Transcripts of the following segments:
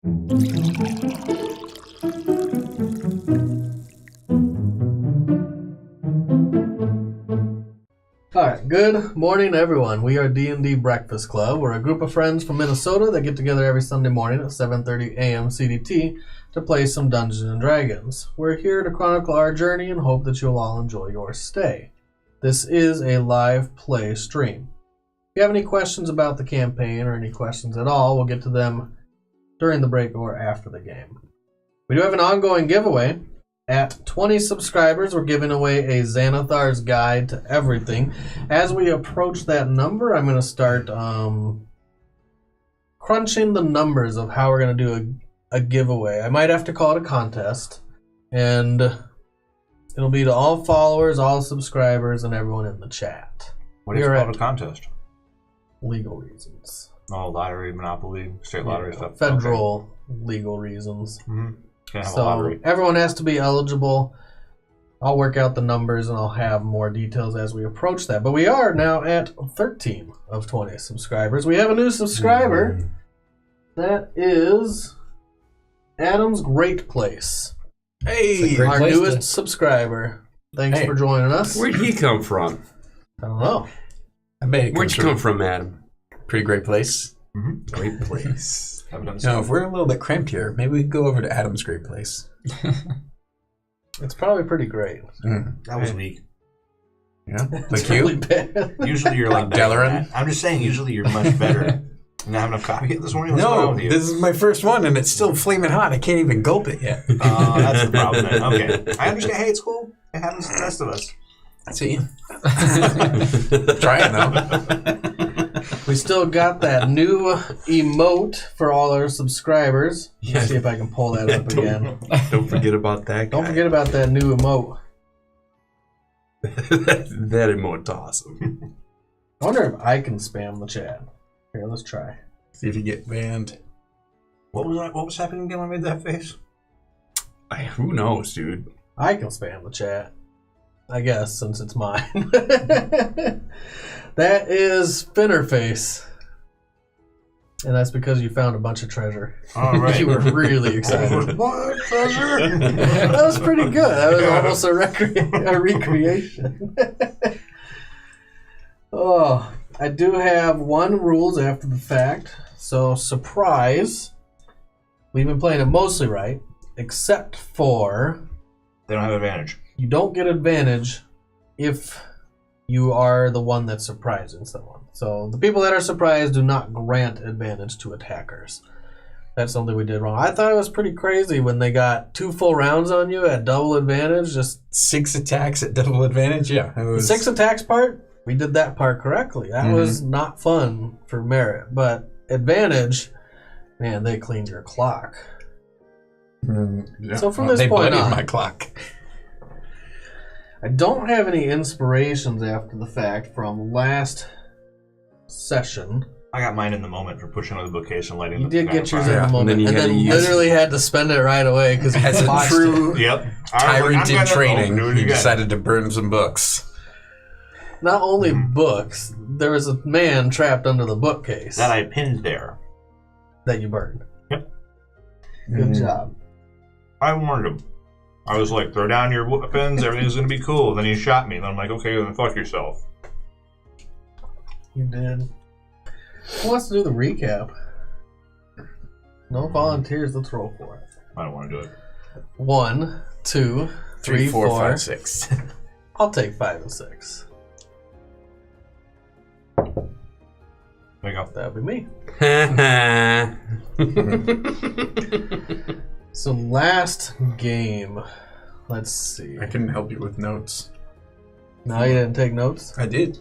Alright, good morning everyone. We are D&D Breakfast Club. We're a group of friends from Minnesota that get together every Sunday morning at 7:30 a.m. CDT to play some Dungeons & Dragons. We're here to chronicle our journey and hope that you'll all enjoy your stay. This is a live play stream. If you have any questions about the campaign or any questions at all, we'll get to them during the break or after the game. We do have an ongoing giveaway. At 20 subscribers, we're giving away a Xanathar's Guide to Everything. As we approach that number, I'm going to start crunching the numbers of how we're going to do a giveaway. I might have to call it a contest, and it'll be to all followers, all subscribers, and everyone in the chat. What is it called a contest? Legal reasons. Oh, lottery, monopoly, state lottery stuff. Federal legal reasons. Mm-hmm. So everyone has to be eligible. I'll work out the numbers and I'll have more details as we approach that. But we are now at 13 of 20 subscribers. We have a new subscriber. That is Adam's Great Place. Hey, our newest subscriber. Thanks for joining us. Where'd he come from? I don't know. Where'd you come from, Adam? Pretty great place. Mm-hmm. Great place. Now, if we're a little bit cramped here, maybe we could go over to Adam's Great Place. It's probably pretty great. That was weak. Yeah, like you. Really bad. Usually you're like Delaran. I'm just saying. Usually you're much better. You not have enough coffee yet this morning? What's going on with you? This is my first one, and it's still flaming hot. I can't even gulp it yet. Oh, that's the problem. Then. Okay, I understand. Hey, it's cool. It happens to the rest of us. See, trying though. We still got that new emote for all our subscribers. Let's see if I can pull that up again. Don't forget about that guy. Don't forget about that new emote. that emote's awesome. I wonder if I can spam the chat. Here, let's try. See if you get banned. What was that? What was happening again when I made that face? Who knows, dude? I can spam the chat. I guess, since it's mine. That is Spinnerface. And that's because you found a bunch of treasure. All right. You were really excited. What treasure? That was pretty good. That was almost a recreation. Oh, I do have one rules after the fact. So, surprise. We've been playing it mostly right, except for... They don't have advantage. You don't get advantage if you are the one that's surprising someone. So the people that are surprised do not grant advantage to attackers. That's something we did wrong. I thought it was pretty crazy when they got 2 full rounds on you at double advantage. Just 6 attacks at double advantage? Yeah. It was... 6 attacks part, we did that part correctly. That was not fun for merit. But advantage, man, they cleaned your clock. Yeah. So from this point on... my clock. I don't have any inspirations after the fact from last session. I got mine in the moment for pushing on the bookcase and lighting. You did get yours in the moment, and then literally had to spend it right away because as a true tyrant in training, he decided to burn some books. Not only books, there was a man trapped under the bookcase that I pinned there that you burned. Yep. Good job. I warned him. I was like, throw down your weapons, everything's going to be cool. Then he shot me. And I'm like, okay, then fuck yourself. You did. Who wants to do the recap? No volunteers, let's roll for it. I don't want to do it. 1, 2, 3, 4, 5, 6. I'll take 5 and 6. There you go. That would be me. So last game, let's see. I can help you with notes. No, you didn't take notes? I did.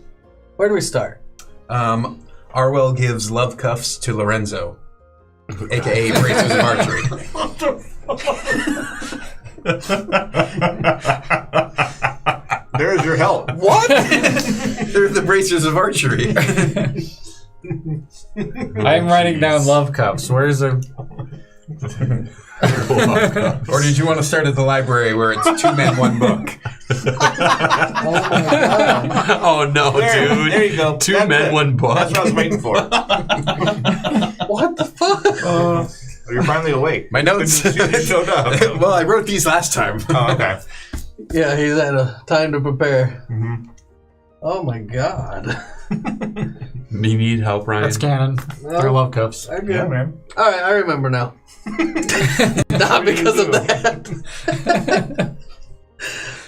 Where do we start? Arwell gives love cuffs to Lorenzo, a.k.a. Braces of Archery. What the fuck? There's your help. What? They're the Bracers of Archery. I'm writing down love cups. Where's a... Or did you want to start at the library where it's 2 men, 1 book? Oh no, dude! There you go. 2 men, 1 book. That's what I was waiting for. What the fuck? Oh, you're finally awake. My notes. You showed up. Well, I wrote these last time. Oh, okay. Yeah, he's had a time to prepare. Mm-hmm. Oh my god. Do you need help, Ryan? That's canon. They're love cups. I'm Yeah, good. man. Alright, I remember now. Not because of that.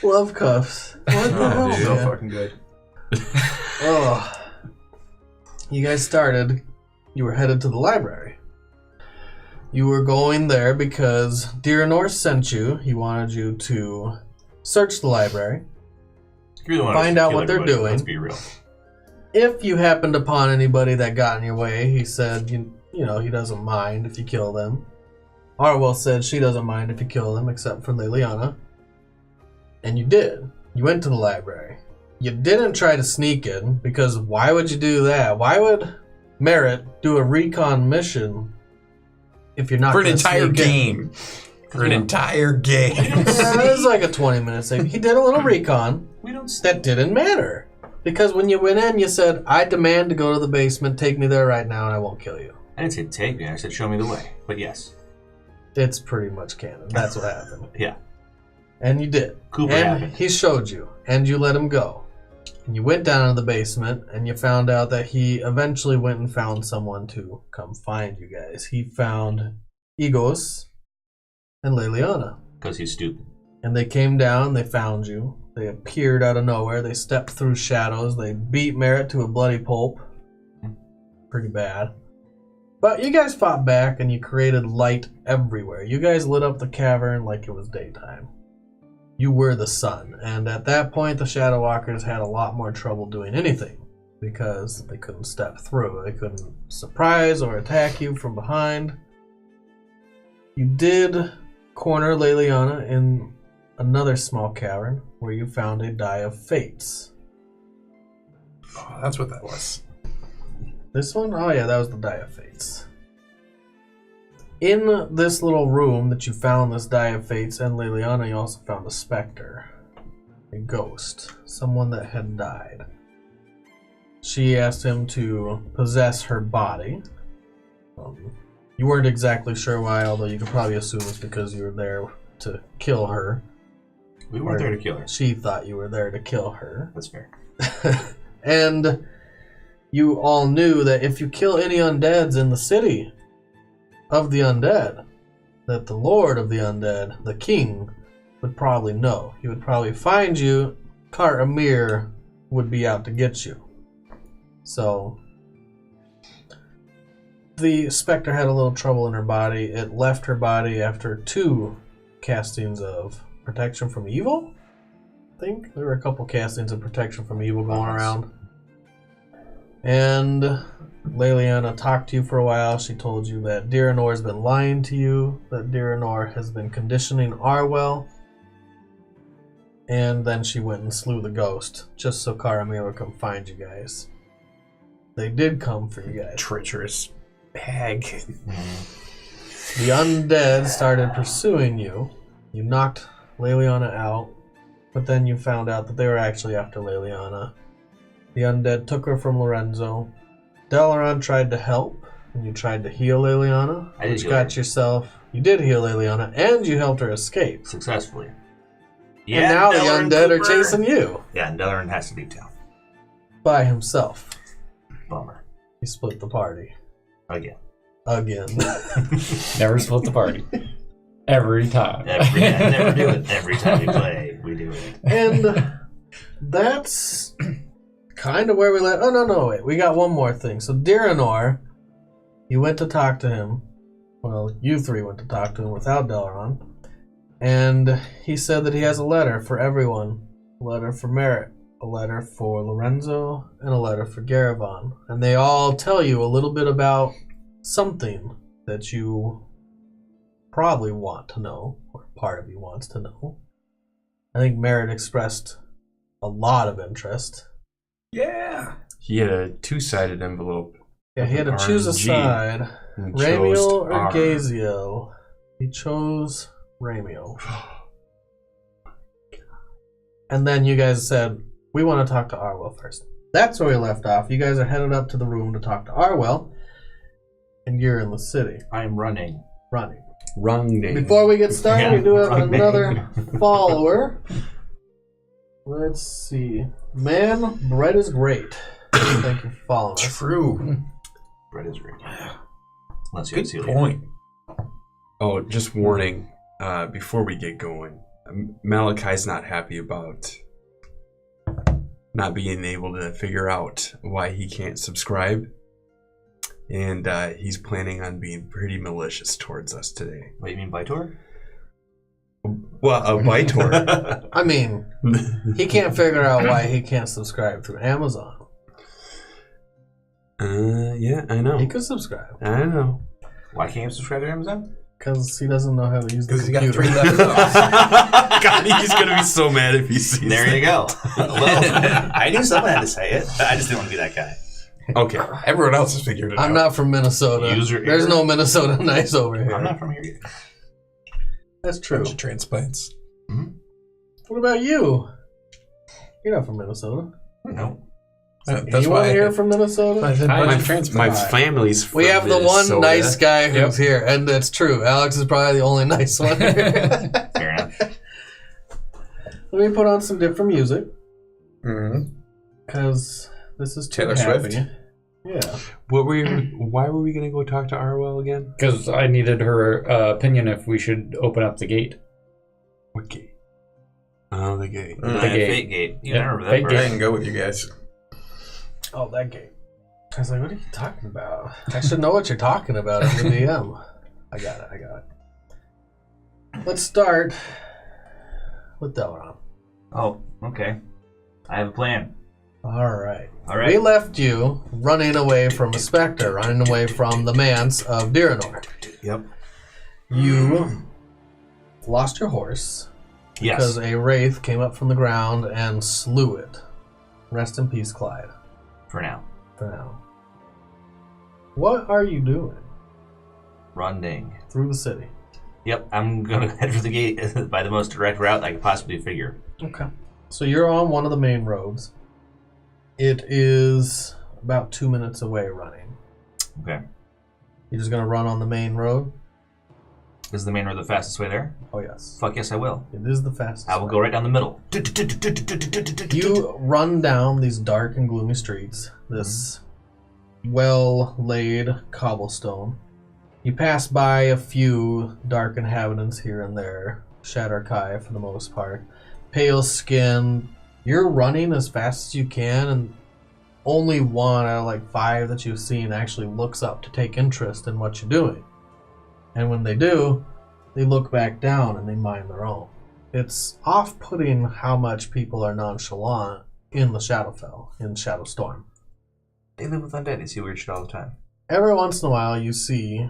Love cuffs. What the hell, dude. So man? fucking good. Oh. You guys started. You were headed to the library. You were going there because Diranor sent you. He wanted you to search the library. You really want Find to out kill what they're everybody, doing. Let's be real. If you happened upon anybody that got in your way, he said, you know, he doesn't mind if you kill them. Arwell said she doesn't mind if you kill them, except for Liliana. And you did. You went to the library. You didn't try to sneak in, because why would you do that? Why would Merritt do a recon mission if you're not For an gonna entire sneak in? game. For an entire game. Yeah, it was like a 20-minute thing. He did a little recon. We don't. That didn't matter. Because when you went in, you said, I demand to go to the basement, take me there right now, and I won't kill you. I didn't say take me. I said show me the way. But yes. It's pretty much canon. That's what happened. Yeah. And you did. Cooper and happened. he showed you, and you let him go. And you went down into the basement, and you found out that he eventually went and found someone to come find you guys. He found Egos and Liliana. Because he's stupid. And they came down, they found you. They appeared out of nowhere. They stepped through shadows. They beat Merritt to a bloody pulp. Pretty bad. But you guys fought back, and you created light everywhere. You guys lit up the cavern like it was daytime. You were the sun, and at that point the Shadow Walkers had a lot more trouble doing anything because they couldn't step through. They couldn't surprise or attack you from behind. You did corner Liliana in another small cavern where you found a Die of Fates. Oh, that's what that was. This one? Oh yeah, that was the Die of Fates. In this little room that you found this Die of Fates and Liliana, you also found a specter. A ghost. Someone that had died. She asked him to possess her body. You weren't exactly sure why, although you could probably assume it's because you were there to kill her. We weren't there to kill her. She thought you were there to kill her. That's fair. And you all knew that if you kill any undeads in the city of the undead, that the Lord of the undead, the king, would probably know. He would probably find you. Kar Amir would be out to get you. So the specter had a little trouble in her body. It left her body after 2 castings of protection from evil. I think there were a couple castings of protection from evil going around. And Liliana talked to you for a while. She told you that Diranor has been lying to you, that Diranor has been conditioning Arwell. And then she went and slew the ghost, just so Karamir would come find you guys. They did come for you guys. Treacherous bag. The undead started pursuing you. You knocked Liliana out, but then you found out that they were actually after Liliana. The undead took her from Lorenzo. Delaran tried to help, and you tried to heal Liliana, I did which heal got her. yourself... You did heal Liliana, and you helped her escape. Successfully. And now the Delaran undead are Cooper. chasing you. Yeah, and Delaran has to be town. By himself. Bummer. He split the party. Again. Again. Never split the party. Every time. Never do it. Every time we play, we do it. And that's kind of where we let... Oh, no, wait. We got one more thing. So Diranor, you went to talk to him. Well, you 3 went to talk to him without Delaran. And he said that he has a letter for everyone. A letter for Merritt, a letter for Lorenzo, and a letter for Garavon. And they all tell you a little bit about something that you probably want to know, or part of you wants to know. I think Merritt expressed a lot of interest. Yeah. He had a 2-sided envelope. Yeah, he had to choose a RNG. side. And he Ramiel chose or R. Gaziel? He chose Ramiel. And then you guys said, we want to talk to Arwell first. That's where we left off. You guys are headed up to the room to talk to Arwell. And you're in the city. I am running running. Running. Before we get started, we do have running. another follower. Let's see. Man, bread is great. Thank you for following us. True. Bread is great. Unless you Good have celiac. point. Oh, just warning. Before we get going, Malachi's not happy about not being able to figure out why he can't subscribe. And he's planning on being pretty malicious towards us today. What, you mean Vitor? Well, a Vitor. I mean, he can't figure out why he can't subscribe through Amazon. Yeah, I know. He could subscribe I know. Why can't you subscribe to Amazon? because he doesn't know how to use the Because he got computer. 3 left. God, he's gonna be so mad if he sees There you go. Well, I knew someone had to say it. I just didn't want to be that guy. Okay. Everyone else has figured it out. I'm not from Minnesota. Use your There's ear. no Minnesota nice over here. I'm not from here yet. That's true. Bunch of transplants. What about you? You're not from Minnesota. No. That's Anyone why here from Minnesota? I said I- bunch my- of transplants. My family's from We have the one Minnesota. nice guy who's here, and that's true. Alex is probably the only nice one here. Fair enough. Let me put on some different music, Mhm. because this is too Taylor happy. Swift? Yeah. Why were we gonna go talk to Arwell again? Because I needed her opinion if we should open up the gate. What gate? Oh, the gate. The gate. Fate gate. You Yeah, remember that fate part. gate. I can go with you guys. Oh, that gate. I was like, what are you talking about? I should know what you're talking about in the DM. I got it. Let's start with Delron. Oh, okay. I have a plan. All right. All right. We left you running away from a specter, running away from the manse of Diranor. Yep. You lost your horse because Yes. a wraith came up from the ground and slew it. Rest in peace, Clyde, For now. for now. What are you doing Running. through the city? Yep. I'm going to head for the gate by the most direct route I could possibly figure. Okay. So you're on one of the main roads. It is about 2 minutes away running. Okay. You're just going to run on the main road? Is the main road the fastest way there? Oh, yes. Fuck yes, I will. It is the fastest. I will way. go right down the middle. You run down these dark and gloomy streets, this well-laid cobblestone. You pass by a few dark inhabitants here and there, Shatterkai for the most part. Pale skin. You're running as fast as you can, and only 1 out of like 5 that you've seen actually looks up to take interest in what you're doing. And when they do, they look back down and they mind their own. It's off-putting how much people are nonchalant in the Shadowfell, in Shadowstorm. They live with undead. They see weird shit all the time. Every once in a while you see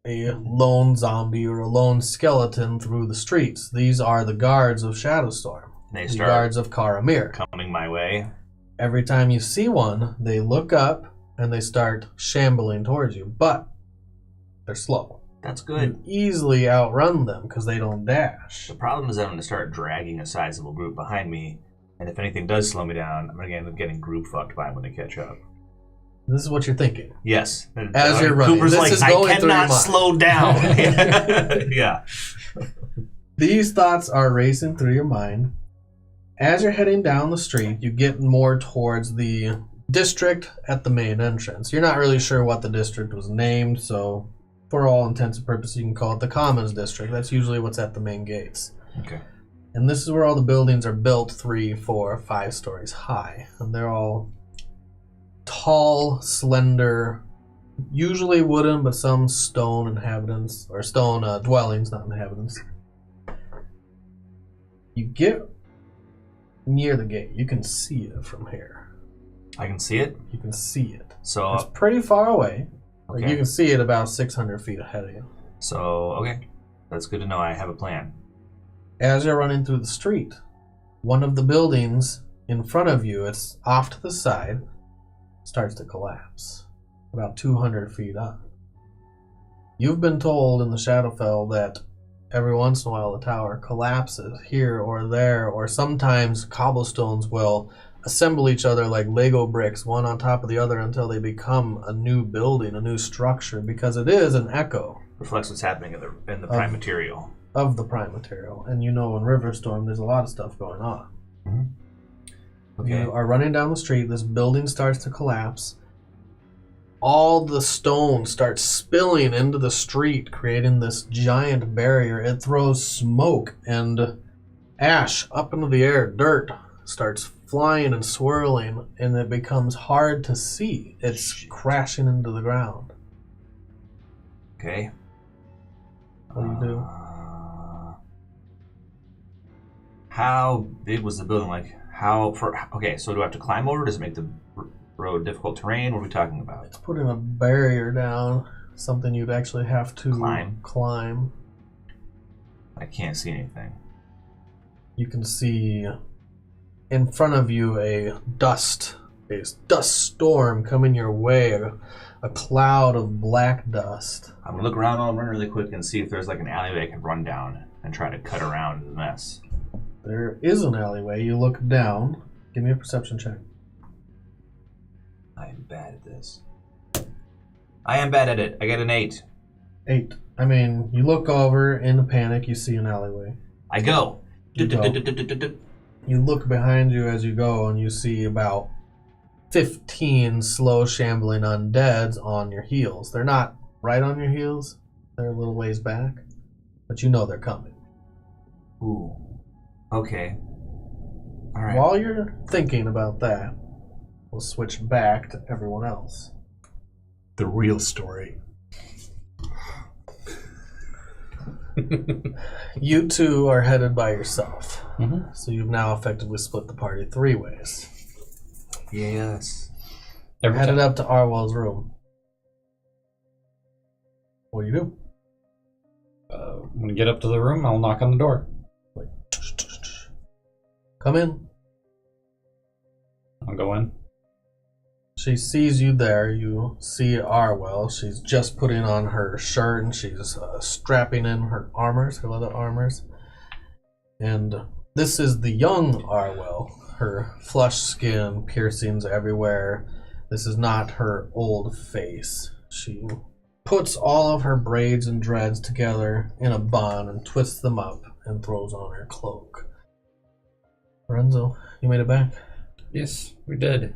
a lone zombie or a lone skeleton through the streets. These are the guards of Shadowstorm, They the start guards of Karamir. coming my way. Every time you see one, they look up and they start shambling towards you, but they're slow. That's good. You easily outrun them because they don't dash. The problem is that I'm going to start dragging a sizable group behind me, and if anything does slow me down, I'm going to end up getting group fucked by them when they catch up. This is what you're thinking. Yes. As you're running. Cooper's This like, is I going through your cannot mind." slow down. Yeah. These thoughts are racing through your mind. As you're heading down the street, you get more towards the district at the main entrance. You're not really sure what the district was named, so for all intents and purposes, you can call it the Commons District. That's usually what's at the main gates. Okay. And this is where all the buildings are built 3, 4, 5 stories high. And they're all tall, slender, usually wooden, but some stone inhabitants, or stone dwellings, not inhabitants. You get near the gate. You can see it from here. I can see it. You can see it. So, It's pretty far away. Like, okay. you can see it about 600 feet ahead of you. Okay. That's good to know. I have a plan. As you're running through the street, one of the buildings in front of you, it's off to the side, starts to collapse. About 200 feet up. You've been told in the Shadowfell that every once in a while the tower collapses here or there, or sometimes cobblestones will assemble each other like Lego bricks, one on top of the other, until they become a new building, a new structure, because it is an echo reflects what's happening in the prime material. Of the prime material. And you know in Riverstorm there's a lot of stuff going on. Okay. You are running down the street, this building starts to collapse. All the stone starts spilling into the street, creating this giant barrier. It throws smoke and ash up into the air. Dirt starts flying and swirling, and it becomes hard to see. It's crashing into the ground. Okay. What do you do? How big was the building? Okay, so do I have to climb over? Does it make the road difficult terrain? What are we talking about? It's putting a barrier down, something you'd actually have to climb. I can't see anything. You can see in front of you a dust storm coming your way, a cloud of black dust. I'm gonna look around all run really quick and see if there's like an alleyway I can run down and try to cut around the mess. There is an alleyway. You look down. Give me a perception check. I am bad at this. I am bad at it. I get an 8. 8. I mean, you look over in a panic. You see an alleyway. I go. You look behind you as you go, and you see about 15 slow shambling undeads on your heels. They're not right on your heels. They're a little ways back, but you know they're coming. Ooh. Okay. All right. While you're thinking about that, we'll switch back to everyone else. The real story. You two are headed by yourself. Mm-hmm. So you've now effectively split the party 3 ways. Yes. You're headed up to Arwell's room. What do you do? When you get up to the room, I'll knock on the door. Come in. I'll go in. She sees you there. You see Arwell. She's just putting on her shirt and she's strapping in her armors, her leather armors. And this is the young Arwell. Her flushed skin, piercings everywhere. This is not her old face. She puts all of her braids and dreads together in a bun and twists them up and throws on her cloak. Lorenzo, you made it back. Yes, we did.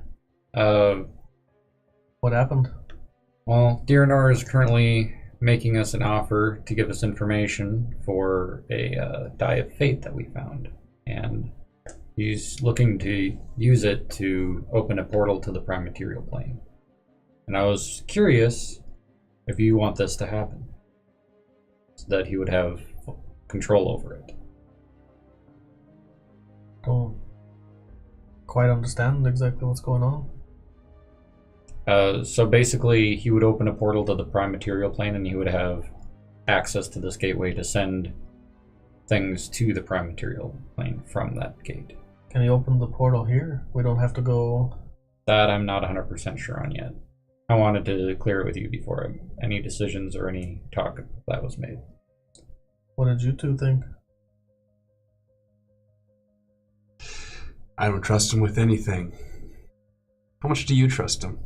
What happened? Well, Diranor is currently making us an offer to give us information for a Die of Fate that we found. And he's looking to use it to open a portal to the Prime Material Plane. And I was curious if you want this to happen, so that he would have control over it. Don't quite understand exactly what's going on. So basically, he would open a portal to the Prime Material Plane, and he would have access to this gateway to send things to the Prime Material Plane from that gate. Can he open the portal here? We don't have to go... That I'm not 100% sure on yet. I wanted to clear it with you before any decisions or any talk that was made. What did you two think? I don't trust him with anything. How much do you trust him?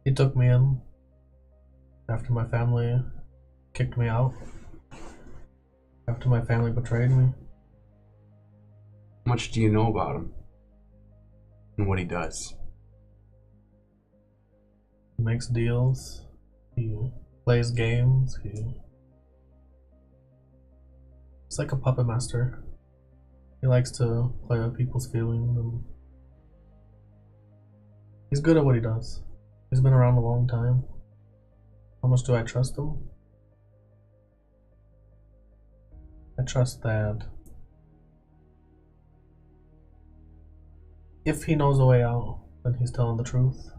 He took me in after my family kicked me out. After my family betrayed me. How much do you know about him? And what he does? He makes deals. He plays games. He's like a puppet master. He likes to play with people's feelings, and he's good at what he does. He's been around a long time. How much do I trust him? I trust that if he knows a way out, then he's telling the truth.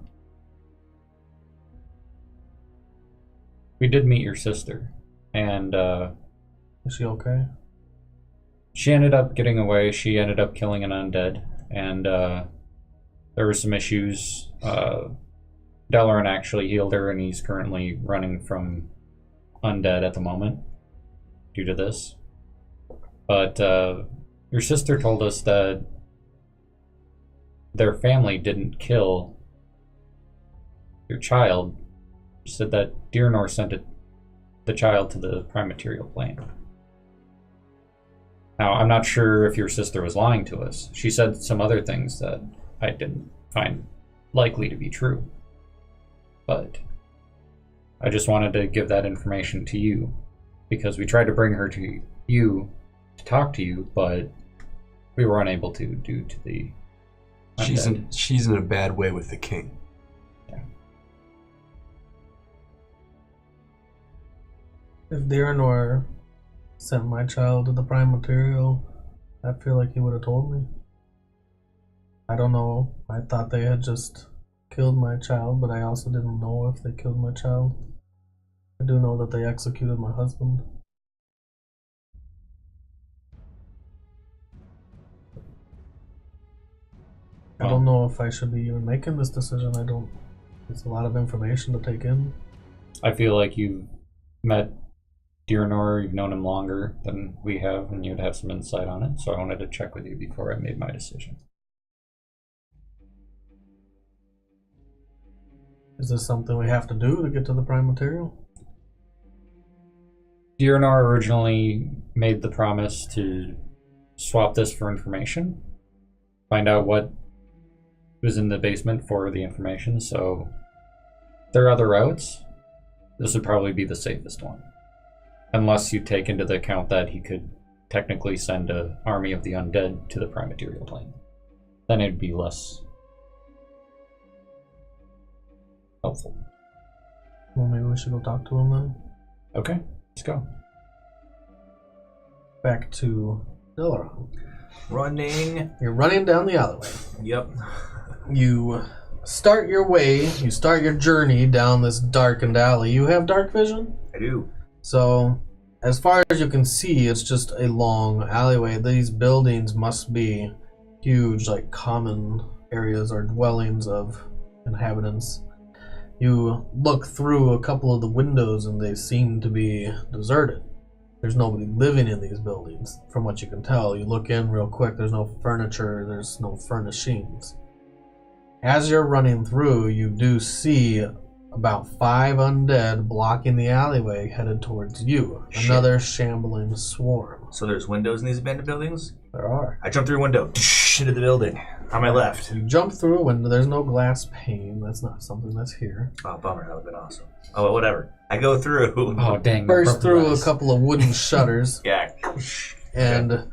We did meet your sister, and Is she okay? she ended up getting away. She ended up killing an undead, and there were some issues. Delaran actually healed her, and he's currently running from undead at the moment due to this. But your sister told us that their family didn't kill your child. She said that Dearnor sent the child to the prime material plane. Now, I'm not sure if your sister was lying to us. She said some other things that I didn't find likely to be true. But I just wanted to give that information to you, because we tried to bring her to you to talk to you, but we were unable to due to the undead. She's in a bad way with the king. Yeah. If Dearnor sent my child to the prime material, I feel like he would have told me. I don't know. I thought they had just killed my child, but I also didn't know if they killed my child. I do know that they executed my husband. I don't know if I should be even making this decision. It's a lot of information to take in. I feel like you've met Dearnor, you've known him longer than we have, and you'd have some insight on it, so I wanted to check with you before I made my decision. Is this something we have to do to get to the prime material? Dearnor originally made the promise to swap this for information, find out what was in the basement for the information, so there are other routes. This would probably be the safest one. Unless you take into the account that he could technically send an army of the undead to the prime material plane. Then it'd be less helpful. Well, maybe we should go talk to him then. Okay, let's go. Back to Garavon. Running. You're running down the alleyway. Yep. You start your journey down this darkened alley. You have dark vision? I do. So, as far as you can see, it's just a long alleyway. These buildings must be huge, like common areas or dwellings of inhabitants. You look through a couple of the windows and they seem to be deserted. There's nobody living in these buildings, from what you can tell. You look in real quick, there's no furniture, there's no furnishings. As you're running through, you do see about 5 undead blocking the alleyway headed towards you. Shit. Another shambling swarm. So there's windows in these abandoned buildings? There are. I jump through a window. Into the building. On my left. You jump through a window, there's no glass pane. That's not something that's here. Oh, bummer. That would have been awesome. Oh, well, whatever. I go through. Oh, dang. Burst through a couple of wooden shutters. Yeah. And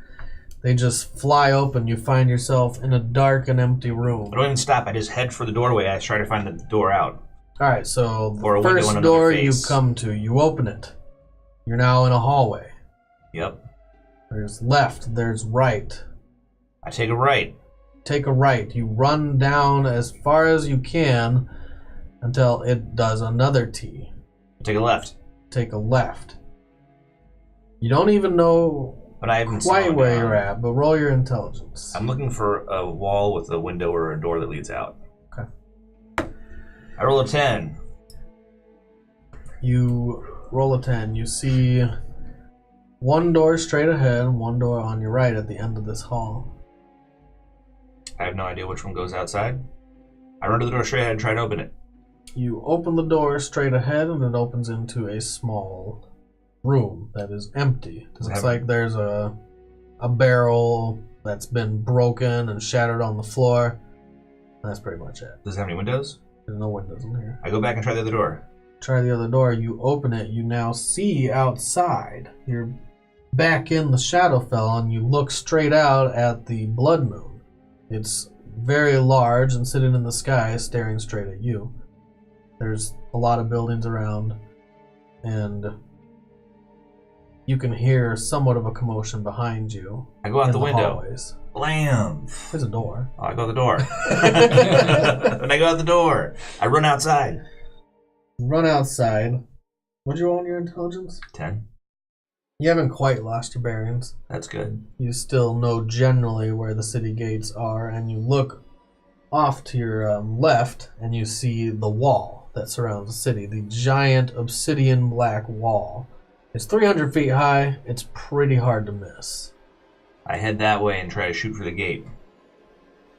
they just fly open. You find yourself in a dark and empty room. I don't even stop. I just head for the doorway. I try to find the door out. Alright, so Or a the window first in door another you face. come to, you open it. You're now in a hallway. Yep. There's left, there's right. I take a right. Take a right. You run down as far as you can until it does another T. I take a left. Take a left. You don't even know But I haven't quite slowed where down. you're at, but roll your intelligence. I'm looking for a wall with a window or a door that leads out. Okay. I roll a 10. You roll a 10. You see one door straight ahead and one door on your right at the end of this hall. I have no idea which one goes outside. I run to the door straight ahead and try to open it. You open the door straight ahead and it opens into a small room that is empty. Does it Looks have- like there's a barrel that's been broken and shattered on the floor. That's pretty much it. Does it have any windows? There's no windows in here. I go back and try the other door. Try the other door. You open it. You now see outside. You're back in the Shadowfell and you look straight out at the Blood Moon. It's very large and sitting in the sky staring straight at you. There's a lot of buildings around and you can hear somewhat of a commotion behind you. I go out in the window. hallways. Blam! There's a door. Oh, I go out the door. When I go out the door, I run outside. Run outside. What'd you roll on your intelligence? 10. You haven't quite lost your bearings. That's good. You still know generally where the city gates are, and you look off to your left, and you see the wall that surrounds the city, the giant obsidian black wall. It's 300 feet high. It's pretty hard to miss. I head that way and try to shoot for the gate.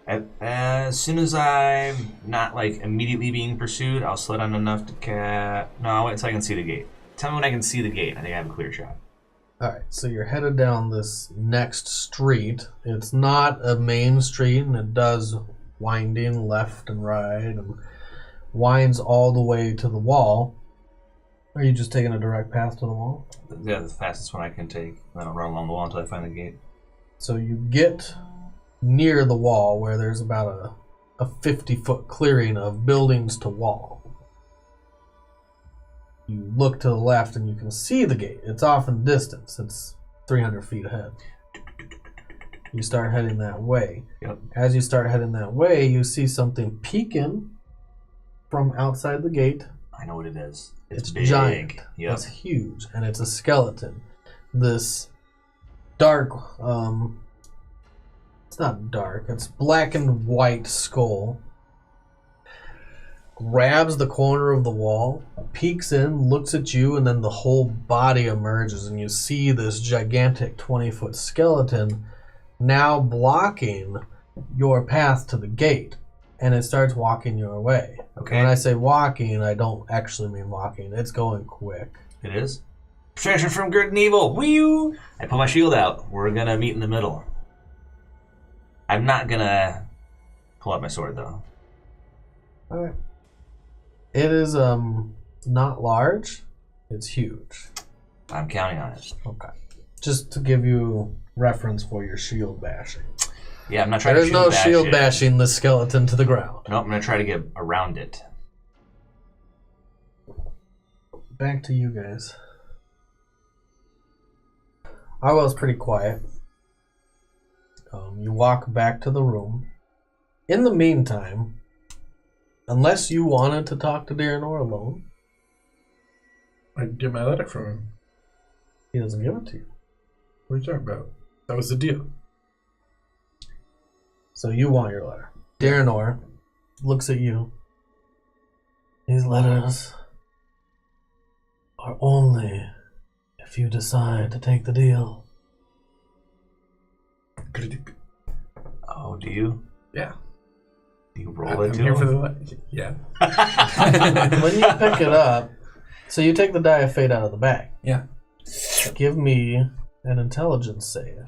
As soon as I'm not like immediately being pursued, I'll slow down enough to No, I'll wait until I can see the gate. Tell me when I can see the gate. I think I have a clear shot. Alright, so you're headed down this next street. It's not a main street, and it does winding left and right, and winds all the way to the wall. Are you just taking a direct path to the wall? Yeah, the fastest one I can take. Then I'll run along the wall until I find the gate. So you get near the wall where there's about a 50-foot clearing of buildings to wall. You look to the left and you can see the gate. It's off in the distance. It's 300 feet ahead. You start heading that way. Yep. As you start heading that way, you see something peeking from outside the gate. I know what it is. It's big. giant. Yep. It's huge, and it's a skeleton. This dark, it's not dark, it's black and white skull grabs the corner of the wall, peeks in, looks at you, and then the whole body emerges, and you see this gigantic 20-foot skeleton now blocking your path to the gate, and it starts walking your way. Okay. When I say walking, I don't actually mean walking. It's going quick. It is? Protection from good and evil. Whee! I pull my shield out. We're gonna meet in the middle. I'm not gonna pull out my sword, though. Alright. It is not large. It's huge. I'm counting on it. Okay. Just to give you reference for your shield bashing. Yeah, I'm not trying There's to no bash shield it. bashing the skeleton to the ground. No, I'm gonna try to get around it. Back to you guys. Arwell's pretty quiet. You walk back to the room. In the meantime, unless you wanted to talk to Darrenor alone, I'd get my letter from him. he doesn't give it to you. What are you talking about? That was the deal. So you want your letter. Darrenor looks at you. These letters are only if you decide to take the deal. Oh, do you? Yeah. Do you roll it I'm to here him? for the letter. Yeah. When you pick it up, so you take the die of fate out of the bag. Yeah. Give me an intelligence save.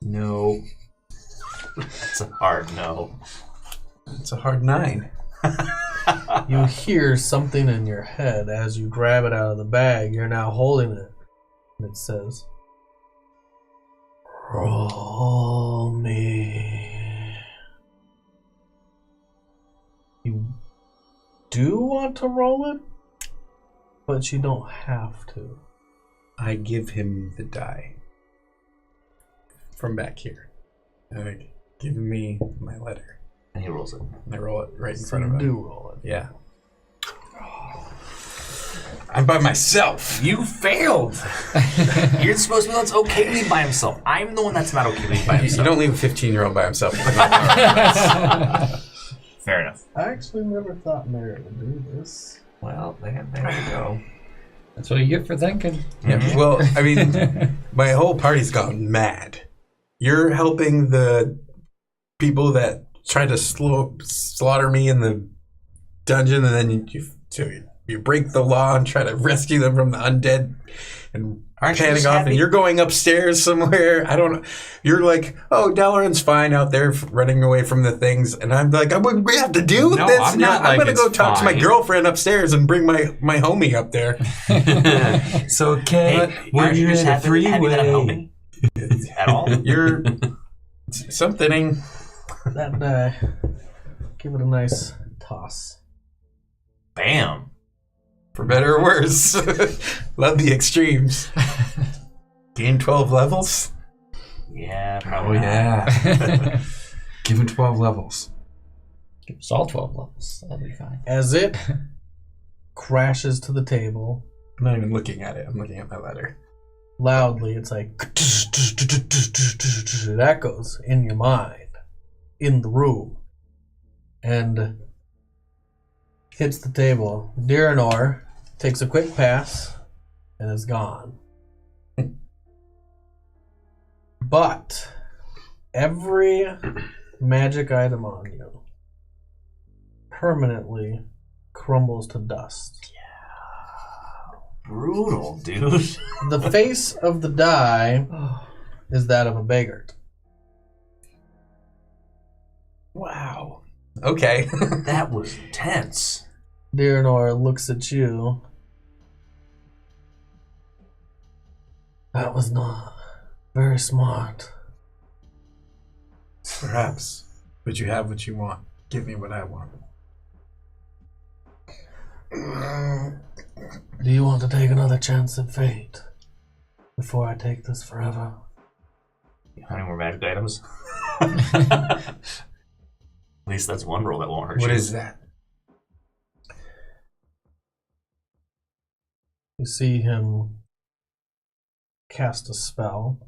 No. It's a hard no. It's a hard 9. You hear something in your head as you grab it out of the bag. You're now holding it. And it says, "Roll me." You do want to roll it, but you don't have to. I give him the die. From back here. Give me my letter. And he rolls it. And I roll it right in So front of you him. do roll it. Yeah. I'm by myself. You failed! You're supposed to be the one that's okay to leave by himself. I'm the one that's not okay to leave by You himself. don't leave a 15-year-old by himself. Fair enough. I actually never thought Merritt would do this. Well, there we go. That's what you get for thinking. Yeah, well, I mean, my whole party's gone mad. You're helping the people that tried to slaughter me in the dungeon, and then you break the law and try to rescue them from the undead and Aren't you panning just off, happy? and you're going upstairs somewhere. I don't know. You're like, oh, Dalaran's fine out there running away from the things, and I'm like, we have to do No, this. I'm not I'm like gonna go it's talk to my fine. girlfriend upstairs and bring my homie up there. It's okay. Hey, When aren't you you're just in a happy that I'm freeway. helping? At all? You're something. That die. Give it a nice toss. Bam! For better or worse. Love the extremes. Gain 12 levels? Yeah, Oh, probably not. yeah. Give him 12 levels. Give us all 12 levels. That'll be fine. As it crashes to the table, I'm not even looking at it. I'm looking at my letter. loudly, it's like it echoes in your mind, in the room, and hits the table. Darrenor takes a quick pass and is gone. But Every magic item on you permanently crumbles to dust. Brutal, dude. The face of the die is that of a Begart. Wow. Okay. That was intense. Diranor looks at you. That was not very smart. Perhaps. But you have what you want. Give me what I want. Do you want to take another chance at fate before I take this forever? How many more magic items? At least that's one roll that won't hurt you. What is that? You see him cast a spell.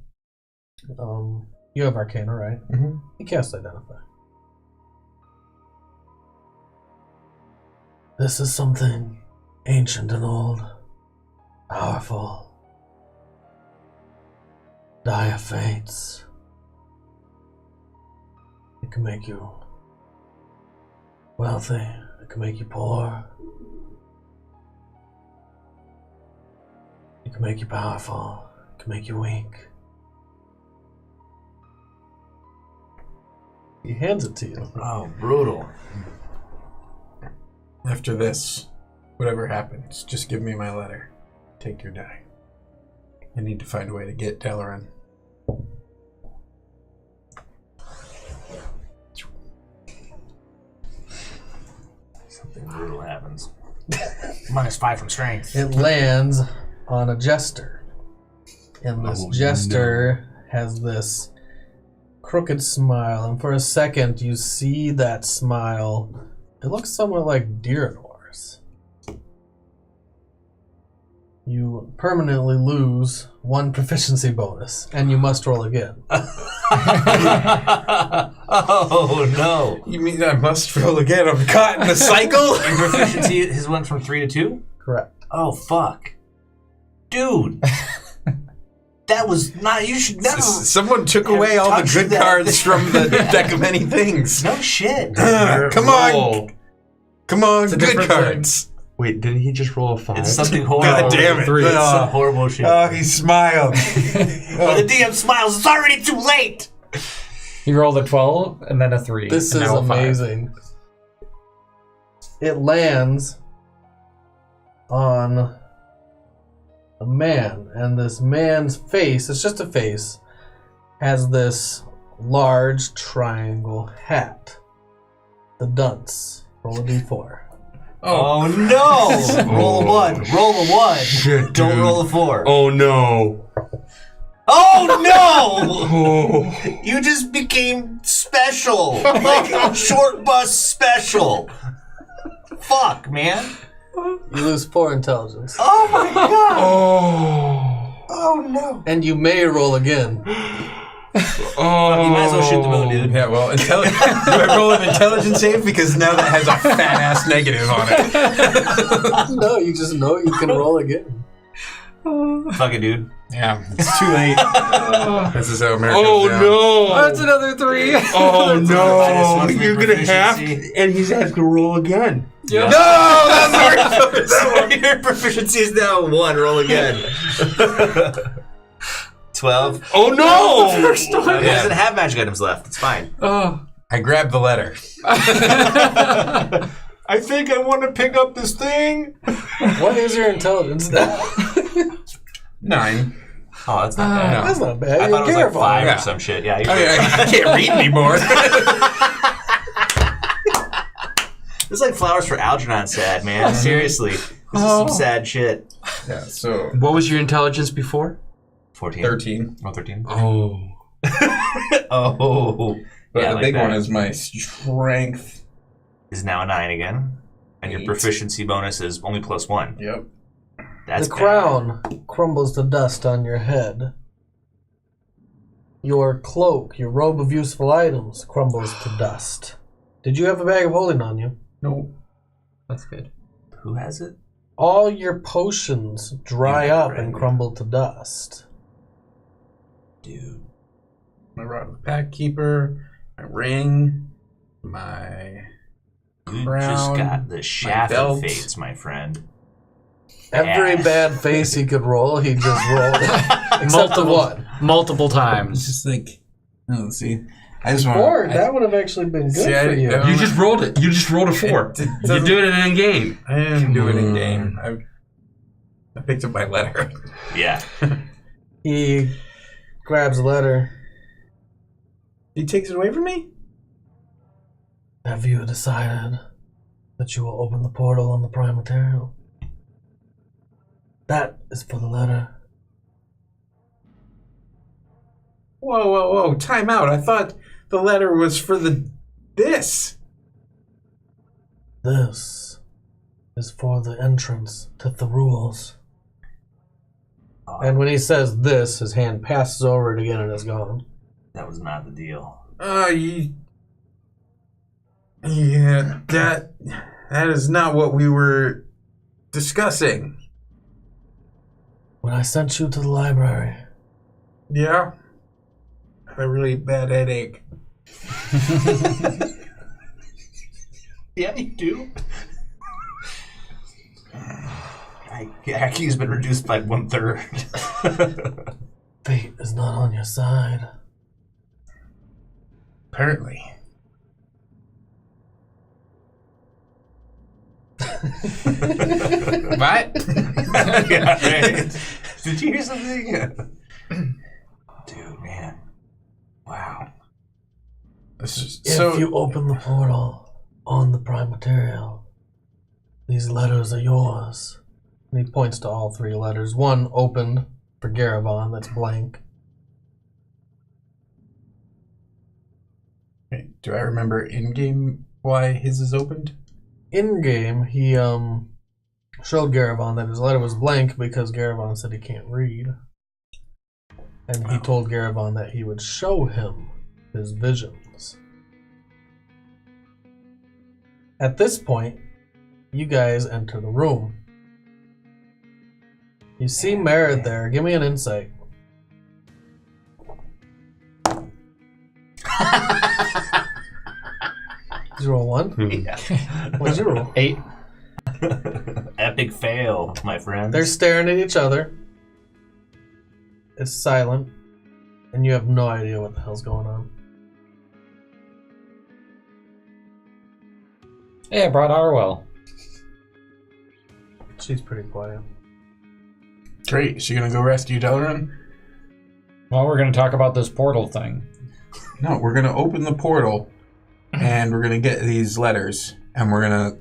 You have Arcana, right? Mm-hmm. He casts Identify. This is something ancient and old, powerful. Die of fates. It can make you wealthy. It can make you poor. It can make you powerful. It can make you weak. He hands it to you. Oh, brutal. After this, whatever happens, just give me my letter. Take your die. I need to find a way to get Dalaran. Something brutal happens. -5 from strength. It lands on a jester. And this jester has this crooked smile. And for a second, you see that smile. It looks somewhat like Diranor's. You permanently lose 1 proficiency bonus, and you must roll again. Oh, no. You mean I must roll again? I'm caught in the cycle? And proficiency, his went from 3 to 2? Correct. Oh, fuck. Dude. That was not... You should never... Someone took away all the good cards from the deck of many things. No shit. Come on. Come on, good different cards. Wait, did he just roll a 5? It's something horrible. God damn it. Three. It's some horrible shit. Oh, he smiled. When the DM smiles, it's already too late. He rolled a 12 and then a 3. This and is now a 5. amazing. It lands on a man, and this man's face, it's just a face, has this large triangle hat. The dunce. Roll a d4. Oh, no. Roll a 1. Roll a 1. Shit, Don't dude. roll a 4. Oh no! Oh, no. Oh, You just became special. Like short bus special. Fuck, man. You lose 4 intelligence. Oh, my God. oh, Oh, no. And you may roll again. oh! You might as well shoot the moon, dude. Yeah, well, do I roll an intelligence save? Because now that has a fat-ass negative on it. No, you just know you can roll again. Fuck it, dude. Yeah, it's too late. This is how America Oh goes down. no! That's another 3. Oh no! Minus 1 for You're gonna have to, proficiency. and he's have to roll again. Yeah. No, that's already Your proficiency is now 1. Roll again. 12. Oh no! He doesn't have magic items left. It's fine. Oh. I grabbed the letter. I think I want to pick up this thing. What is your intelligence now? 9. Oh, that's not bad. No. That's not bad. I You're thought it was like Garavon. 5 Yeah. or some shit. Yeah, you're I can't read anymore. It's like Flowers for Algernon sad, man. Seriously. This is some sad shit. Yeah, so What was your intelligence before? 14. 13. Oh, 13. Oh. Oh. But Yeah, the like big that. one is my strength. Is now a 9 again. And your 8. proficiency bonus is only +1. Yep. That's The bad. crown crumbles to dust on your head. Your cloak, your robe of useful items, crumbles to dust. Did you have a bag of holding on you? Nope. That's good. Who has it? All your potions dry Yeah, up right. and crumble to dust. Dude. my Rod of the Pack Keeper, my ring, my You crown, just got the shaft of belt. fates, my friend. Every Ass. bad face he could roll, he just rolled. Except the one. Multiple It's times. just like, oh, see, I just want Four, that would have actually been good See, for you. You just rolled it. You just rolled a 4. It You doesn't- do it in game. I didn't do it in game. I picked up my letter. Yeah. He grabs a letter. He takes it away from me? Have you decided that you will open the portal on the prime material? That is for the letter. Whoa, time out. I thought the letter was for this. This is for the entrance to the rules. And when he says this, his hand passes over it again and is gone. That was not the deal. Yeah, that is not what we were discussing. When I sent you to the library, Yeah? I had a really bad headache. Yeah, you do. Aki's been reduced by 1/3. fate is not on your side. Apparently. What? Yeah, right? Did you hear something? Dude, man. Wow. If you open the portal on the prime material, these letters are yours. And he points to all 3 letters. One opened for Garavon, that's blank. Do I remember in game why his is opened? In game, he showed Garavon that his letter was blank because Garavon said he can't read. And he told Garavon that he would show him his visions. At this point, you guys enter the room. You see Merritt there. Give me an insight. Did you roll 1? Yeah. What did you roll? 8. Epic fail, my friend. They're staring at each other. It's silent. And you have no idea what the hell's going on. Hey, I brought Arwell. She's pretty quiet. Great. Is she gonna go rescue Delaran? Well, we're going to talk about this portal thing. No, we're gonna open the portal and we're gonna get these letters and we're gonna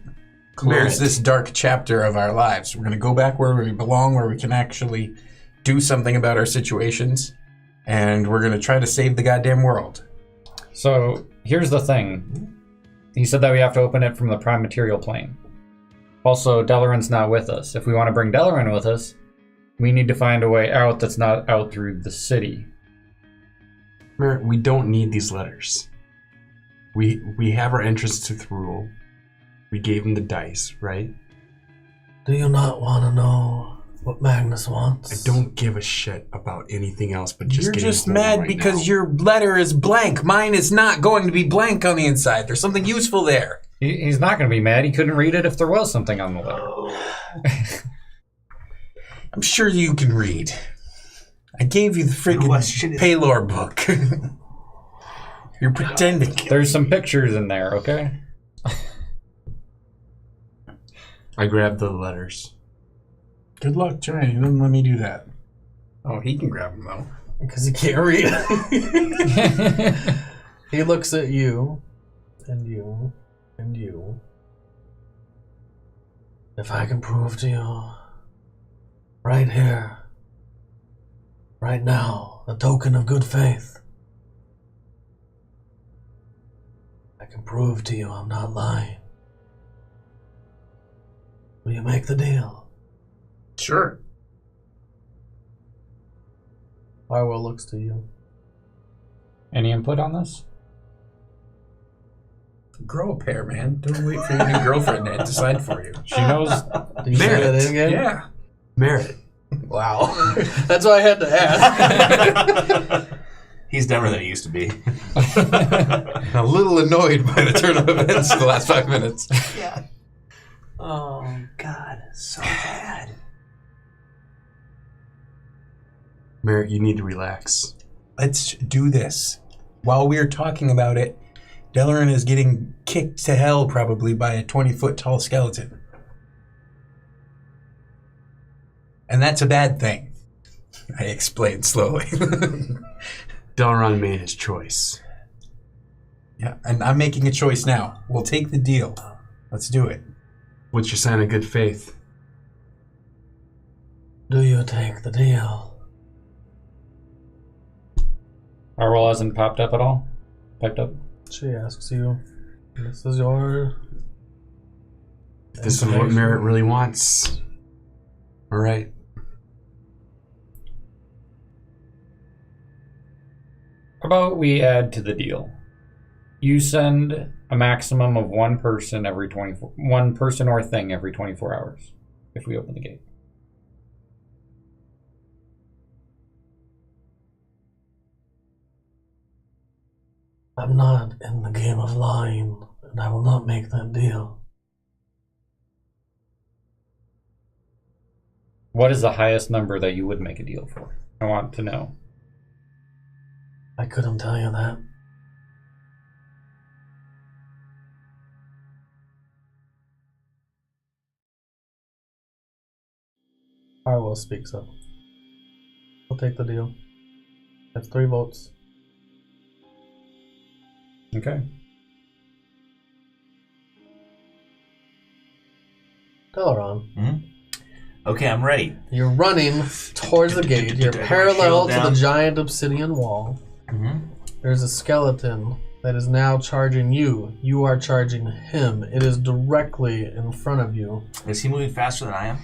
close this dark chapter of our lives. We're gonna go back where we belong, where we can actually do something about our situations, and we're gonna try to save the goddamn world. So, here's the thing. He said that we have to open it from the prime material plane. Also, Delaran's not with us. If we want to bring Delaran with us, we need to find a way out that's not out through the city. Merritt, we don't need these letters. We have our entrance to Thrul. We gave him the dice, right? Do you not want to know what Magnus wants? I don't give a shit about anything else but just You're getting just home mad right because now. your letter is blank. Mine is not going to be blank on the inside. There's something useful there. He's not going to be mad. He couldn't read it if there was something on the letter. I'm sure you can read. I gave you the question friggin' is- Paylor book. You're pretending. There's some pictures in there, okay? I grabbed the letters. Good luck trying. He doesn't let me do that. Oh, he can grab them though. Because he can't read. He looks at you, and you, and you. If I can prove to you, right here, right now, a token of good faith, I can prove to you I'm not lying. Will you make the deal? Sure. Arwell looks to you. Any input on this? Grow a pair, man. Don't wait for your new girlfriend to decide for you. She knows. Did you say that Merit. in game? Yeah. Merritt, Wow. That's why I had to ask. He's dumber than he used to be. A little annoyed by the turn of events in the last 5 minutes. Yeah. Oh, God. So bad. Merritt, you need to relax. Let's do this. While we're talking about it, Delaran is getting kicked to hell probably by a 20-foot tall skeleton. And that's a bad thing. I explained slowly. Delaran made his choice. Yeah, and I'm making a choice now. We'll take the deal. Let's do it. What's your sign of good faith? Do you take the deal? Our roll hasn't popped up at all? Piped up? She asks you. This is your... This is what Merritt really wants. All right. How about we add to the deal? You send a maximum of one person or thing every 24 hours if we open the gate. I'm not in the game of lying, and I will not make that deal. What is the highest number that you would make a deal for? I want to know. I couldn't tell you that. Harwell speaks up. I'll take the deal. That's 3 votes. Okay. Delaran, Okay, I'm ready. you're running towards the gate. You're parallel to the giant obsidian wall. There's a skeleton that is now charging you. You are charging him. It is directly in front of you. Is he moving faster than I am?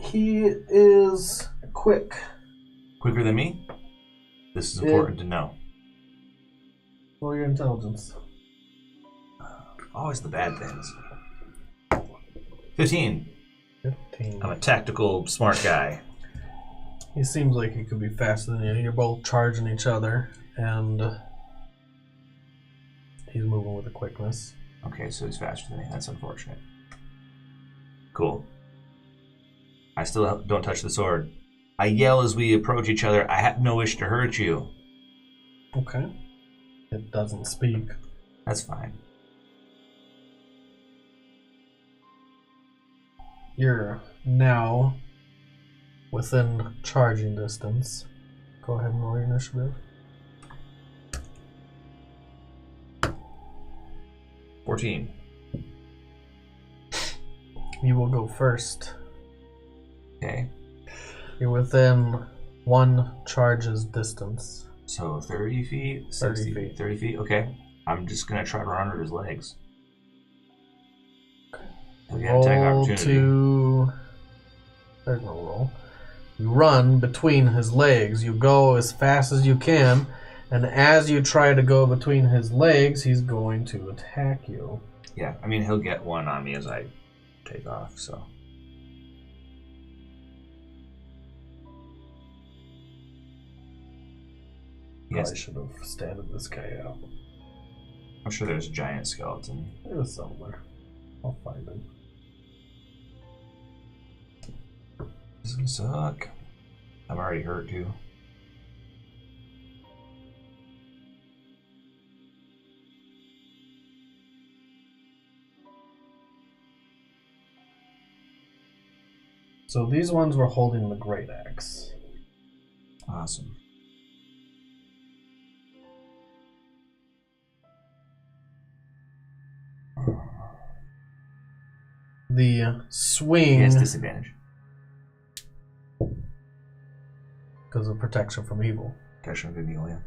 He is quick. Quicker than me? This is important to know. Roll your intelligence. Always the bad things. 15. 15. I'm a tactical, smart guy. He seems like he could be faster than you. You're both charging each other, and he's moving with a quickness. Okay, so he's faster than me. That's unfortunate. Cool. I still don't touch the sword. I yell as we approach each other. I have no wish to hurt you. Okay. It doesn't speak. That's fine. You're now within charging distance. Go ahead and roll your initiative. 14. You will go first. Okay. You're within 1 charge's distance. So 30 feet? 30 60, feet. 30 feet? Okay. I'm just going to try to run under his legs. He'll get attack Roll opportunity. to... There's no roll. You run between his legs. You go as fast as you can, and as you try to go between his legs, he's going to attack you. Yeah, I mean, he'll get one on me as I take off, so. Yes, I should have standed this guy out. I'm sure there's a giant skeleton. It was somewhere. I'll find him. This is gonna suck. I'm already hurt too. So these ones were holding the great axe. Awesome. The swing, He has disadvantage. because of protection from evil, Protection of good and evil, yeah.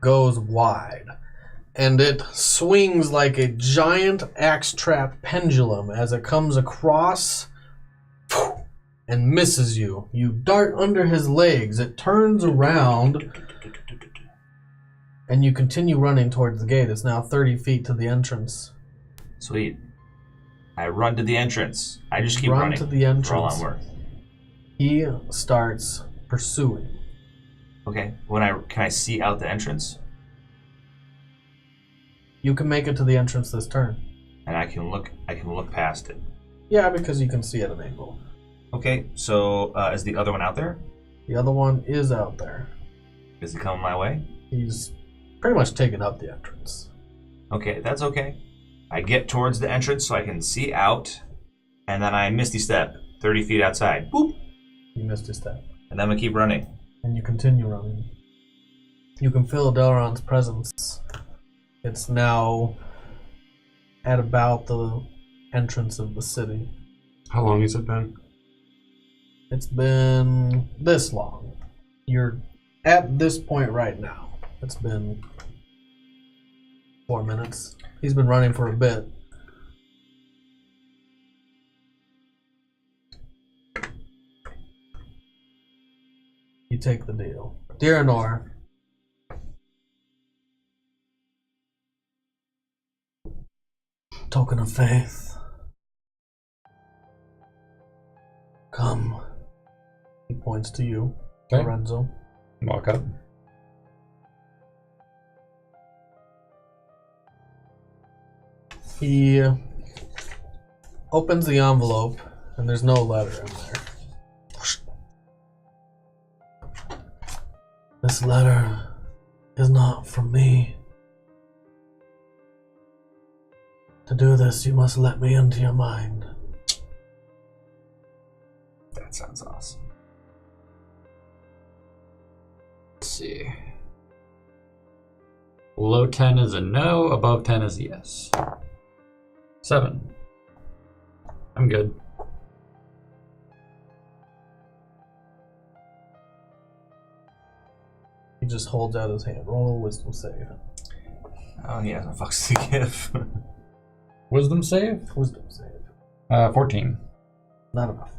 goes wide. And it swings like a giant axe-trap pendulum as it comes across and misses you. You dart under his legs. It turns around, and you continue running towards the gate. It's now 30 feet to the entrance. Sweet. I run to the entrance. I just keep Run running. to the entrance. For all I'm worth. He starts pursuing. Okay. Can I see out the entrance? You can make it to the entrance this turn. And I can look past it. Yeah, because you can see at an angle. Okay, so is the other one out there? The other one is out there. Is he coming my way? He's pretty much taken up the entrance. Okay, that's okay. I get towards the entrance so I can see out, and then I misty step 30 feet outside. Boop! You missed a step. And then we keep running. And you continue running. You can feel Delron's presence. It's now at about the entrance of the city. How long has it been? It's been this long. You're at this point right now. It's been 4 minutes. He's been running for a bit. You take the deal. Diranor. Token of faith. Come. He points to you, Okay. Lorenzo. Walk up. He opens the envelope, and there's no letter in there. This letter is not from me. To do this, you must let me into your mind. That sounds awesome. Let's see. Below 10 is a no, above 10 is a yes. 7. I'm good. He just holds out his hand. Roll a wisdom save. Oh, he has no fucks to give. Wisdom save? Wisdom save. 14. Not enough.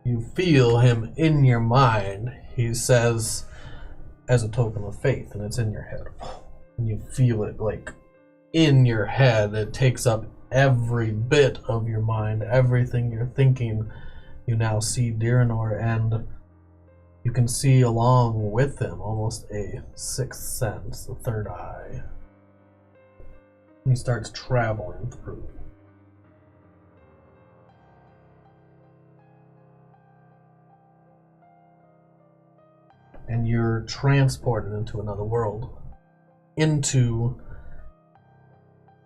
You feel him in your mind. He says, as a token of faith, and it's in your head. And you feel it like in your head. It takes up every bit of your mind, everything you're thinking. You now see Diranor, and you can see along with him almost a sixth sense, a third eye. He starts traveling through. And you're transported into another world. Into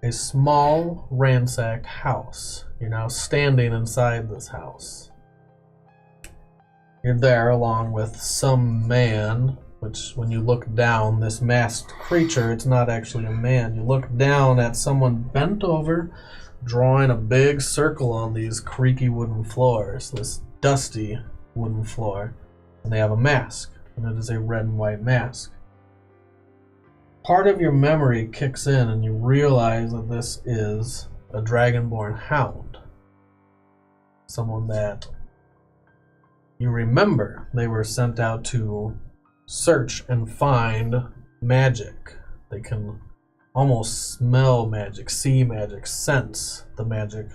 a small, ransacked house. You're now standing inside this house. You're there along with some man, which when you look down, this masked creature, it's not actually a man. You look down at someone bent over, drawing a big circle on these creaky wooden floors, this dusty wooden floor, and they have a mask, and it is a red and white mask. Part of your memory kicks in and you realize that this is a dragonborn hound. Someone that you remember they were sent out to search and find magic. They can almost smell magic, see magic, sense the magic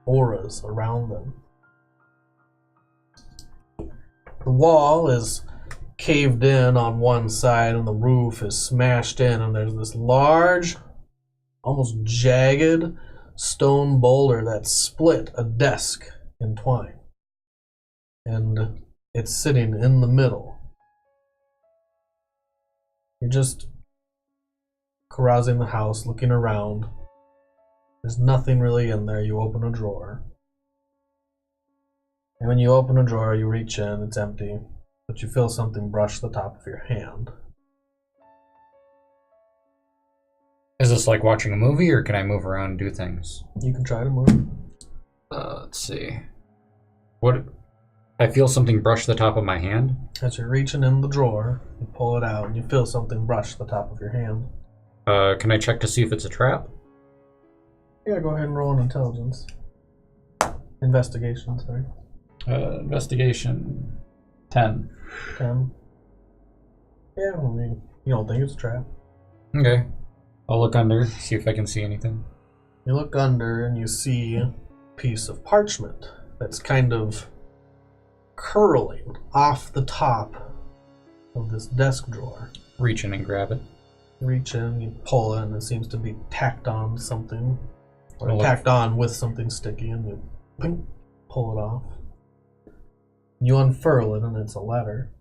auras around them. The wall is caved in on one side and the roof is smashed in, and there's this large, almost jagged stone boulder that split a desk in twine. And it's sitting in the middle. You're just carousing the house, looking around. There's nothing really in there. You open a drawer. And when you open a drawer, you reach in, it's empty. But you feel something brush the top of your hand. Is this like watching a movie, or can I move around and do things? You can try to move. Let's see. What? I feel something brush the top of my hand. As you're reaching in the drawer, you pull it out and you feel something brush the top of your hand. Can I check to see if it's a trap? Yeah, go ahead and roll an intelligence. Investigation, sorry. Investigation 10. 10. Yeah, I mean, you don't think it's a trap. Okay. I'll look under, see if I can see anything. You look under and you see a piece of parchment that's kind of curling off the top of this desk drawer. Reach in and grab it. Reach in, you pull it, and it seems to be tacked on to something. Or Well, tacked on with something sticky, and you ping, pull it off. You unfurl it, and it's a letter.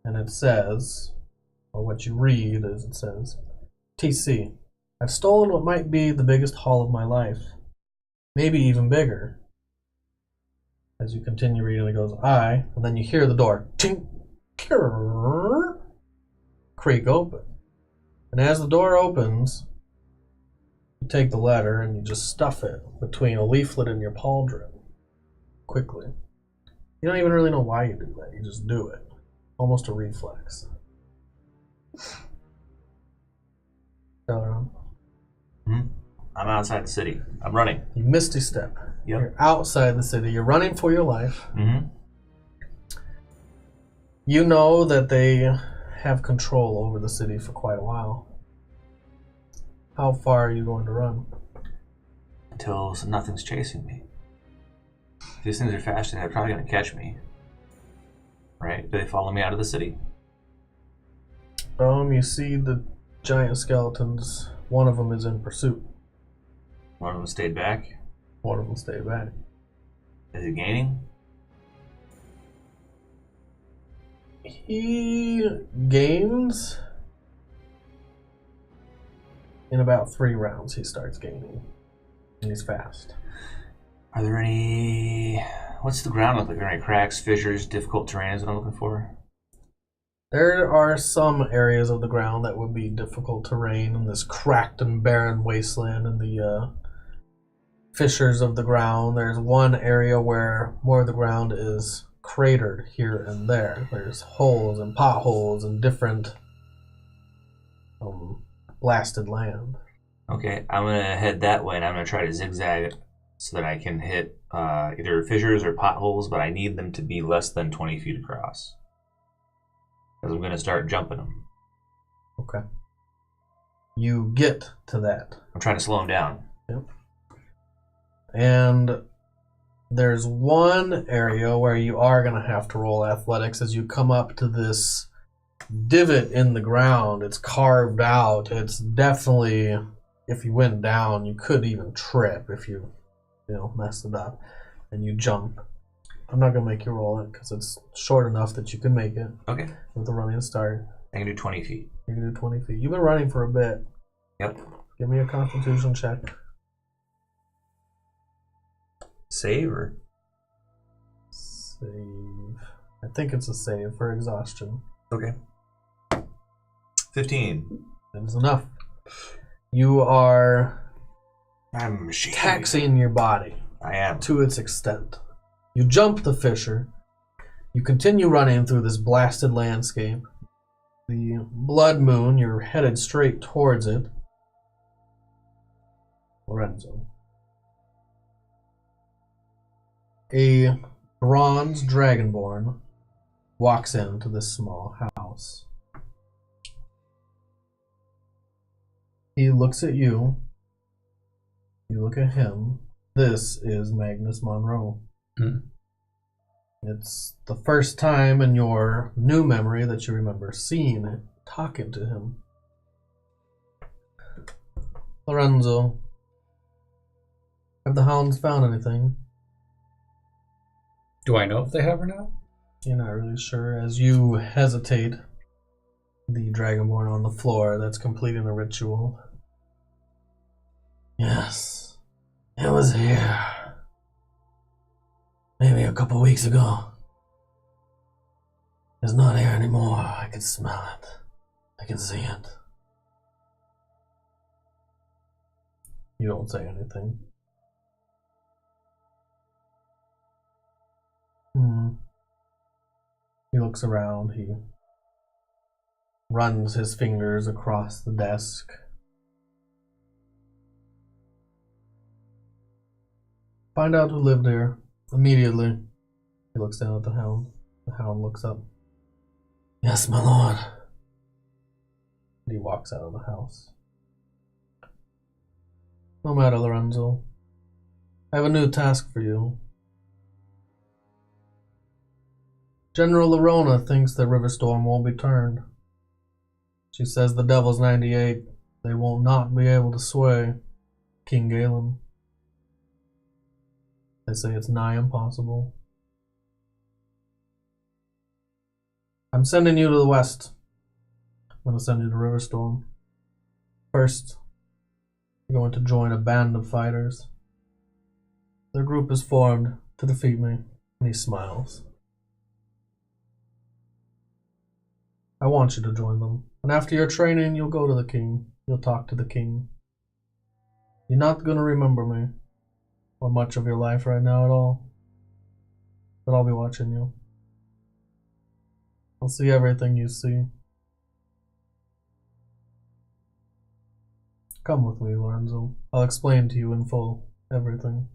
And it says, or what you read is it says, TC, I've stolen what might be the biggest haul of my life. Maybe even bigger. As you continue reading, it goes, I, and then you hear the door, tink, creak open. And as the door opens, you take the letter and you just stuff it between a leaflet and your pauldron. Quickly. You don't even really know why you do that. You just do it. Almost a reflex. I'm outside the city. I'm running. You misty step. Yep. You're outside the city. You're running for your life. Mm-hmm. You know that they have control over the city for quite a while. How far are you going to run? Until nothing's chasing me. If these things are faster, they're probably going to catch me. Right? Do they follow me out of the city? You see the giant skeletons. One of them is in pursuit. One of them stayed back. One of them stayed back. Is he gaining? He gains in about 3 rounds. He starts gaining. And he's fast. Are there any... What's the ground look like? Are there any cracks, fissures, difficult terrain is what I'm looking for? There are some areas of the ground that would be difficult terrain in this cracked and barren wasteland and the fissures of the ground. There's one area where more of the ground is cratered here and there. There's holes and potholes and different blasted land. Okay, I'm going to head that way and I'm going to try to zigzag so that I can hit either fissures or potholes, but I need them to be less than 20 feet across. Because I'm going to start jumping them. Okay. You get to that. I'm trying to slow them down. Yep. And there's one area where you are going to have to roll athletics as you come up to this divot in the ground. It's carved out. It's definitely, if you went down, you could even trip if you messed it up. And you jump. I'm not going to make you roll it because it's short enough that you can make it. Okay. With a running start. I can do 20 feet. You can do 20 feet. You've been running for a bit. Yep. Give me a constitution check. Save or? Save. I think it's a save for exhaustion. Okay. 15. That is enough. You are I'm a machine. taxing your body I am. to its extent. You jump the fissure. You continue running through this blasted landscape. The blood moon, you're headed straight towards it. Lorenzo. A bronze dragonborn walks into this small house. He looks at you. You look at him. This is Magnus Monroe. It's the first time in your new memory that you remember seeing it, talking to him. Lorenzo, have the hounds found anything? Do I know if they have or not? You're not really sure. As you hesitate, the dragonborn on the floor that's completing the ritual. Yes, it was here. Maybe a couple weeks ago. It's not here anymore. I can smell it. I can see it. You don't say anything. He looks around. He runs his fingers across the desk. Find out who lived here. Immediately. He looks down at the hound. The hound looks up. Yes, my lord. And he walks out of the house. No matter, Lorenzo. I have a new task for you. General Lorona thinks the Riverstorm won't be turned. She says the Devil's 98, they will not be able to sway King Galen. They say it's nigh impossible. I'm sending you to the west. I'm going to send you to Riverstorm. First, you're going to join a band of fighters. Their group is formed to defeat me. And he smiles. I want you to join them. And after your training, you'll go to the king. You'll talk to the king. You're not going to remember me or much of your life right now at all. But I'll be watching you. I'll see everything you see. Come with me, Lorenzo. I'll explain to you in full everything.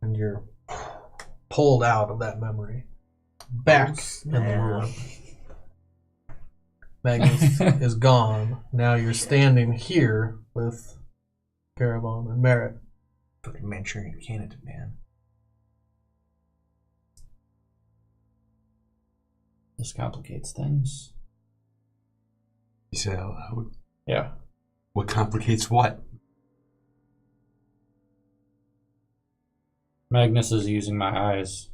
And you're pulled out of that memory. Back in the room. Magnus is gone. Now you're standing here with Garavon and Merritt. Fucking Manchurian candidate, man. This complicates things. You say out loud. Yeah. What complicates what? Magnus is using my eyes.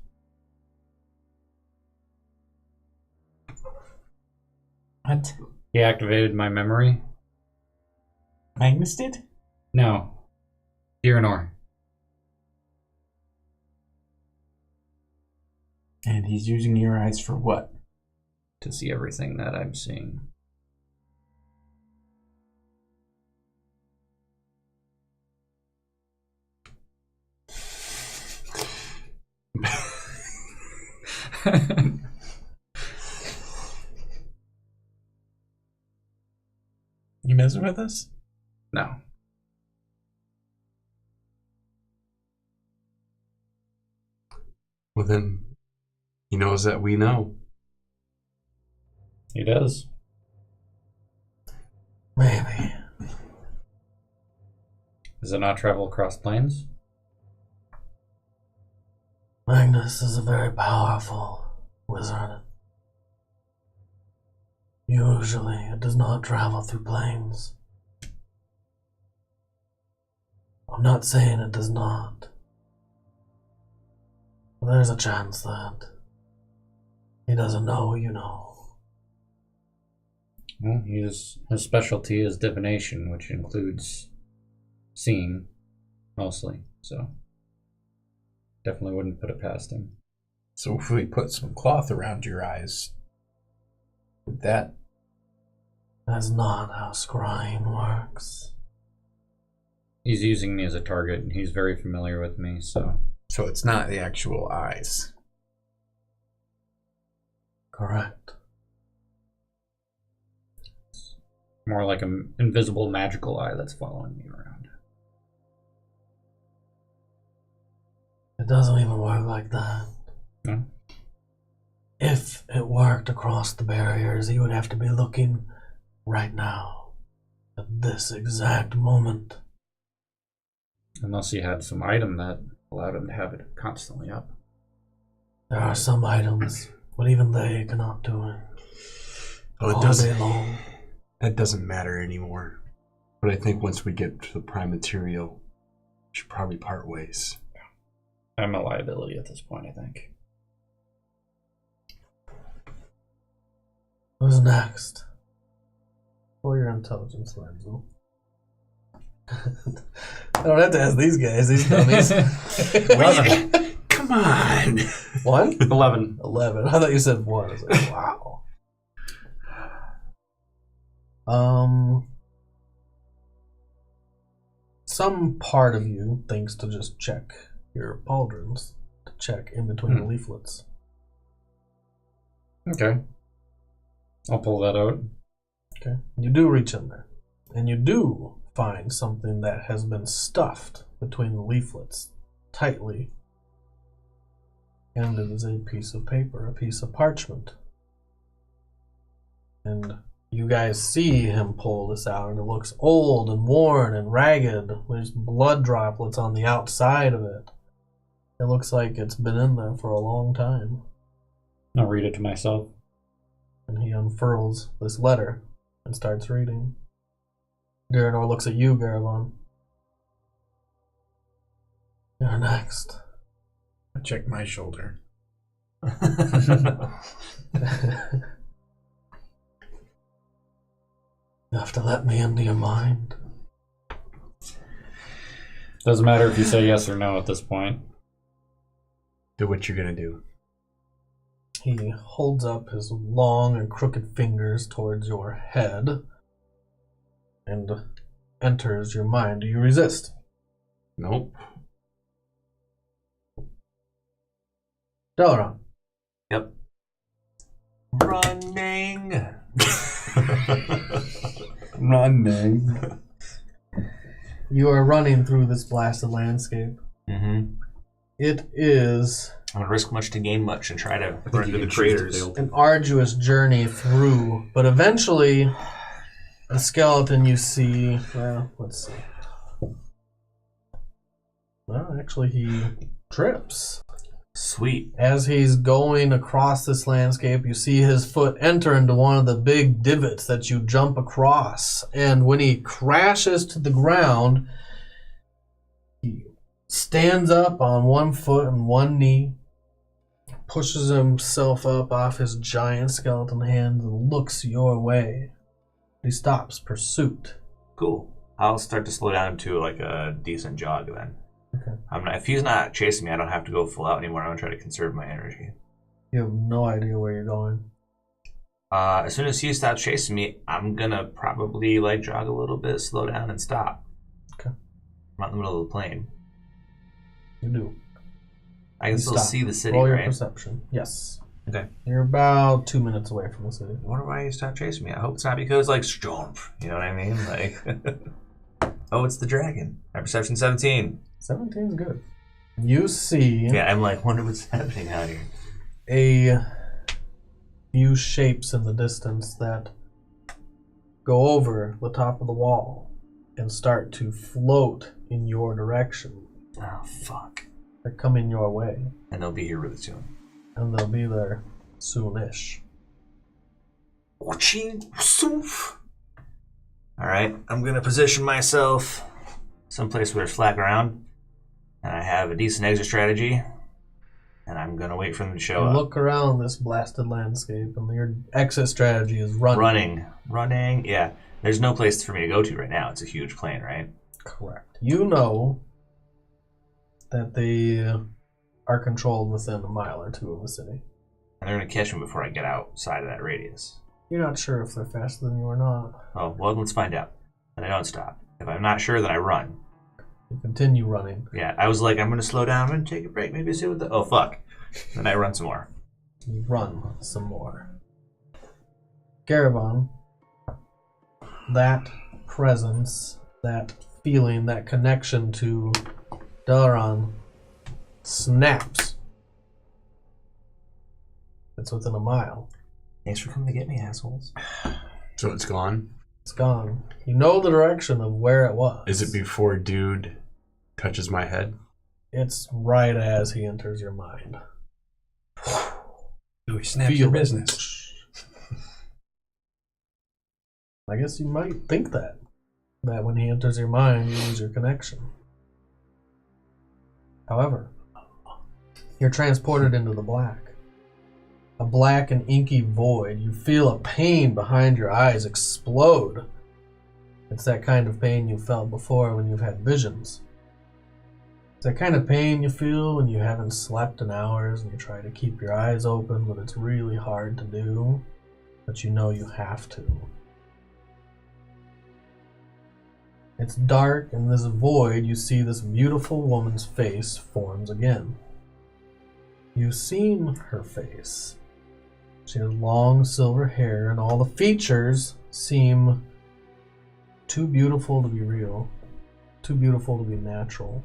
What? He activated my memory. Magnus did? No. Diranor. And he's using your eyes for what? To see everything that I'm seeing. You messing with us? No. Well, then he knows that we know. He does. Maybe. Does it not travel across planes? Magnus is a very powerful wizard. Usually it does not travel through planes. I'm not saying it does not. But there's a chance that he doesn't know you know. Well, his specialty is divination, which includes seeing, mostly. So, definitely wouldn't put it past him. So if we put some cloth around your eyes, would that... That's not how scrying works. He's using me as a target, and he's very familiar with me, so... So it's not the actual eyes. Correct. More like an invisible magical eye that's following me around. It doesn't even work like that. No? If it worked across the barriers, he would have to be looking right now, at this exact moment. Unless he had some item that allowed him to have it constantly up. There are some items, but even they cannot do it. Well, All day long. That doesn't matter anymore. But I think once we get to the prime material, we should probably part ways. I'm a liability at this point, I think. Who's next? Roll your intelligence, Lorenzo. I don't have to ask these guys, these dummies. 11. Come on! 1? 11. 11. I thought you said 1. I was like, wow. Some part of you thinks to just check your pauldrons, to check in between the leaflets. Okay. I'll pull that out. Okay. You do reach in there, and you do find something that has been stuffed between the leaflets tightly, and it is a piece of paper, a piece of parchment. And you guys see him pull this out, and it looks old and worn and ragged. There's blood droplets on the outside of it. It looks like it's been in there for a long time. I'll read it to myself. And he unfurls this letter and starts reading. Diranor looks at you, Garavon. You're next. I check my shoulder. You have to let me into your mind. Doesn't matter if you say yes or no at this point. Do what you're gonna do. He holds up his long and crooked fingers towards your head and enters your mind. Do you resist? Nope. Dalaran. Yep. Running. Running. You are running through this blasted landscape. Mm-hmm. It is I'm gonna risk much to gain much and try to I think run you through the can choose to craters. fail. an arduous journey through, but eventually the skeleton you see, well, let's see. Well, actually he trips. Sweet. As he's going across this landscape, you see his foot enter into one of the big divots that you jump across. And when he crashes to the ground, he stands up on one foot and one knee, pushes himself up off his giant skeleton hands and looks your way. He stops pursuit. Cool. I'll start to slow down to like a decent jog then. Okay. If he's not chasing me, I don't have to go full out anymore. I'm gonna try to conserve my energy. You have no idea where you're going. As soon as he stops chasing me, I'm gonna probably like jog a little bit, slow down, and stop. Okay. I'm out in the middle of the plain. You do. I can You still stop. see the city, Roll your right? Perception. Yes. Okay. You're about 2 minutes away from the city. I wonder why he stopped chasing me. I hope it's not because like jump. You know what I mean? Like, oh, it's the dragon. My perception 17. 17's good. You see Yeah, I'm like, wonder what's happening out here. a few shapes in the distance that go over the top of the wall and start to float in your direction. Oh fuck! They're coming your way, And they'll be here really soon. and they'll be there soonish. All right, I'm gonna position myself someplace where there's flat ground, and I have a decent exit strategy, and I'm gonna wait for them to show You up. look around this blasted landscape, and your exit strategy is running. Running. Yeah, there's no place for me to go to right now. It's a huge plain, right? Correct. You know that they are controlled within a mile or two of the city. And they're gonna catch me before I get outside of that radius. You're not sure if they're faster than you or not. Oh well, let's find out. And I don't stop. If I'm not sure, then I run. You continue running. Yeah, I was like, I'm gonna slow down. I'm gonna take a break. Maybe see what the. Oh fuck! Then I run some more. You run some more. Garavon, that presence, that feeling, that connection to Dalaran snaps. It's within a mile. Thanks for coming to get me, assholes. So it's gone? It's gone. You know the direction of where it was. Is it before dude touches my head? It's right as he enters your mind. Do we snap Feel your it. business? I guess you might think that. That when he enters your mind, you lose your connection. However, you're transported into the black. A black and inky void. You feel a pain behind your eyes explode. It's that kind of pain you felt before when you've had visions. It's that kind of pain you feel when you haven't slept in hours and you try to keep your eyes open, but it's really hard to do. But you know you have to. It's dark, and this void, you see this beautiful woman's face forms again. You've seen her face. She has long silver hair, and all the features seem too beautiful to be real, too beautiful to be natural.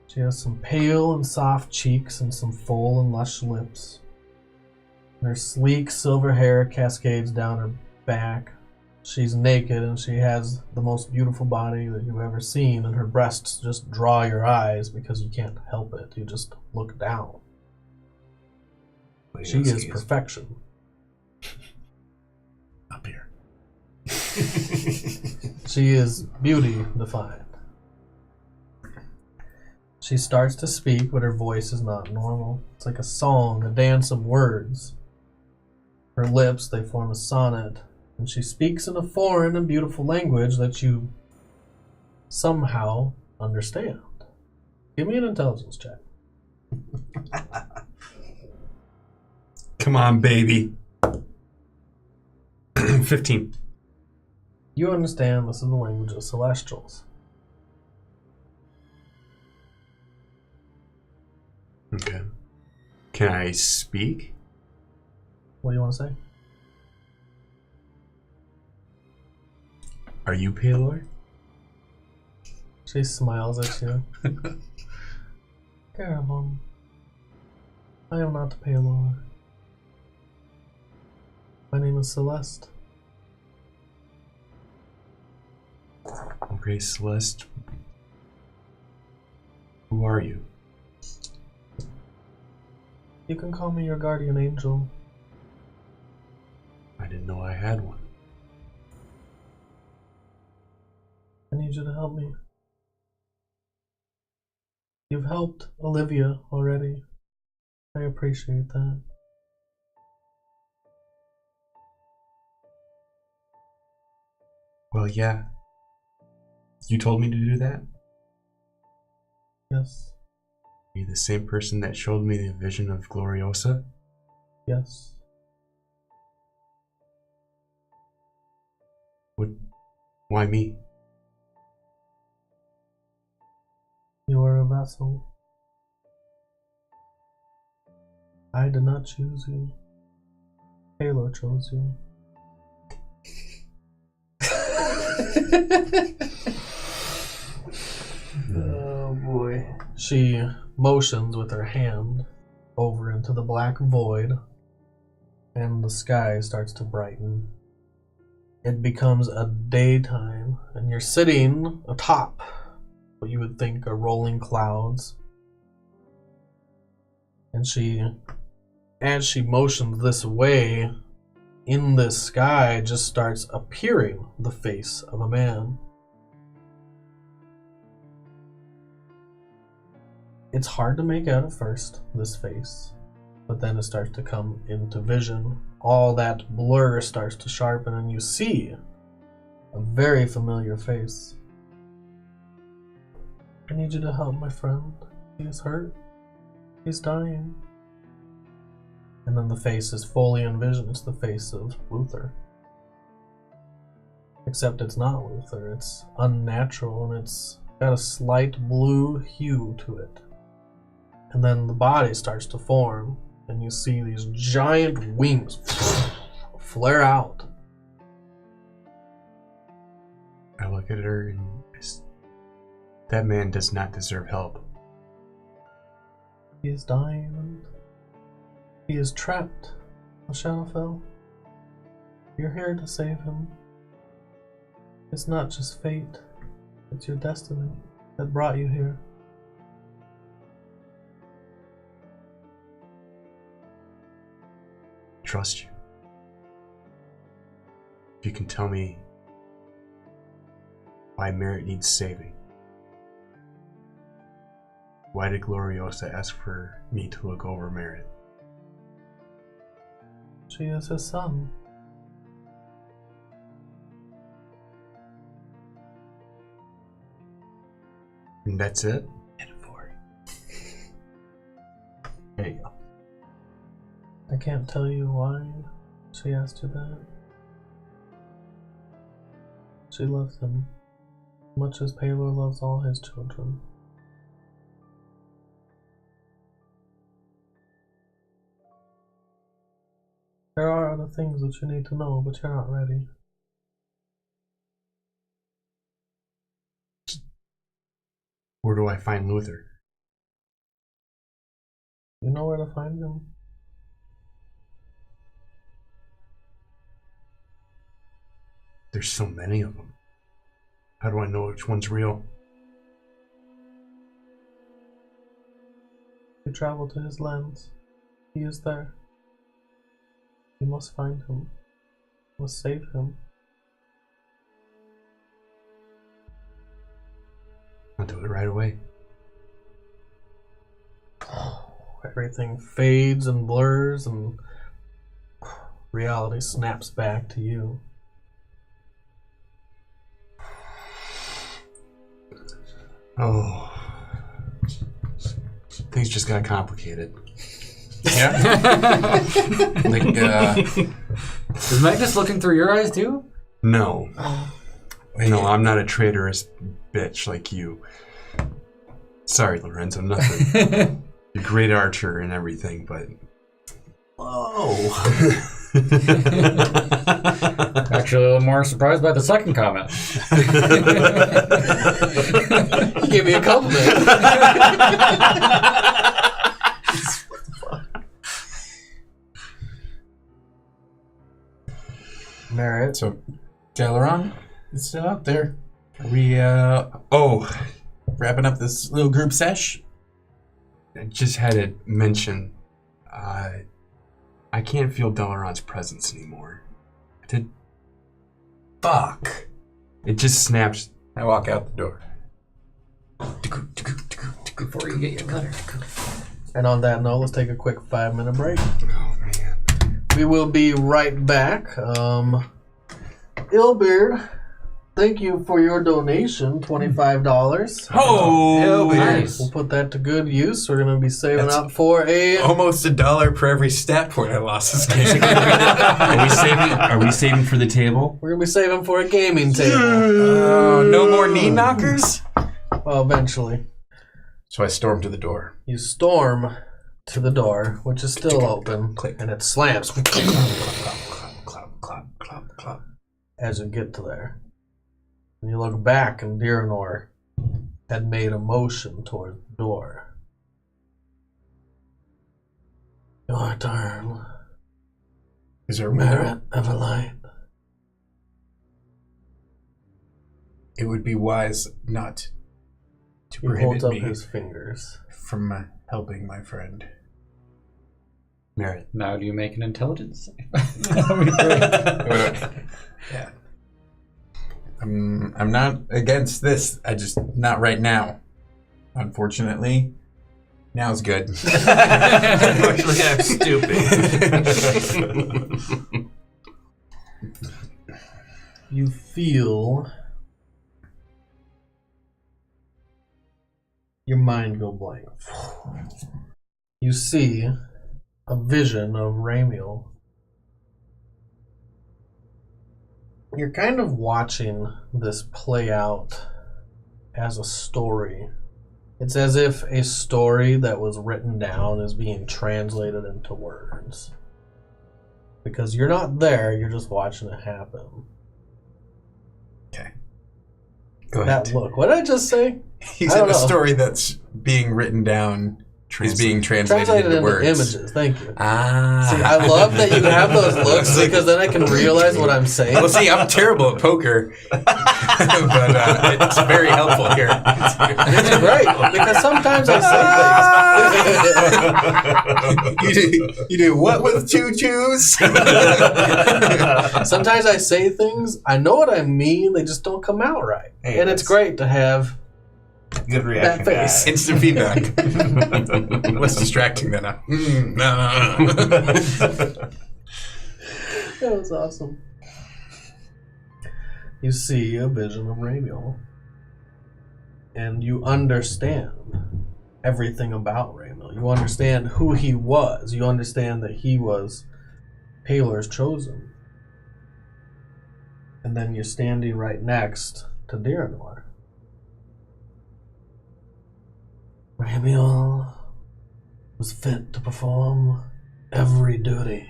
She has some pale and soft cheeks and some full and lush lips. And her sleek silver hair cascades down her back, She's naked and she has the most beautiful body that you've ever seen, and her breasts just draw your eyes because you can't help it. You just look down. She is perfection. Up here. She is beauty defined. She starts to speak, but her voice is not normal. It's like a song, a dance of words. Her lips, they form a sonnet, and she speaks in a foreign and beautiful language that you somehow understand. Give me an intelligence check. Come on, baby. 15. You understand this is the language of celestials. Okay. Can I speak? What do you want to say? Are you Palor? She smiles at you. Garavon, I am not Palor. My name is Celeste. Okay, Celeste. Who are you? You can call me your guardian angel. I didn't know I had one. I need you to help me. You've helped Olivia already. I appreciate that. Well, yeah. You told me to do that? Yes, Are you the same person that showed me the vision of Gloriosa? yes. What? Why me? You are a vessel. I did not choose you. Halo chose you. Oh boy. She motions with her hand over into the black void, and the sky starts to brighten. It becomes a daytime, and you're sitting atop what you would think are rolling clouds. And as she motions this way, in this sky just starts appearing the face of a man. It's hard to make out at first, this face, but then it starts to come into vision. All that blur starts to sharpen, and you see a very familiar face. I need you to help my friend. He is hurt. He's dying. And then the face is fully in vision. It's the face of Luther. Except it's not Luther. It's unnatural, and it's got a slight blue hue to it. And then the body starts to form, and you see these giant wings flare out. I look at her and that man does not deserve help. He is dying, and he is trapped on Shadowfell. You're here to save him. It's not just fate, it's your destiny that brought you here. Trust you. If you can tell me why Merritt needs saving. Why did Gloriosa ask for me to look over Merritt? She is his son. And that's it? There you go. I can't tell you why she asked you that. She loves him, much as Palor loves all his children. There are other things that you need to know, but you're not ready. Where do I find Luther? You know where to find him. There's so many of them. How do I know which one's real? You travel to his lands. He is there. You must find him. You must save him. I'll do it right away. Everything fades and blurs, and reality snaps back to you. Oh. Things just got complicated. Yeah. Is Magnus looking through your eyes too? No. No, I'm not a traitorous bitch like you. Sorry, Lorenzo, nothing. You're a great archer and everything, but... Oh. Actually, a little more surprised by the second comment. You gave me a compliment. Merit. So, Garavon is still out there. Are we wrapping up this little group sesh? I just had to mention, I can't feel Delaron's presence anymore. Fuck. It just snaps. I walk out the door. Before you get your cutter. And on that note, let's take a quick 5-minute break. Oh, man. We will be right back. Illbeard, thank you for your donation, $25. Oh, Nice. We'll put that to good use. We're going to be saving up for a... Almost $1 per every stat point I lost this game. Are we saving for the table? We're going to be saving for a gaming table. No more knee knockers? Well, eventually. So I storm to the door. You storm to the door, which is still open, and it slams as you get to there. And you look back, and Diranor had made a motion toward the door. Your turn, Is there a window? Merit Everlight. It would be wise not to He holds prohibit up me his fingers. from helping my friend. Merit. Now, do you make an intelligence save? Yeah. I'm not against this. I just not right now. Unfortunately, now's good. Unfortunately, I'm stupid. You feel your mind go blank. You see a vision of Ramiel. You're kind of watching this play out as a story. It's as if a story that was written down is being translated into words. Because you're not there, you're just watching it happen. Okay. Go ahead. That look. What did I just say? He I said don't a know. story that's being written down is being translated Translated into into words. images. Thank you. Ah. See, I love that you have those looks because then I can realize what I'm saying. Well, see, I'm terrible at poker, but it's very helpful here. It's great because sometimes I say things. You do what with two twos? Sometimes I say things. I know what I mean. They just don't come out right, Hey, and it's great to have Good reaction. that face. Instant feedback. Less distracting than a. No. That was awesome. You see a vision of Ramiel, and you understand everything about Ramiel. You understand who he was. You understand that he was Paler's chosen. And then you're standing right next to Diranor. Ramiel was fit to perform every duty.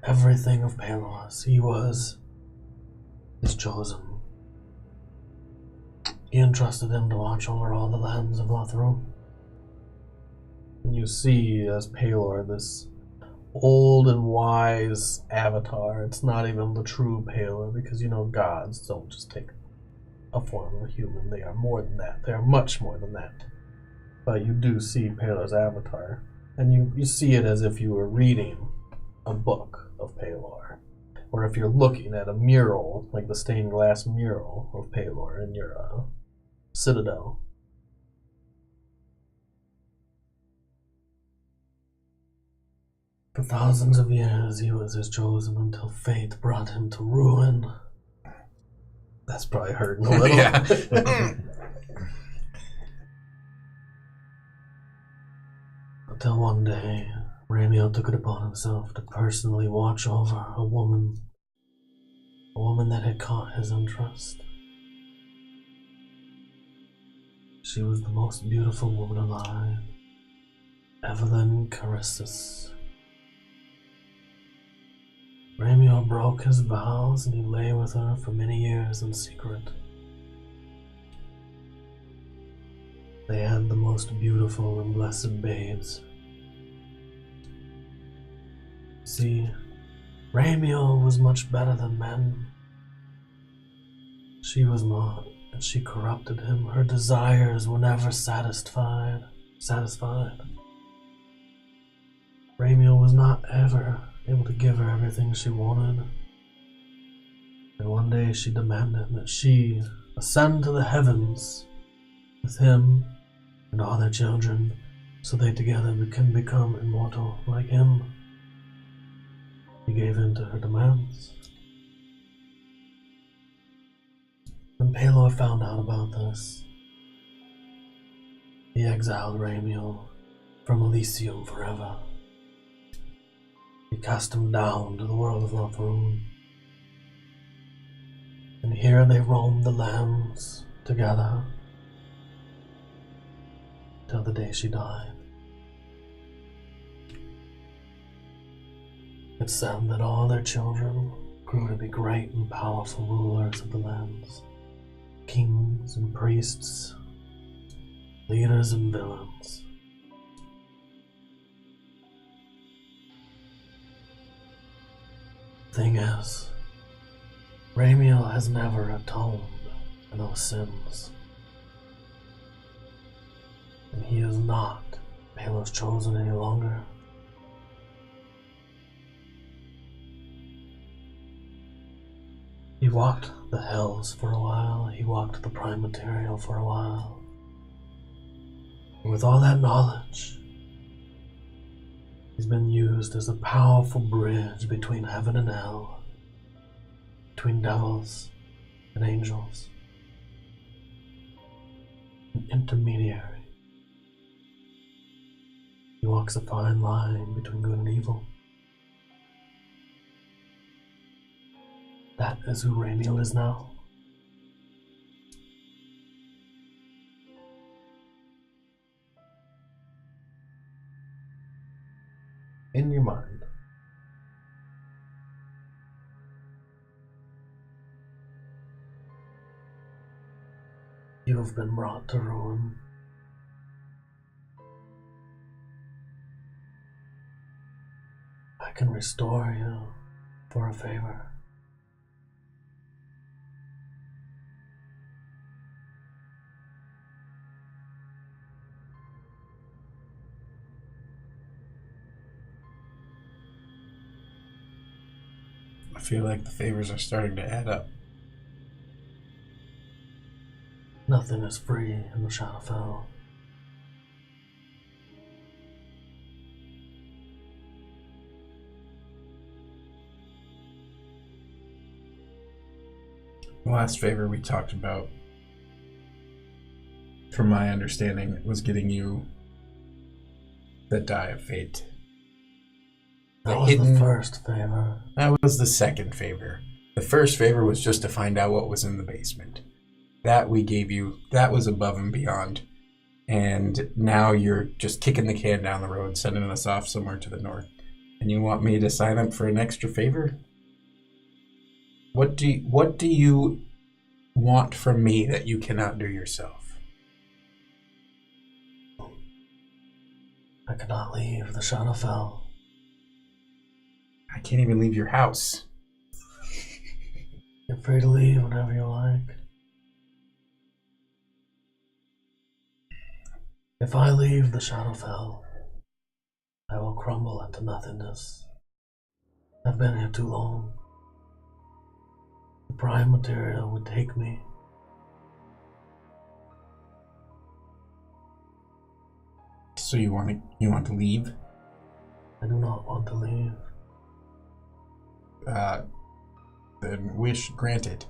Everything of Palos. He was his chosen. He entrusted him to watch over all the lands of Lothrum. And you see, as Palor, this old and wise avatar. It's not even the true Paler, because you know gods don't just take a form of a human. They are more than that. They are much more than that. But you do see Paler's avatar, and you see it as if you were reading a book of Palor, or if you're looking at a mural, like the stained glass mural of Palor in your citadel. For thousands of years he was his chosen until fate brought him to ruin. That's probably hurting a little. Yeah. Until one day, Ramio took it upon himself to personally watch over a woman that had caught his interest. She was the most beautiful woman alive, Evelyn Carissus. Ramio broke his vows and he lay with her for many years in secret. They had the most beautiful and blessed babes. See, Ramio was much better than men. She was not, and she corrupted him. Her desires were never satisfied. Ramio was not ever able to give her everything she wanted. And one day she demanded that she ascend to the heavens with him and all their children, so they together can become immortal like him. He gave in to her demands. When Palor found out about this, he exiled Ramio from Elysium forever. He cast him down to the world of Lotharoon. And here they roamed the lands together till the day she died. It's said that all their children grew to be great and powerful rulers of the lands, kings and priests, leaders and villains. Thing is, Ramio has never atoned for those sins. And he is not Palor's chosen any longer. He walked the hells for a while, he walked the prime material for a while. And with all that knowledge, he's been used as a powerful bridge between heaven and hell, between devils and angels, an intermediary. He walks a fine line between good and evil. That is who Ramio is now. In your mind, you have been brought to ruin. I can restore you for a favor. I feel like the favors are starting to add up. Nothing is free in the Shadowfell. The last favor we talked about, from my understanding, was getting you the Die of Fate. That was the first favor. That was the second favor. The first favor was just to find out what was in the basement. That we gave you. That was above and beyond. And now you're just kicking the can down the road, sending us off somewhere to the north. And you want me to sign up for an extra favor? What do you want from me that you cannot do yourself? I cannot leave the Shadowfell. can't even leave your house. You're free to leave whenever you like. If I leave the Shadowfell, I will crumble into nothingness. I've been here too long. The prime material would take me. So you want to leave? I do not want to leave. Then wish granted.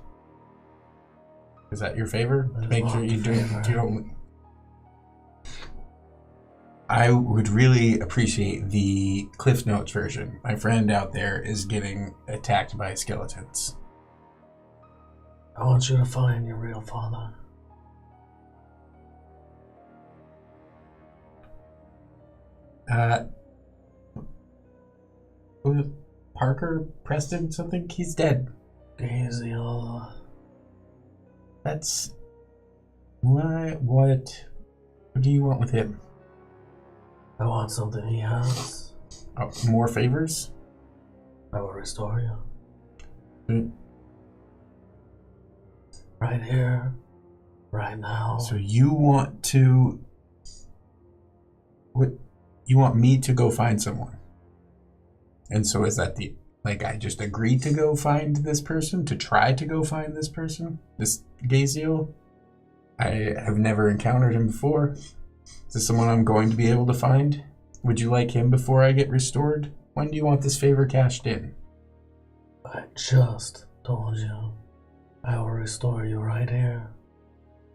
Is that your favor? That is Make not sure you the favor. don't. I would really appreciate the Cliff Notes version. My friend out there is getting attacked by skeletons. I want you to find your real father. Parker Preston something? He's dead. Exile. That's what do you want with him? I want something he has. More favors? I will restore you. Mm. Right here. Right now. So you want to you want me to go find someone? And so is that I just agreed to go find this person, to try to go find this person? This Gaziel? I have never encountered him before. Is this someone I'm going to be able to find? Would you like him before I get restored? When do you want this favor cashed in? I just told you. I will restore you right here.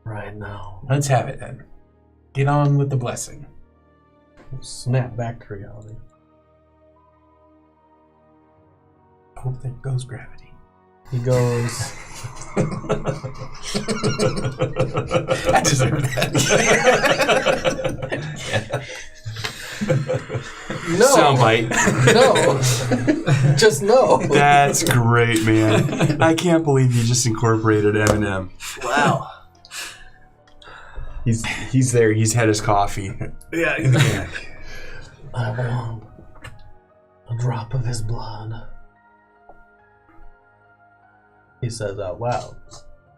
Right now. Let's have it then. Get on with the blessing. Snap back to reality. Oh, there goes gravity. He goes. I deserve that. No. Soundbite. No. Just no. That's great, man. I can't believe you just incorporated Eminem. Wow. He's there. He's had his coffee. Yeah, in the back. I want a drop of his blood. He says out loud.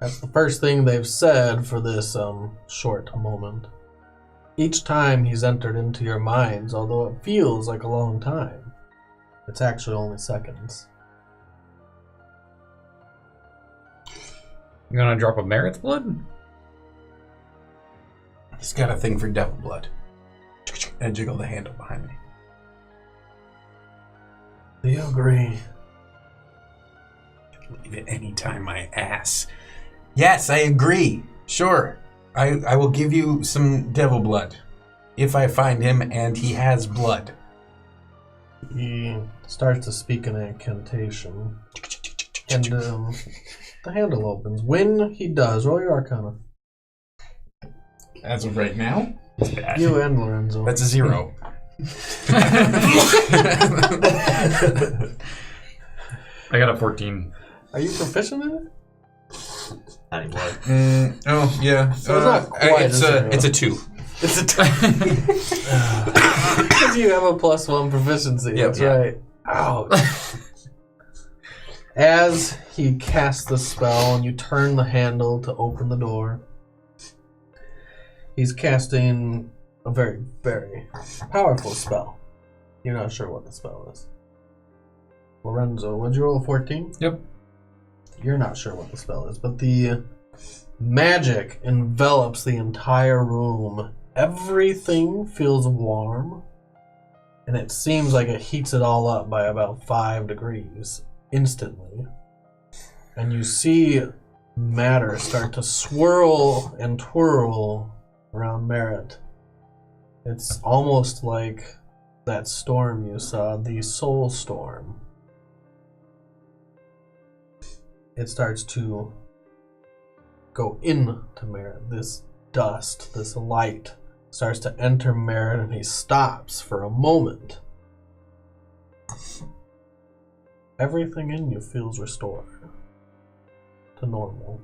That's the first thing they've said for this short moment. Each time he's entered into your minds, although it feels like a long time, it's actually only seconds. You gonna drop a Merit's blood? He's got a thing for devil blood. And jiggle the handle behind me. Do you agree? Leave it anytime, my ass. Yes, I agree. Sure. I will give you some devil blood. If I find him and he has blood. He starts to speak an incantation. And the handle opens. When he does, roll your Arcana. As of right now, You and Lorenzo. that's a 0. I got a 14. Are you proficient in it? Not anymore. Oh, yeah. So it's not quite it's a 0. It's a 2. It's a because you have a +1 proficiency. Yep, That's yeah. right. Ouch. As he casts the spell and you turn the handle to open the door, he's casting a very, very powerful spell. You're not sure what the spell is. Lorenzo, would you roll a 14? Yep. You're not sure what the spell is, but the magic envelops the entire room. Everything feels warm, and it seems like it heats it all up by about 5 degrees instantly. And you see matter start to swirl and twirl around Merritt. It's almost like that storm you saw, the Soul Storm. It starts to go into Merritt. This dust, this light starts to enter Merritt, and he stops for a moment. Everything in you feels restored to normal.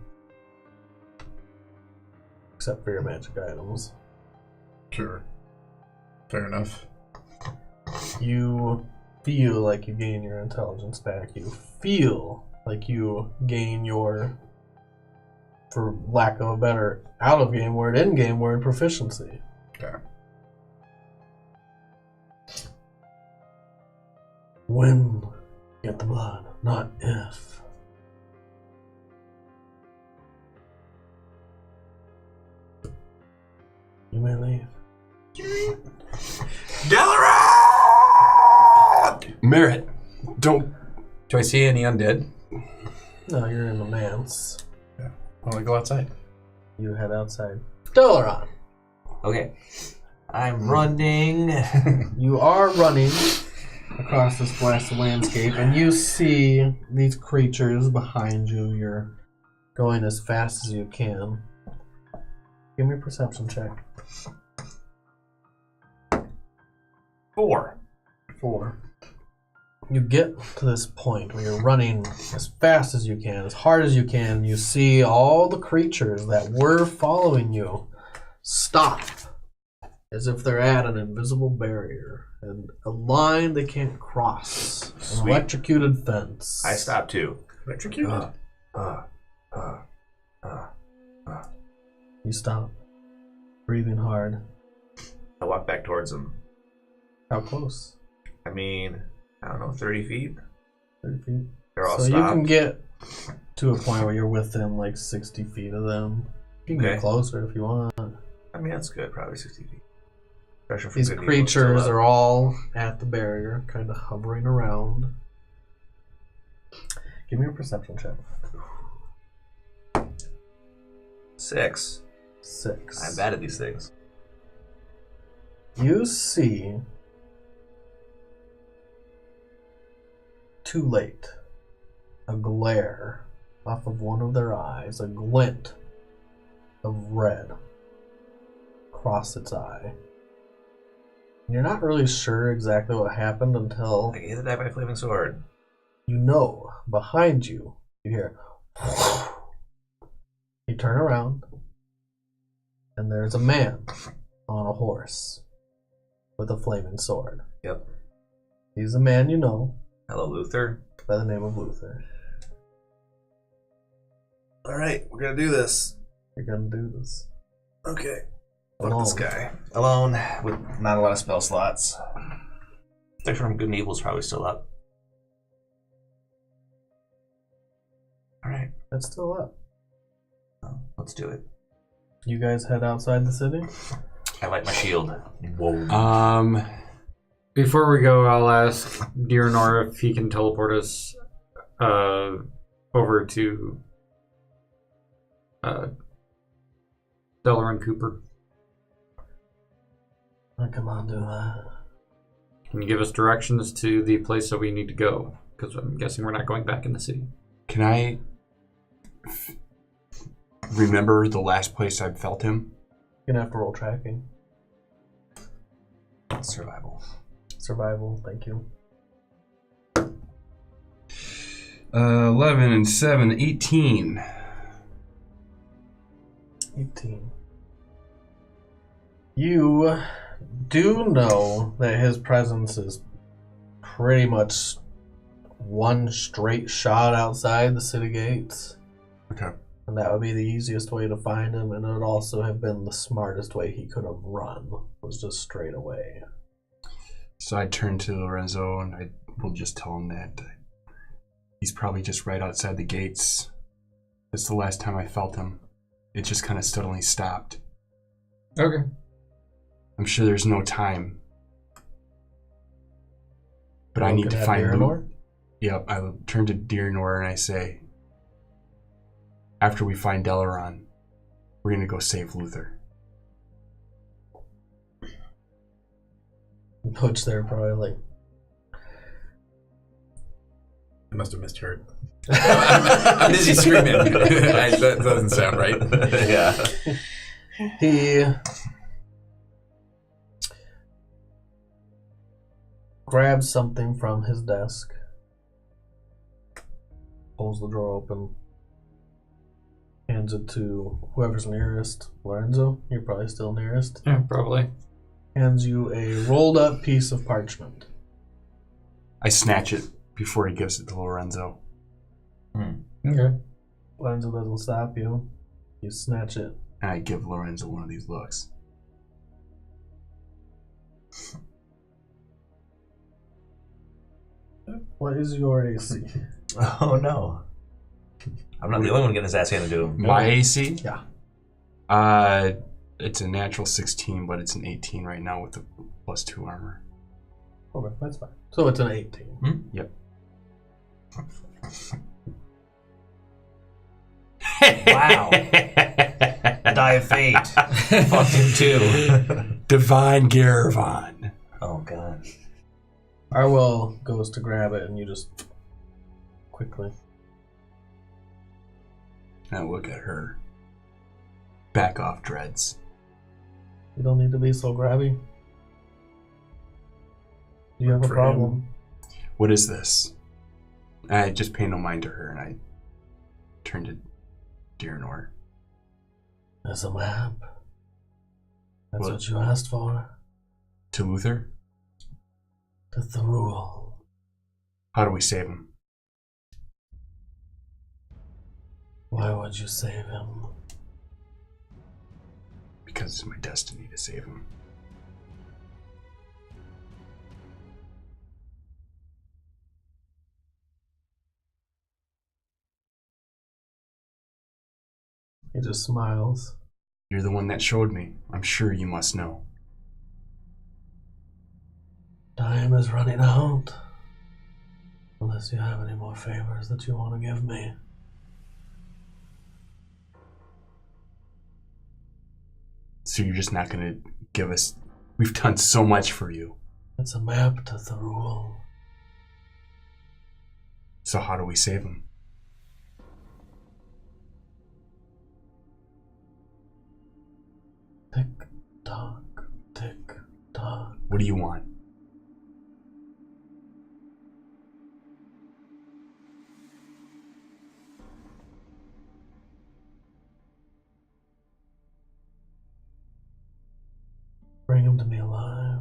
Except for your magic items. Sure. Fair enough. You feel like you gain your intelligence back. You feel like you gain your, for lack of a better out-of-game word, in-game word, proficiency. Okay. When get the blood, not if. You may leave. Garavon! Merritt, don't. Do I see any undead? No, you're in the manse. Why don't we go outside? You head outside. Delaron, Okay. I'm running. you are running across this blasted landscape, and you see these creatures behind you. You're going as fast as you can. Give me a perception check. 4. 4. You get to this point where you're running as fast as you can, as hard as you can. You see all the creatures that were following you stop as if they're at an invisible barrier and a line they can't cross. An Sweet. electrocuted fence. I stopped too. Electrocuted. You stop, breathing hard. I walk back towards them. How close? I mean, I don't know, 30 feet? 30 feet. They're all So you stopped. can get to a point where you're within like 60 feet of them. You can Okay. get closer if you want. I mean, that's good, probably 60 feet. Pressure from These good people is still creatures up. are all at the barrier, kind of hovering around. Give me a perception check. 6. 6. I'm bad at these things. You see, too late, a glare off of one of their eyes, a glint of red across its eye. You're not really sure exactly what happened until I get attacked by a flaming sword. you know behind you, you hear. You turn around, and there's a man on a horse with a flaming sword. Yep. He's a man you know Hello, Luther. by the name of Luther. Alright, we're gonna do this. You're gonna do this. Okay. Fuck Alone. this guy. Alone, with not a lot of spell slots. Pressure from good and evil is probably still up. Alright, That's still up. let's do it. You guys head outside the city? I light my shield. Whoa. Before we go, I'll ask Dearnor if he can teleport us over to Delaron Cooper. Oh, come on, do that. Can you give us directions to the place that we need to go? Because I'm guessing we're not going back in the city. Can I remember the last place I felt him? You're gonna have to roll tracking. Survival. Survival, thank you. 11 and 7, 18. 18. You do know that his presence is pretty much one straight shot outside the city gates. Okay. And that would be the easiest way to find him, and it would also have been the smartest way he could have run, was just straight away. So I turn to Lorenzo and I will just tell him that he's probably just right outside the gates. That's the last time I felt him. It just kind of suddenly stopped. Okay. I'm sure there's no time. But I need Looking to at find Dearnor? Luke. Yep, I will turn to Dearnor and I say, after we find Delaron, we're going to go save Luther. Which they're probably like, I must have misheard. I'm busy screaming. That doesn't sound right. Yeah. he grabs something from his desk, pulls the drawer open, hands it to whoever's nearest. Lorenzo, you're probably still nearest. Yeah, probably. Hands you a rolled up piece of parchment. I snatch it before he gives it to Lorenzo. Okay. Lorenzo doesn't stop you. You snatch it. And I give Lorenzo one of these looks. What is your AC? Oh no. I'm not the only one getting his ass handed to him. My AC? Yeah. It's a natural 16, but it's an 18 right now with the +2 armor. Okay, that's fine. So it's an 18. Yep. Wow. Die of fate. Fucked him too. Divine Garavon. Oh god. Arwell goes to grab it, and you just quickly. Now look at her. Back off, Dreads. You don't need to be so grabby. You have a For problem. What is this? I just pay no mind to her, and I turn to Dearnor. There's a map. That's What? what you asked for. To Luther? That's the rule. How do we save him? Why would you save him? Because it's my destiny to save him. He just smiles. You're the one that showed me. I'm sure you must know. Time is running out. Unless you have any more favors that you want to give me. So you're just not going to give us... We've done so much for you. It's a map to the rule. So how do we save him? Tick tock, tick tock. What do you want? Bring him to me alive.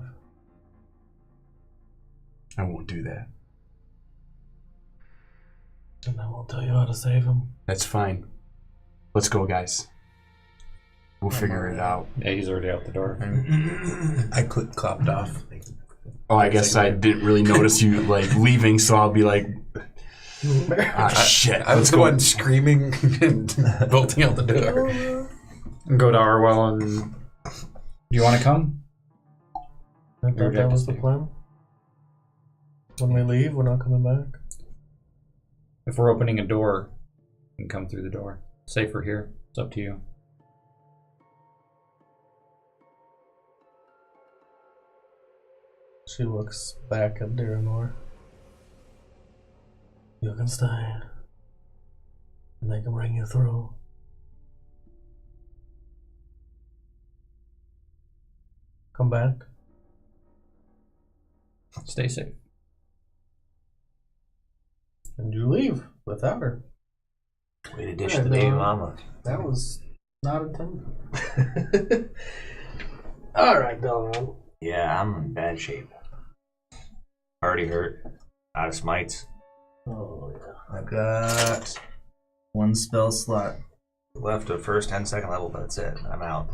I won't do that. And I won't tell you how to save him. That's fine. Let's go, guys. We'll figure it out. Yeah, he's already out the door. I clapped off. Oh, I guess I didn't really notice you like leaving, so I'll be like, shit. I was Let's the go. one screaming and bolting out the door. Go to Arwell and... You want to come? I thought that was the plan. When we leave, we're not coming back. If we're opening a door, you can come through the door. Safer here. It's up to you. She looks back at Deranor. You can stay. And they can bring you through. Come back. Stay safe. And you leave without her. Way to dish Yeah, the baby no. mama. That was not intended. Alright, Delron. Yeah, I'm in bad shape. Already hurt. Out of smites. Oh, yeah. I've got one spell slot. Left a first and second level, but that's it. I'm out.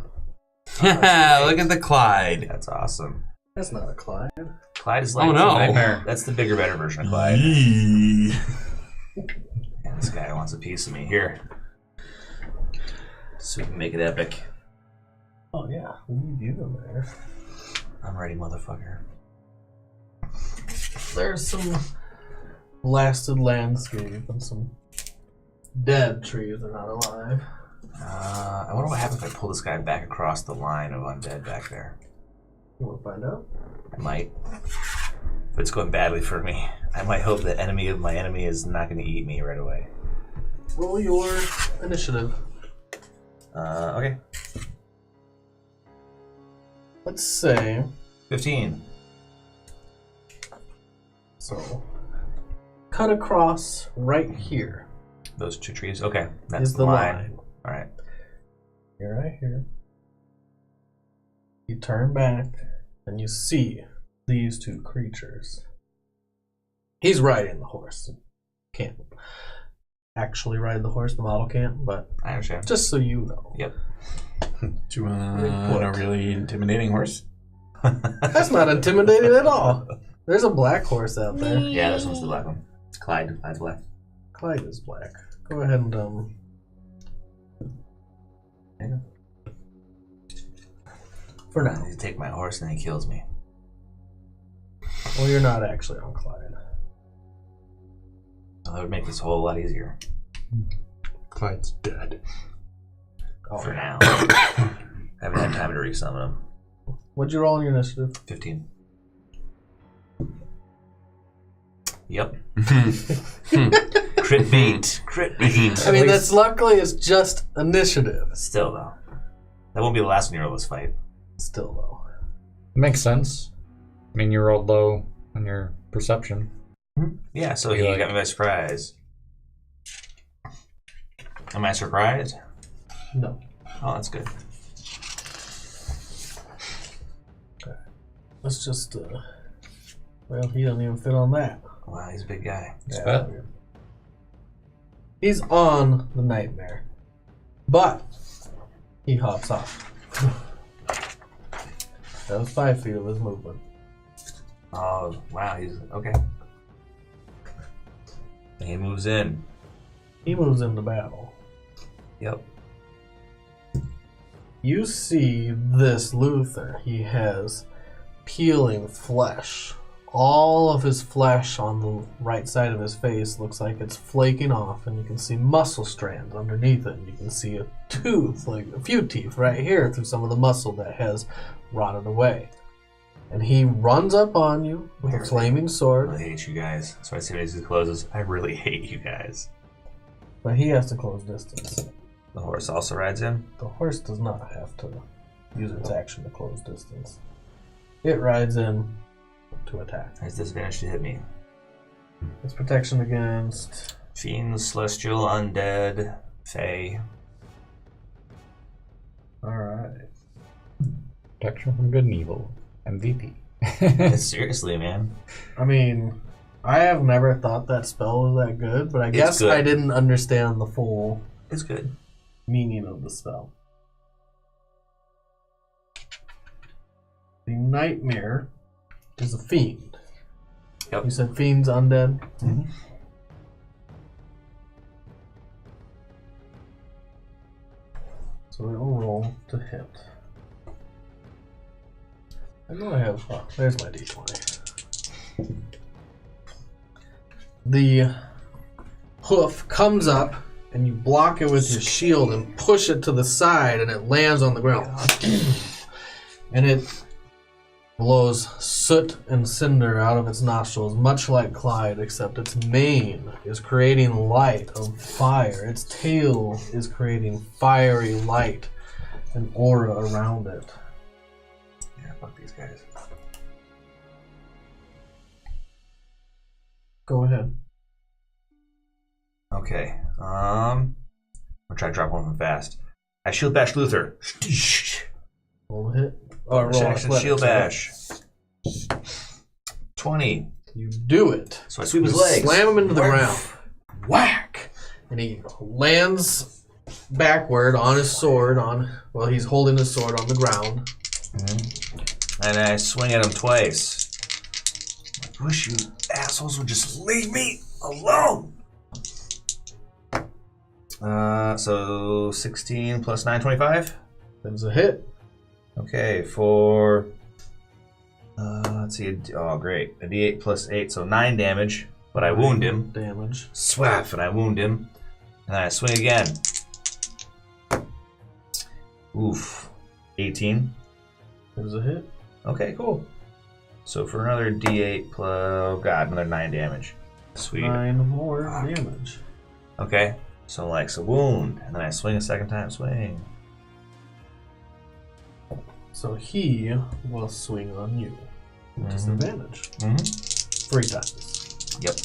Look at the Clyde. That's awesome. That's not a Clyde. Clyde is like Oh, no. Nightmare. That's the bigger, better version of Clyde. Yee. And this guy wants a piece of me. Here. So we can make it epic. Oh, yeah. We need you in there. I'm ready, motherfucker. There's some blasted landscape and some dead trees that are not alive. I wonder what happens if I pull this guy back across the line of undead back there. You want to find out? I might. If it's going badly for me, I might hope the enemy of my enemy is not going to eat me right away. Roll your initiative. Okay. Let's say, 15. so, cut across right here Those two trees. Okay, that's is the line. All right. You're right here. You turn back and you see these two creatures. He's riding the horse. Can't actually ride the horse. The model can't, but I understand. just so you know. Yep. Do you want a really intimidating horse? That's not intimidating at all. There's a black horse out there. Yeah, this one's the black one. Clyde's black. Clyde is black. Go ahead and Yeah. for now. You take my horse and he kills me. Well, you're not actually on Clyde. Well, that would make this a whole lot easier. Clyde's dead. Oh, For now. I haven't had time to resummon him. What'd you roll on your initiative? 15. Yep. Crit beat. Crit beat. I mean, that's luckily it's just initiative. Still, though. That won't be the last one you roll this fight. Still, though. Makes sense. I mean, you rolled low on your perception. Yeah, so he got me by surprise. Am I surprised? No. Oh, that's good. Let's just, well, he doesn't even fit on that. Wow, he's a big guy. Bet. He's on the nightmare. But he hops off. That was 5 feet of his movement. Oh, wow, he's okay. And he moves in. He moves into battle. Yep. You see this Luther. He has peeling flesh. All of his flesh on the right side of his face looks like it's flaking off, and you can see muscle strands underneath it. And you can see a tooth, like a few teeth right here through some of the muscle that has rotted away. And he runs up on you with a flaming I sword, really hate you guys. That's why as soon as he closes, I really hate you guys. but he has to close distance. The horse also rides in. The horse does not have to use its action to close distance. It rides in to attack. Has disadvantage to hit me. It's protection against... Fiends, celestial, undead, fae. Alright. Protection from good and evil. MVP. Seriously, man. I mean, I have never thought that spell was that good, but I guess good. I didn't understand the full It's good. meaning of the spell. The nightmare is a fiend. Yep. You said fiend's undead? Mhm. So it'll roll to hit. I know I have. Oh, there's my d20. The hoof comes up, and you block it with your shield and push it to the side, and it lands on the ground. And it blows soot and cinder out of its nostrils, much like Clyde, except its mane is creating light of fire. Its tail is creating fiery light and aura around it. Yeah, fuck these guys. Go ahead. Okay. I'm gonna try to drop one of them fast. I shield bash Luther. Roll a hit. Or roll Action, athletics, shield right? bash. 20. You do it. So I sweep his You legs. slam him into the ground. Whack! And he lands backward on his sword. Well, he's holding his sword on the ground. And I swing at him twice. I wish you assholes would just leave me alone. So 16 plus 9, 25. There's a hit. Okay, for let's see. Oh, great. A D8 plus 8, so 9 damage. But I wound him. Damage. Swap, and I wound him. And then I swing again. Oof. 18. There's a hit. Okay, cool. So for another D8 plus, oh god, another 9 damage. Sweet. 9 more Fuck. damage. Okay, so like, so wound, and then I swing a second time, swing. So he will swing on you. With disadvantage. 3 times. Yep.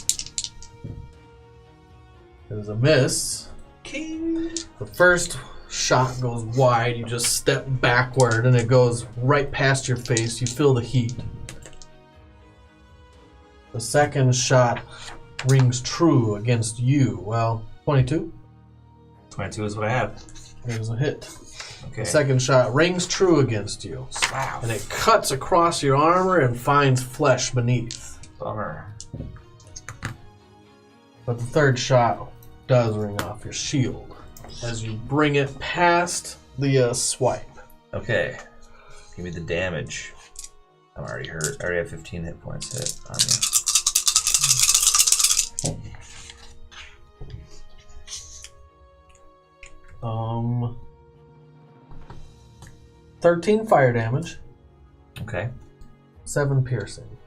There's a miss. King. The first shot goes wide. You just step backward and it goes right past your face. You feel the heat. The second shot rings true against you. Well, 22. 22 is what I have. There's a hit. Okay. The second shot rings true against you. Wow. And it cuts across your armor and finds flesh beneath. Bummer. But the third shot does ring off your shield as you bring it past the swipe. Okay. Give me the damage. I'm already hurt. I already have 15 hit points hit on me. 13 fire damage, Okay. 7 piercing.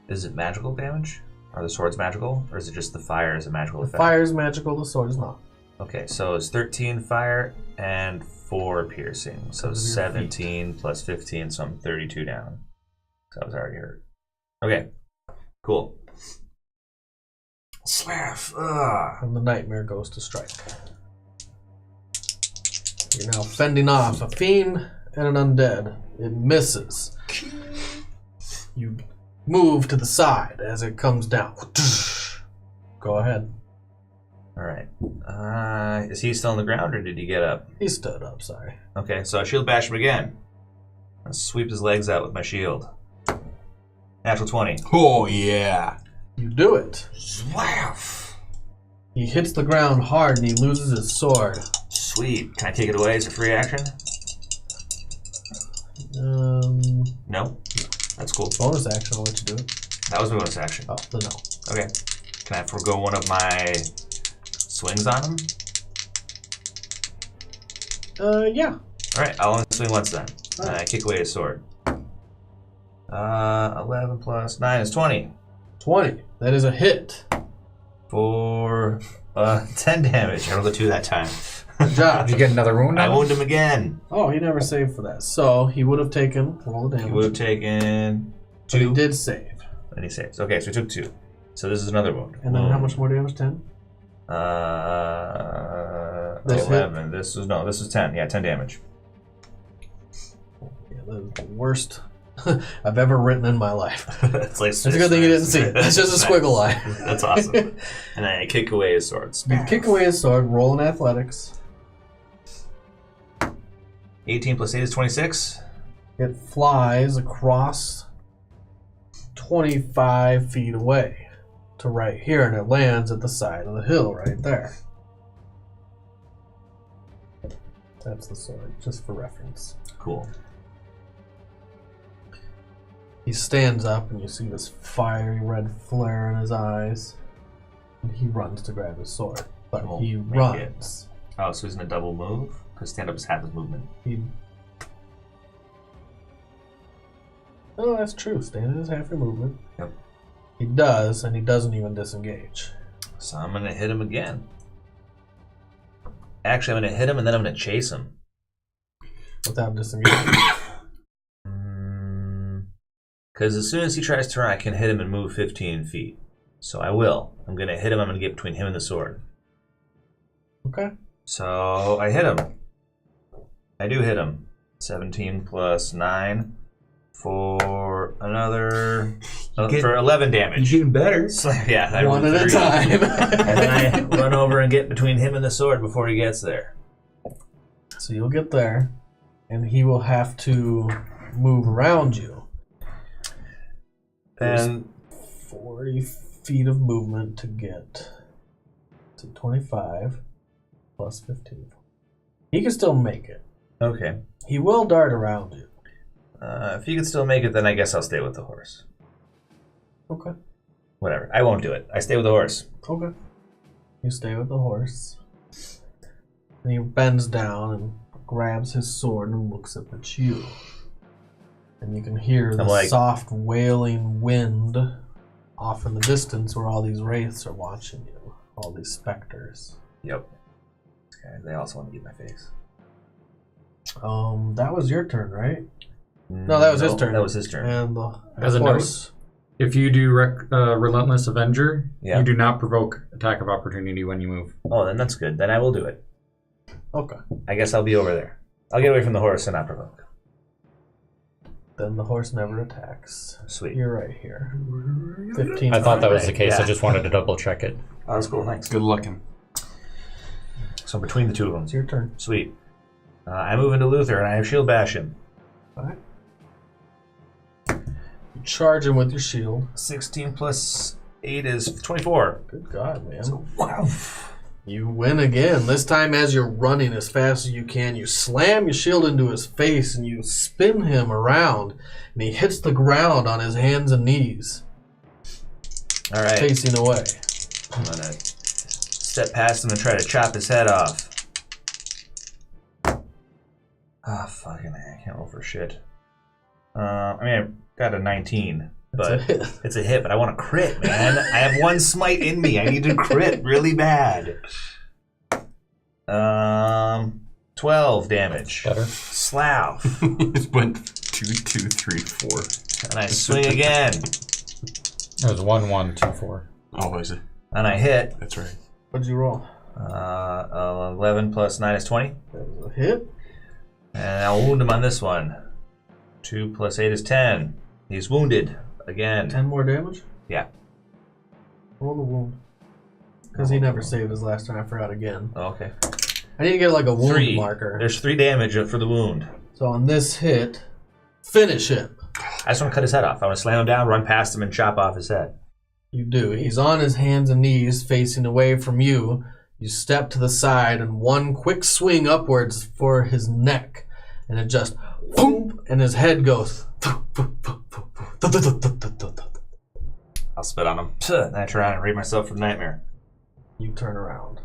Is it magical damage? Are the swords magical? Or is it just the fire as a magical The effect? fire is magical, the sword is not. Okay, so it's 13 fire and 4 piercing. So Because of your 17 plus 15, so I'm 32 down. So I was already hurt. Okay, cool. Slaff. And the nightmare goes to strike. You're now fending off a fiend and an undead. It misses. You move to the side as it comes down. Go ahead. Alright. Is he still on the ground or did he get up? He stood up, sorry. Okay, so I shield bash him again. I sweep his legs out with my shield. Natural 20. Oh, yeah. You do it. Slaff. He hits the ground hard and he loses his sword. Sweet. Can I take it away as a free action? No? That's cool. Bonus action, I'll let you do it. That was my bonus action. Oh, then no. Okay. Can I forego one of my swings on him? Yeah. Alright, I'll only swing once then. Alright. I kick away his sword. 11 plus 9 is 20. 20. That is a hit. For 10 damage. I rolled a 2 that time. Good job. Did you get another wound? I on him? wound him again. Oh, he never saved for that. So he would have taken roll the damage. He would have taken But he 2. did save. And he saves. Okay, so he took 2. So this is another wound. And then how much more damage? 10? This 11. This was 10. Yeah, 10 damage. Yeah, that is the worst I've ever written in my life. It's like That's a good thing you didn't see it. That's just a squiggle line. That's awesome. And then I kick away his sword. You kick away his sword, roll in athletics. 18 plus 8 is 26. It flies across 25 feet away to right here, and it lands at the side of the hill right there. That's the sword, just for reference. Cool. He stands up, and you see this fiery red flare in his eyes. And he runs to grab his sword, but Oh, he make runs. Oh, so he's in a double move? Because stand up is half his movement. Oh, that's true. Standing is half your movement. Yep. He does, and he doesn't even disengage. So I'm going to hit him again. Actually, I'm going to hit him and then I'm going to chase him. Without disengaging. Because as soon as he tries to run, I can hit him and move 15 feet. So I will. I'm going to hit him. I'm going to get between him and the sword. Okay. So I hit him. I do hit him. 17 plus 9 for another... for 11 damage. You're getting better. So, yeah, I One rolled at a 3. time. And then I run over and get between him and the sword before he gets there. So you'll get there, and he will have to move around you. And 40 feet of movement to get to 25 plus 15. He can still make it. okay. He will dart around you. If you can still make it, then I guess I'll stay with the horse. Okay. Whatever. I won't do it. I stay with the horse. Okay. You stay with the horse. And he bends down and grabs his sword and looks up at you. And you can hear the soft wailing wind off in the distance where all these wraiths are watching you. All these specters. Yep. Okay, they also want to get my face. That was your turn, right? No, that was his turn. That was his turn. And the As a horse. If you do Relentless Avenger, Yeah. you do not provoke attack of opportunity when you move. Oh, then that's good. Then I will do it. Okay. I guess I'll be over there. I'll get away from the horse and not provoke. Then the horse never attacks. Sweet. You're right here. 15. I thought that was the case. Yeah. I just wanted to double check it. Oh, that's cool. Thanks. Good looking. So between the two of them. It's your turn. Sweet. I move into Luther and I have shield bash him. Alright. You charge him with your shield. 16 plus 8 is 24. Good God, man. Wow. You win again. This time as you're running as fast as you can, you slam your shield into his face and you spin him around. And he hits the ground on his hands and knees, All right. facing away. I'm going to step past him and try to chop his head off. Ah, fucking I can't roll for shit. I mean, I got a 19, but it's a hit, but I want to crit, man. I have one smite in me. I need to crit really bad. 12 damage. Better. Slough. It went 2, 2, 3, 4. And I swing again. It was 1, 1, 2, 4. Oh, is it? And I hit. That's right. What'd you roll? 11 plus 9 is 20. That was a hit. And I'll wound him on this one. 2 plus 8 is 10. He's wounded again. 10 more damage? Yeah. Roll the wound. Because he never saved his last time. I forgot again. Oh, okay. I need to get like a wound 3. marker. There's 3 damage for the wound. So on this hit, finish him. I just want to cut his head off. I want to slam him down, run past him, and chop off his head. You do. He's on his hands and knees facing away from you. You step to the side and one quick swing upwards for his neck. And it just, boom, and his head goes. I'll spit on him. And I turn around and read myself from Nightmare. You turn around.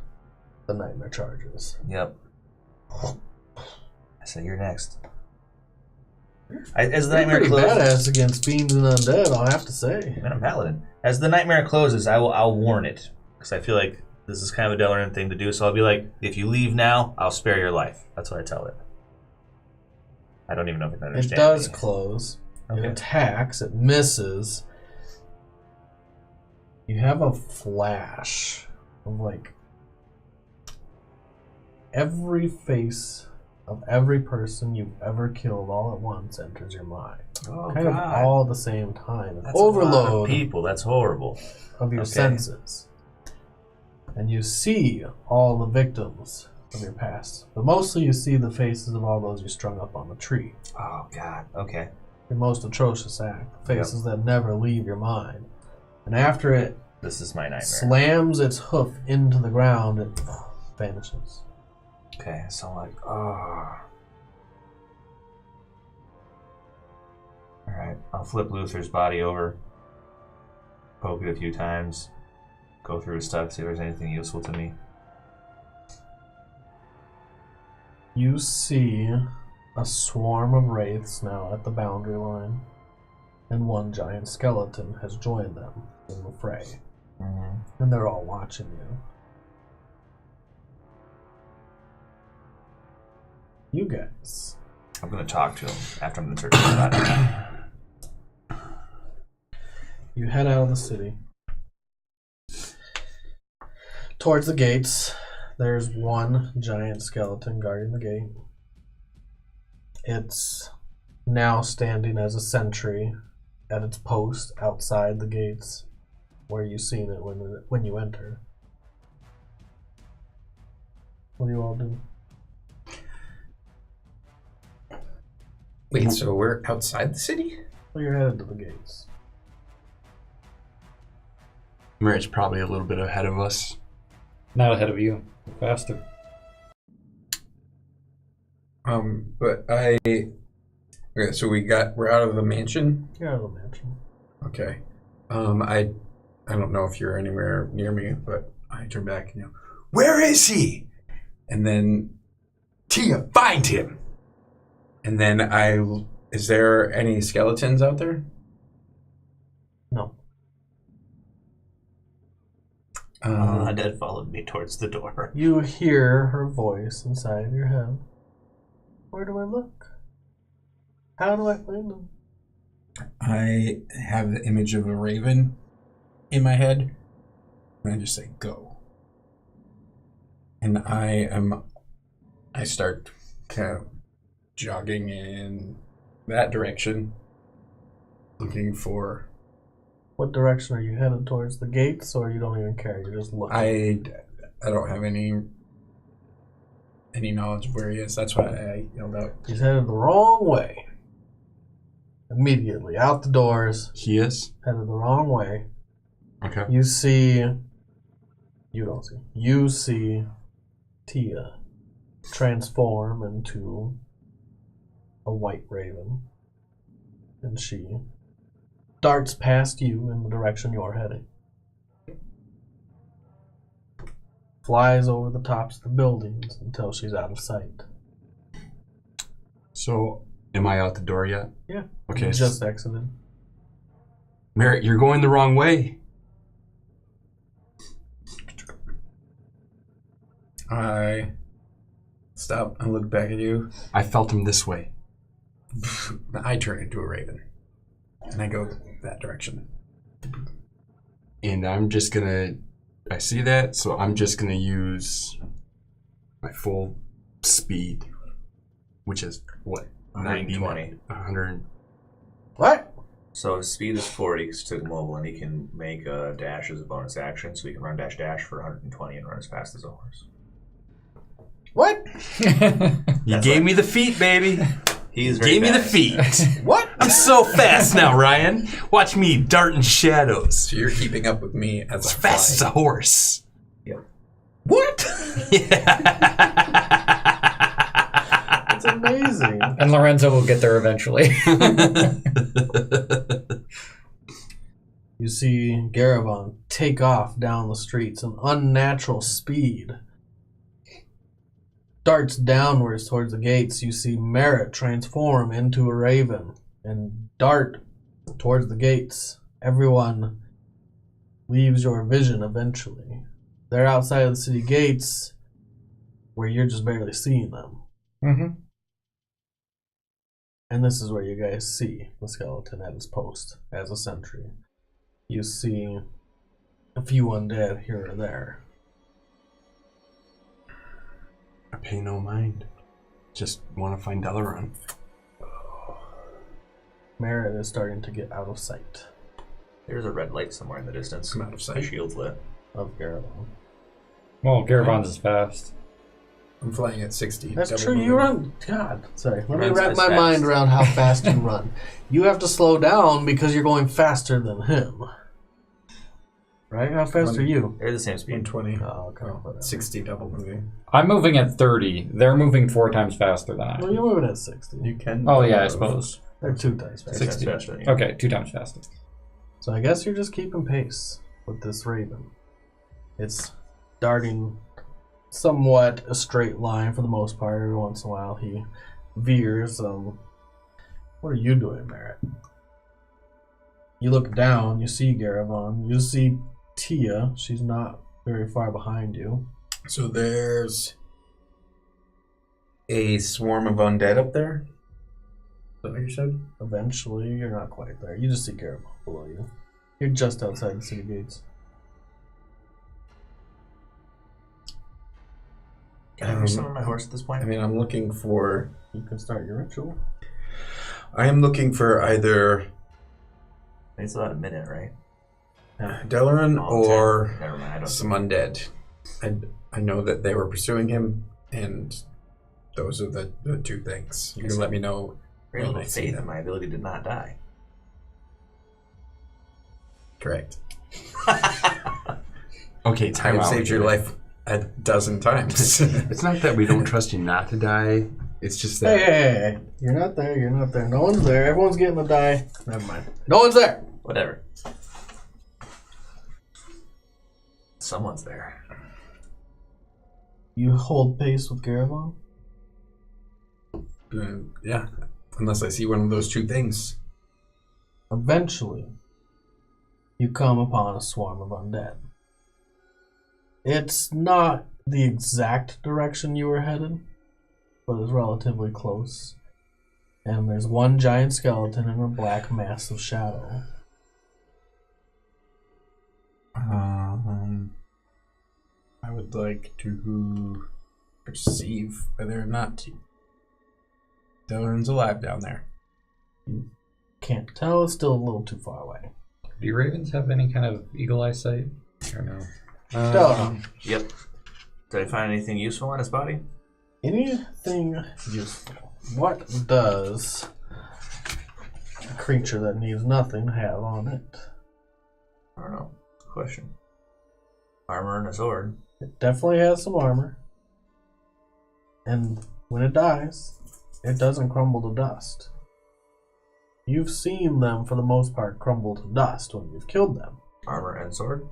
The nightmare charges. Yep. I say, you're next. As the You're nightmare pretty closes, badass against fiends and undead, I'll have to say. man, I'm paladin. As the nightmare closes, I'll warn it because I feel like this is kind of a Delaran thing to do. So I'll be like, if you leave now, I'll spare your life. That's what I tell it. I don't even know if it can It understand. does me. close. Okay. It attacks. It misses. You have a flash of like every face of every person you've ever killed all at once enters your mind. Oh, Kind of all at the same time. An That's a lot of overload people. That's horrible. of your Okay. senses. And you see all the victims of your past. But mostly you see the faces of all those you strung up on the tree. Oh God. Okay. Your most atrocious act. Faces that never leave your mind. And after it This is my nightmare. slams its hoof into the ground, it vanishes. Okay. So I'm like, oh. All right. I'll flip Luther's body over, poke it a few times, go through his stuff, see if there's anything useful to me. You see a swarm of wraiths now at the boundary line, and one giant skeleton has joined them in the fray. Mm-hmm. And they're all watching you. You guys. I'm gonna talk to him after I'm gonna search his body. You head out of the city. Towards the gates, there's one giant skeleton guarding the gate. It's now standing as a sentry at its post outside the gates where you've seen it when you enter. What do you all do? Wait, so we're outside the city? Well, you're headed to the gates. Merritt's probably a little bit ahead of us. Not ahead of you. Faster. But okay, so we're out of the mansion. You're out of the mansion. Okay. I don't know if you're anywhere near me, but I turn back and where is he? And then Tia, find him. And then is there any skeletons out there? No. Undead followed me towards the door. You hear her voice inside your head. Where do I look? How do I find them? I have the image of a raven in my head, and I just say, go. And I start kind of jogging and that direction, looking for. What direction are you headed towards? The gates, or you don't even care? You're just looking. I don't have any knowledge of where he is. That's why I yelled out. He's headed the wrong way. Immediately out the doors. He is? Headed the wrong way. Okay. You see. You don't see. You see Tia transform into a white raven, and she darts past you in the direction you're heading. Flies over the tops of the buildings until she's out of sight. So, am I out the door yet? Yeah. Okay. Just exited. Merritt, you're going the wrong way. I stop and look back at you. I felt him this way. I turn into a raven, and I go that direction. And I'm just gonna... I see that, so I'm just gonna use my full speed, which is, what? 120. 100... What? So his speed is 40 because he took mobile, and he can make a dash as a bonus action, so he can run dash for 120 and run as fast as a horse. What? You gave me the feet, baby. He is very Gave me the fast. feet. What? I'm so fast now, Ryan. Watch me dart in shadows. So you're keeping up with me as As I fast as fly. a horse. What? Yeah. It's amazing. And Lorenzo will get there eventually. You see Garavon take off down the streets in unnatural speed. Darts downwards towards the gates. You see Merritt transform into a raven and dart towards the gates. Everyone leaves your vision eventually. They're outside of the city gates where you're just barely seeing them. Mm-hmm. And this is where you guys see the skeleton at his post as a sentry. You see a few undead here or there. I pay no mind. Just want to find Delaran. Merritt is starting to get out of sight There's a red light somewhere in the distance. I'm out of My sight. shield's lit. of Garavon. Well, Garavon's is fast. I'm flying at 60. That's double true. moving. You run. God, sorry. Let me runs wrap as my fast. mind around how fast you run. You have to slow down because you're going faster than him. Right? How fast are you? They're the same speed. 120. Oh, okay. Whatever. 60 double moving. I'm moving at 30. They're moving 4 times faster than I Well, am. you're moving at 60. You can. Oh, yeah, I move. suppose. They're 2 times faster. 60. Faster than you. Okay, 2 times faster. So I guess you're just keeping pace with this raven. It's darting somewhat a straight line for the most part. Every once in a while he veers. What are you doing, Merritt? You look down, you see Garavon, you see Tia. She's not very far behind you. So there's a swarm of undead up there? Is that what you said? Eventually, you're not quite there. You just see Garavon below you. You're just outside the city gates. Can I resummon my horse at this point? I mean, I'm looking for. You can start your ritual. I am looking for either It's about a minute, right? Delaran Oh, or 10. Never mind. I don't some undead. I know that they were pursuing him, and those are the 2 things. You can let me know Very when little I see faith in them. my ability to not die. Correct. Okay, I time have out. saved your life a dozen times. It's not that we don't trust you not to die. It's just Hey, that hey. You're not there, you're not there. No one's there. Everyone's getting a die. Never mind. No one's there. Whatever. Someone's there. You hold pace with Garavon? Yeah, unless I see one of those 2 things. Eventually, you come upon a swarm of undead. It's not the exact direction you were headed, but it's relatively close. And there's one giant skeleton in a black mass of shadow. I would like to perceive whether or not Delaran's alive down there. You can't tell. It's still a little too far away. Do ravens have any kind of eagle eye sight? Or no? Don't. Yep. Did I find anything useful on his body? Anything useful? What does a creature that needs nothing have on it? I don't know. Question. Armor and a sword. It definitely has some armor. And when it dies, it doesn't crumble to dust. You've seen them, for the most part, crumble to dust when you've killed them. Armor and sword?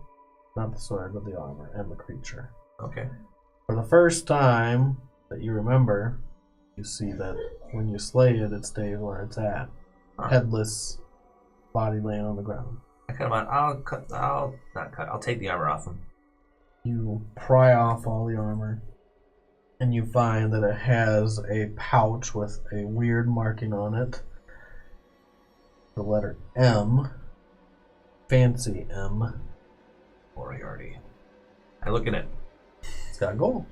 Not the sword, but the armor and the creature. Okay. For the first time that you remember, you see that when you slay it, it stays where it's at. Headless, body laying on the ground. I cut him out. I'll take the armor off him. You pry off all the armor, and you find that it has a pouch with a weird marking on it. The letter M. Fancy M. Moriarty. I look in it. It's got gold.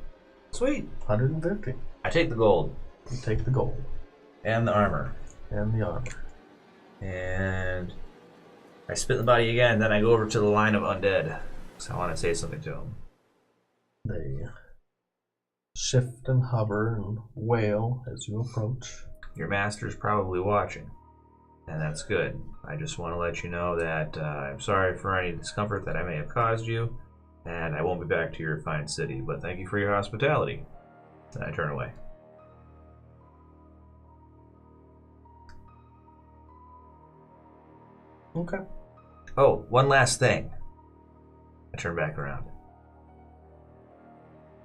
Sweet. 150. I take the gold. You take the gold. And the armor. And the armor. And I spit the body again, then I go over to the line of undead. So I want to say something to them. They shift and hover and wail as you approach. Your master's probably watching. And that's good. I just want to let you know that I'm sorry for any discomfort that I may have caused you, and I won't be back to your fine city, but thank you for your hospitality. And I turn away. Okay. Oh, one last thing. I turn back around.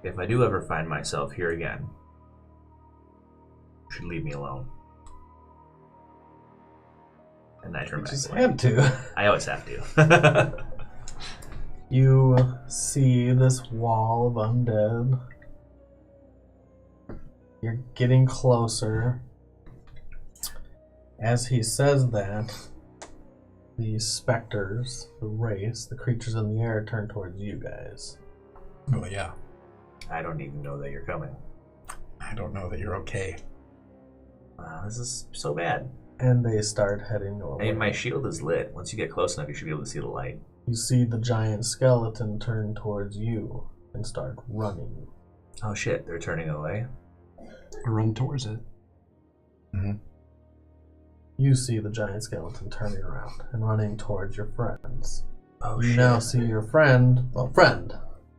If I do ever find myself here again, you should leave me alone. And I turn back Just away. had to. I always have to. You see this wall of undead. You're getting closer. As he says that, the specters, the race, the creatures in the air turn towards you guys. Oh, yeah. I don't even know that you're coming. I don't know that you're okay. This is so bad. And they start heading your way. Hey, my shield is lit. Once you get close enough, you should be able to see the light. You see the giant skeleton turn towards you and start running. Oh shit, they're turning away. I run towards it. You see the giant skeleton turning around and running towards your friends. Oh You shit. now see your friend,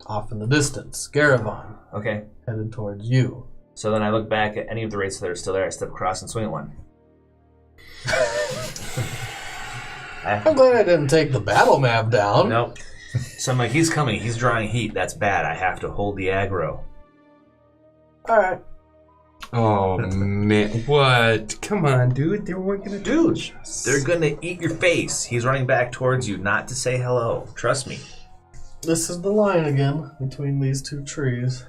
off in the distance, Garavon, Okay, headed towards you. so then I look back at any of the races that are still there. I step across and swing at one. I'm glad I didn't take the battle map down. Nope. So I'm like, he's coming. He's drawing heat. That's bad. I have to hold the aggro. Alright. Oh man, what? Come on, dude. They weren't gonna Dude, touch us. they're gonna eat your face. He's running back towards you, not to say hello. Trust me. This is the line again between these two trees.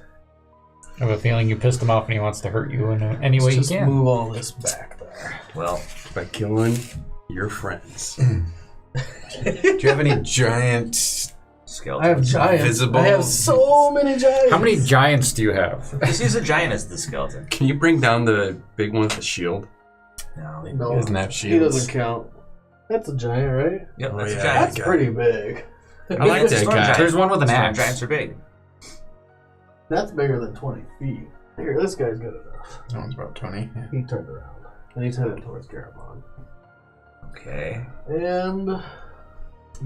I have a feeling you pissed him off and he wants to hurt you in any way Let's he just can. move all this back there. Well, By killing your friends. Do you have any giant... skeleton. I have giants. Visible. I have so many giants. How many giants do you have? Just use a giant as the skeleton. Can you bring down the big one with the shield? No. No, He doesn't have he shields. doesn't count. That's a giant, right? Yep, Oh, that's yeah. a giant. That's pretty big. I like that Storm guy. giant. There's one with an Storm axe. Giants are big. That's bigger than 20 feet. Here, this guy's good enough. That one's about 20. Yeah. He turned around. And he's headed towards Garavon. Okay. And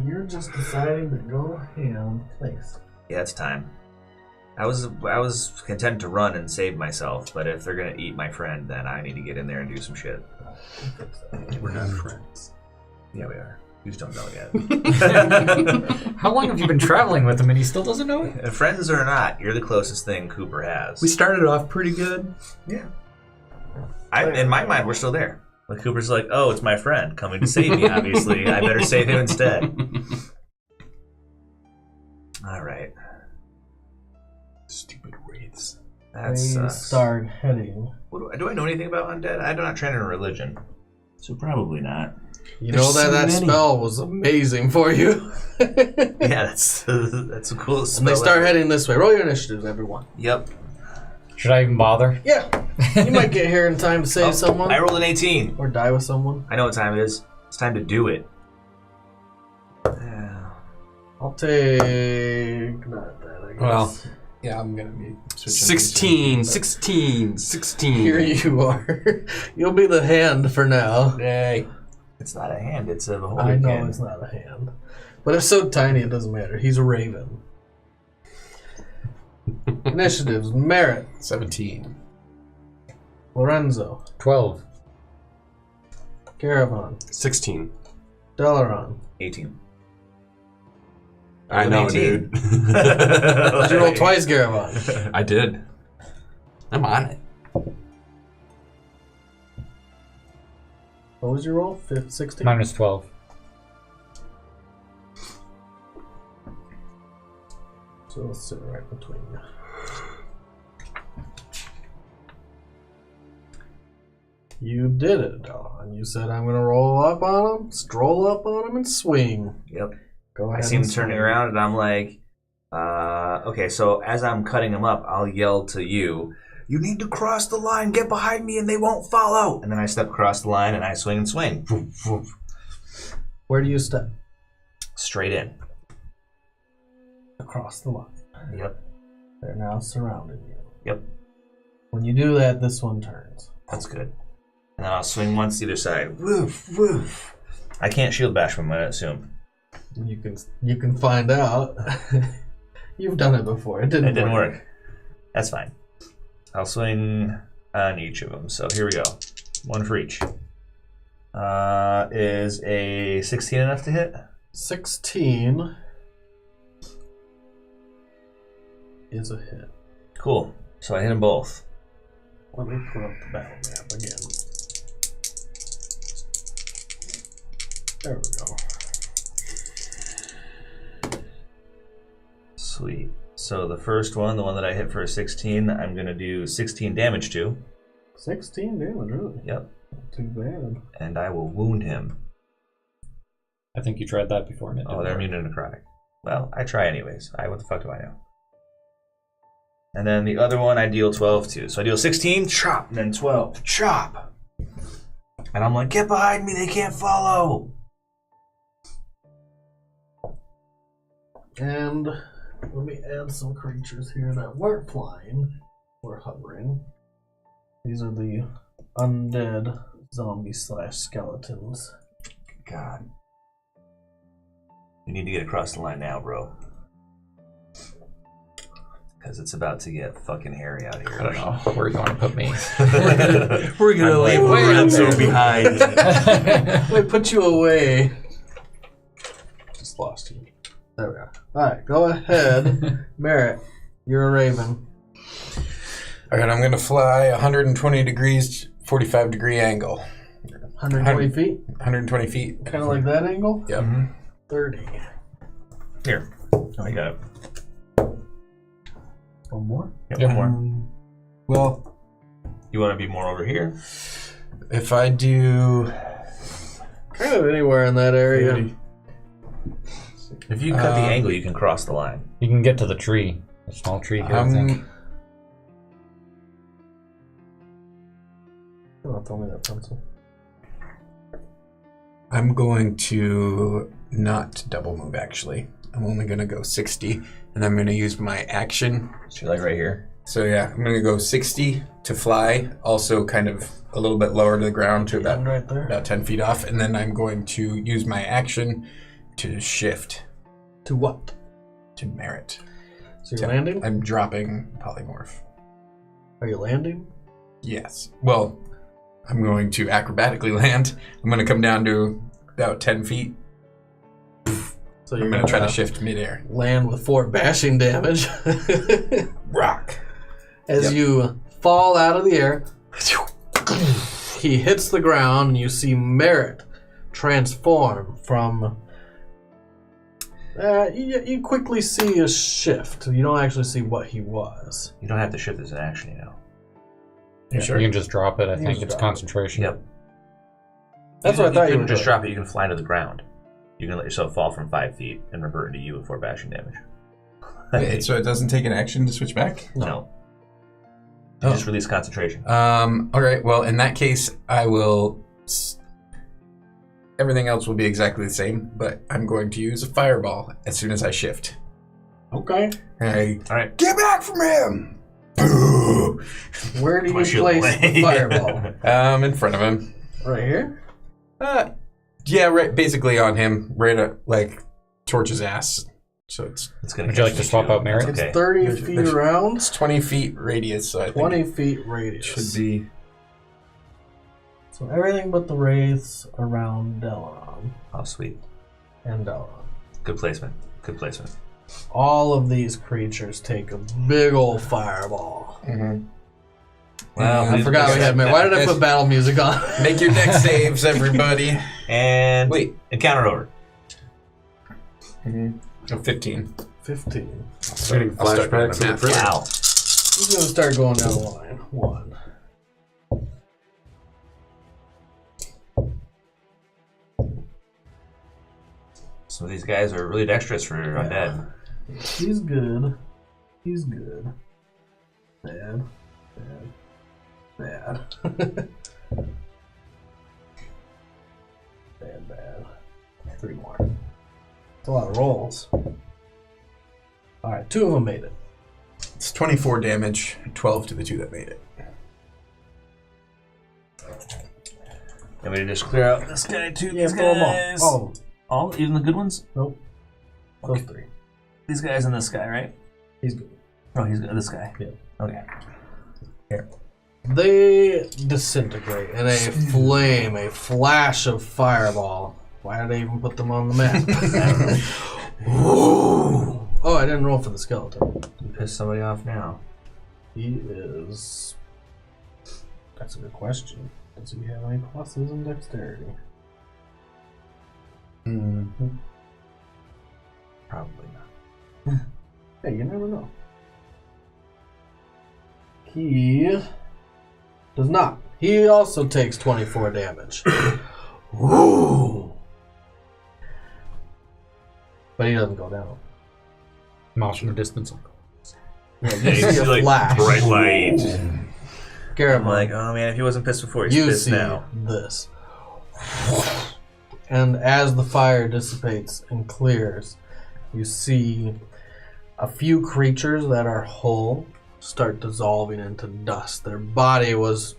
you're just deciding to go ham place. Yeah, it's time. I was content to run and save myself, but if they're gonna eat my friend, then I need to get in there and do some shit. We're not friends. Yeah, we are. You just don't know yet. How long have you been traveling with him and he still doesn't know it? Friends or not, you're the closest thing Cooper has. We started off pretty good. Yeah. In my mind, we're still there. Like Cooper's like, oh, it's my friend coming to save me, obviously. I better save him instead. All right. Stupid wraiths. That They sucks. start heading. Do I know anything about undead? I'm not trained in religion. So probably not. You There's know that so that many. spell was amazing for you. Yeah, that's the coolest And they spell start ever. heading this way. Roll your initiatives, everyone. Yep. Should I even bother? Yeah. You might get here in time to save someone. I rolled an 18. Or die with someone. I know what time it is. It's time to do it. I'll take... Not that, I guess. Well, yeah, I'm going to be switching. 16. Here you are. You'll be the hand for now. Yay. It's not a hand, it's a holding I know hand. it's not a hand. But it's so tiny it doesn't matter. He's a raven. Initiatives. Merritt. 17. Lorenzo. 12. Garavon. 16. Delaron. 18. I know, 18. dude. Did you roll twice, Garavon? I did. I'm on it. What was your roll? 16? Minus 12. So let's sit right between you. You did it, Don. You said I'm going to roll up on him, stroll up on him, and swing. Yep. Go I ahead. see him and turning swing. around, and I'm like, okay, so as I'm cutting him up, I'll yell to you, you need to cross the line, get behind me, and they won't follow. And then I step across the line, and I swing and swing. Woof, woof. Where do you step? Straight in. Across the line. Yep. They're now surrounding you. Yep. When you do that, this one turns. That's good. And then I'll swing once either side. Woof, woof. I can't shield bash them, I assume. You can find out. You've done it before. It didn't work. That's fine. I'll swing on each of them. So here we go. One for each. Is a 16 enough to hit? 16 is a hit. Cool. So I hit them both. Let me put up the battle map again. There we go. Sweet. So the first one, the one that I hit for a 16, I'm going to do 16 damage to. 16 damage, really? Yep. Not too bad. And I will wound him. I think you tried that before. And it Oh, didn't they're work. immune to necrotic. Well, I try anyways. What the fuck do I know? And then the other one I deal 12 to. So I deal 16, chop, and then 12, chop. And I'm like, get behind me, they can't follow. And let me add some creatures here that weren't flying or hovering. These are the undead zombie/skeletons. God. You need to get across the line now, bro. Because it's about to get fucking hairy out here. I don't know where you want to put me. We're gonna leave Lorenzo behind. Let me put you away. Just lost you. There we are. Alright, go ahead. Merritt, you're a raven. All right, I'm going to fly 120 degrees, 45 degree angle. 120 feet? 120 feet. Kind of like that angle? Yep. 30. Here. I got it. One more? Yep, Yeah. one more. Well, You want to be more over here? if I do... Kind of anywhere in that area. 30. If you cut the angle, you can cross the line. You can get to the tree. A small tree here, I think. Oh, tell me that pencil. I'm going to not double move, actually. I'm only going to go 60, and I'm going to use my action. So like right here. So yeah, I'm going to go 60 to fly, also kind of a little bit lower to the ground to And right there. about 10 feet off, and then I'm going to use my action to shift To what? to merit. So you're landing? I'm dropping polymorph. Are you landing? Yes. Well, I'm going to acrobatically land. I'm going to come down to about 10 feet. So I'm you're going to try to shift midair. land with 4 bashing damage. Rock. As Yep. you fall out of the air, he hits the ground, and you see Merritt transform from. You quickly see a shift. You don't actually see what he was. You don't have to shift as an action, you know. You sure? You can just drop it. I You think just it's drop it. concentration. Yep. That's what I thought you couldn't were just doing. drop it. You can fly to the ground. You can let yourself fall from 5 feet and revert into you with 4 bashing damage. Wait, so it doesn't take an action to switch back? No. You just release concentration. All right. Well, in that case, I will. Everything else will be exactly the same, but I'm going to use a fireball as soon as I shift. Okay. Hey, All right. get back from him! Where do you Push it place away. the fireball? In front of him. Right here? Yeah, right. Basically on him, right at, like, towards his ass. So it's gonna Would you like catch to me swap too. out Merritt? It's Okay. 30 feet around. 20 feet radius. So I 20 think feet radius. Should be. So everything but the wraiths around Delaron Oh, sweet. and Delaron. Good placement. Good placement. All of these creatures take a big old fireball. Well, I forgot we had. Why did I put battle music on? make your deck saves, everybody. And Wait. encounter over. Oh, 15. 15. Getting I'll start doing flashbacks the of the math. first. Wow. He's gonna start going down the line. 1. Some of these guys are really dexterous for undead. He's good. He's good. Bad. Bad. Bad. Bad. 3 more. That's a lot of rolls. Alright, 2 of them made it. It's 24 damage, 12 to the 2 that made it. Want me to just clear out this guy too? Yeah, These throw them guys. all. All of them. All? Even the good ones? Nope. Those 3. These guys and this guy, right? He's good. Oh, he's good. This guy. Yeah. Okay. They disintegrate in a flame, a flash of fireball. Why did they even put them on the map? Ooh. Oh, I didn't roll for the skeleton. You piss somebody off now. He is. That's a good question. Does he have any pluses in dexterity? Probably not. Hey, you never know. He does not. He also takes 24 damage. Ooh. But he doesn't go down. Mouse from a distance. Yeah, Yeah, you see like flash. bright light. Garavon, I'm like, oh man, if he wasn't pissed before, he's you pissed see now. this. And as the fire dissipates and clears, you see a few creatures that are whole start dissolving into dust. Their body was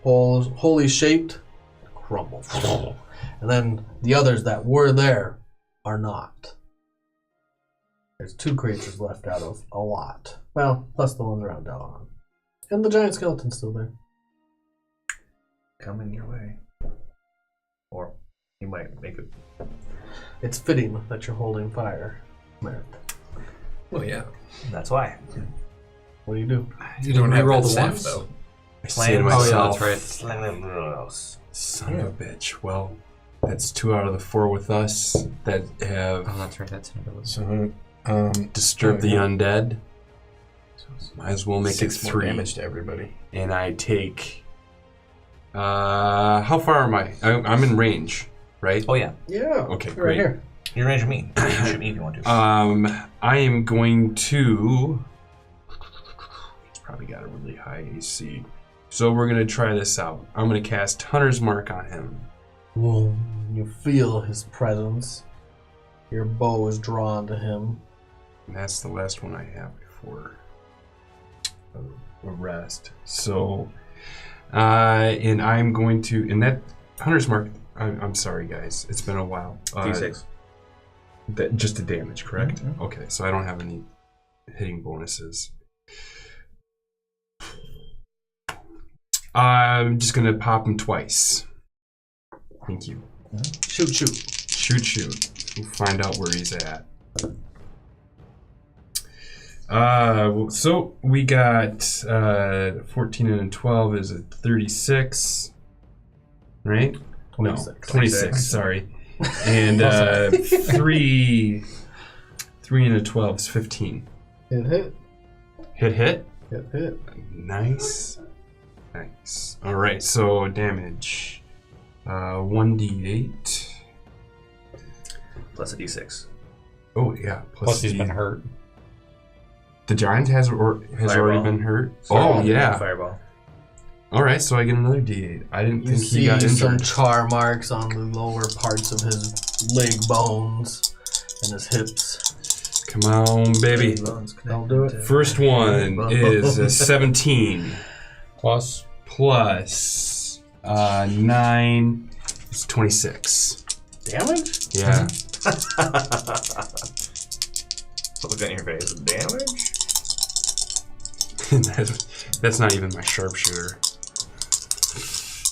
wholly shaped, crumble. And then the others that were there are not. There's 2 creatures left out of a lot. Well, plus the ones around Delaron. And the giant skeleton's still there. Coming your way. Or you might make it. It's fitting that you're holding fire, Merritt. Well, yeah. That's why. What do you do? You don't have reroll that the staff, ones? though. I say to Oh, yeah, myself, that's son of a bitch. Well, that's 2 out of the 4 with us that have Oh, that's right. That's So, disturbed the undead. Might as well make it 6 more 3. damage to everybody. And I take. How far am I? I'm in range, right? Oh yeah, Yeah. Okay, you're great. right here. you're in range of me. You can shoot me if you want to. I am going to. It's probably got a really high AC. So we're going to try this out. I'm going to cast Hunter's Mark on him. Well, you feel his presence. Your bow is drawn to him. And that's the last one I have before a rest. So, and I'm going to, and that Hunter's Mark, I'm sorry guys, it's been a while. D6. That, just the damage, correct? Mhm. Okay, so I don't have any hitting bonuses. I'm just going to pop him twice. Thank you. Shoot. Shoot. We'll find out where he's at. So we got 14 and a 12 is a 36, right? 26. No, 26. Sorry. And 3 and a 12 is 15. Hit. Hit. Hit. Nice. All right. So damage, 1d8 Plus a D6. Oh yeah. Plus he's been hurt. The giant has already been hurt. Fireball. Oh yeah. Fireball. All right, so I get another D8. I didn't You think he see got some injured. char marks on the lower parts of his leg bones and his hips. Come on, baby. Don't do it. First one is a 17 Plus. plus 9. It's 26. Damage? Yeah. Look at your face. Damage? That's not even my sharpshooter.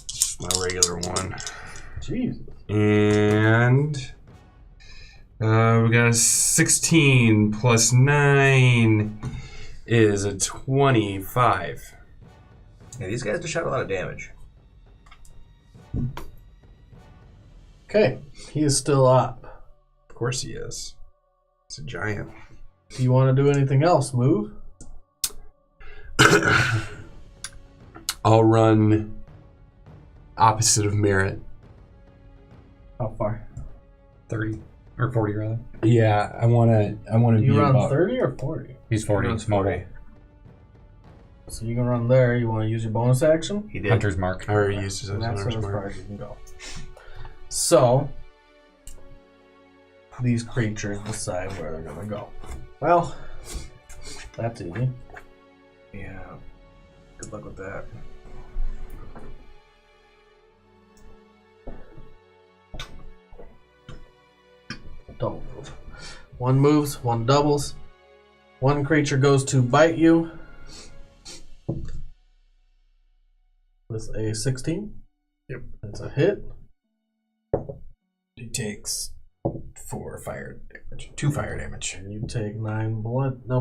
Just my regular one. Jesus. And we got a 16 plus 9 is a 25. Yeah, these guys just shot a lot of damage. Okay, he is still up. Of course he is. It's a giant. Do you want to do anything else? Move? I'll run opposite of Merritt. How far? 30. Or 40, rather. Yeah, I wanna Do be you run about 30 or 40? He's 40. Runs He's mobile. 40. So you can run there. You want to use your bonus action? He did. Hunter's mark. I already used it And as that's hunter's as far mark. as you can go. So, these creatures decide where they're going to go. Well, that's easy. Yeah. Good luck with that. Don't move. One moves, one doubles. One creature goes to bite you with a 16. Yep. It's a hit. He takes 4 fire damage. 2 fire damage. And you take 9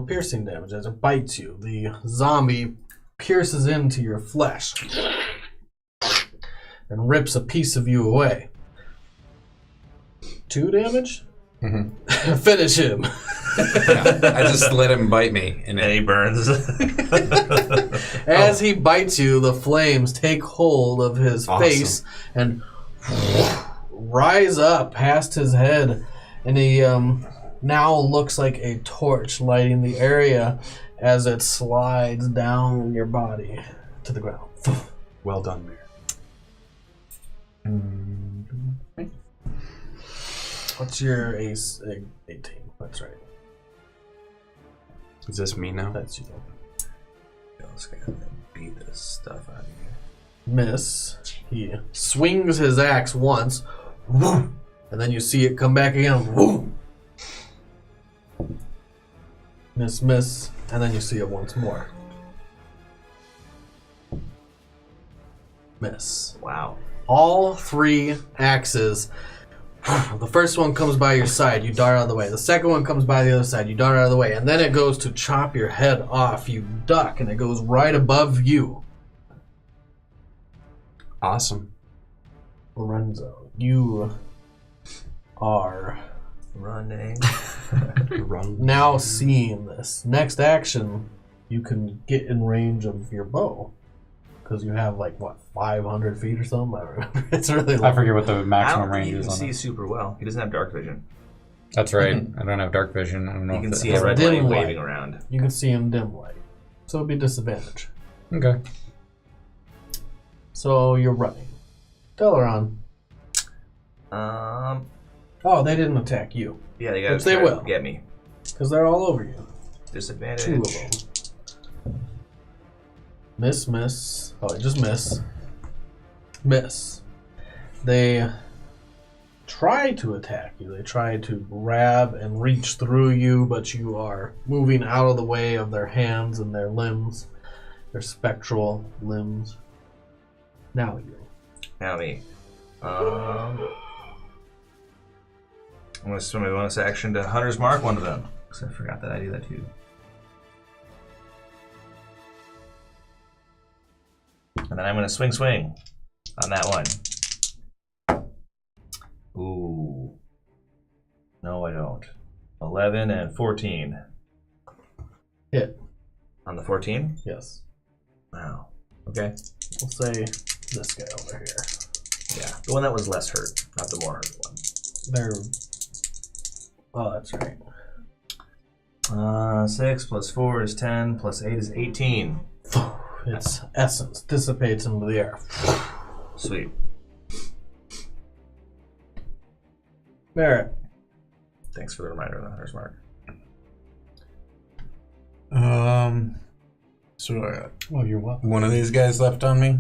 piercing damage as it bites you. The zombie pierces into your flesh and rips a piece of you away. 2 damage? Mm-hmm. Finish him. I just let him bite me, and And he burns. As he bites you, the flames take hold of his face and rise up past his head, and he now looks like a torch lighting the area as it slides down your body to the ground. Well done, Merritt. What's your ace? 18. That's right. Is this me now? That's you. This guy's gonna beat this stuff out of you. Miss. He swings his axe once, and then you see it come back again. Miss, miss, and then you see it once more. Miss. Wow. All 3 axes. The first one comes by your side, you dart out of the way. The second one comes by the other side, you dart out of the way. And then it goes to chop your head off. You duck, and it goes right above you. Awesome. Lorenzo, you are Running. Run. now seeing this. Next action, you can get in range of your bow. Because you have, 500 feet or something? I don't remember. It's really long. I forget what the I maximum don't think range he is can on see it. super well. He doesn't have dark vision. That's right. I don't have dark vision. I don't know You if can that see has a red dim light light. waving around. You can see in dim light. So it'd be disadvantage. Okay. So you're running. Delaron. Oh, they didn't attack you. Yeah, they got Which they to will. get me. Because they're all over you. Disadvantage. 2 of them. Miss, miss. Oh, just miss. Miss. They try to attack you. They try to grab and reach through you, but you are moving out of the way of their hands and their limbs. Their spectral limbs. Now you. Now me. I'm going to swim my bonus action to Hunter's Mark one of them. Because I forgot that I do that too. And then I'm going to swing on that one. Ooh. No, I don't. 11 and 14. Hit. On the 14? Yes. Wow. Okay. We'll say this guy over here. Yeah. The one that was less hurt, not the more hurt one. They're... Oh, that's right. 6 plus 4 is 10, plus 8 is 18. Its essence dissipates into the air. Sweet. Merritt. Thanks for the reminder of the Hunter's Mark. So I got Oh, you're welcome. one of these guys left on me.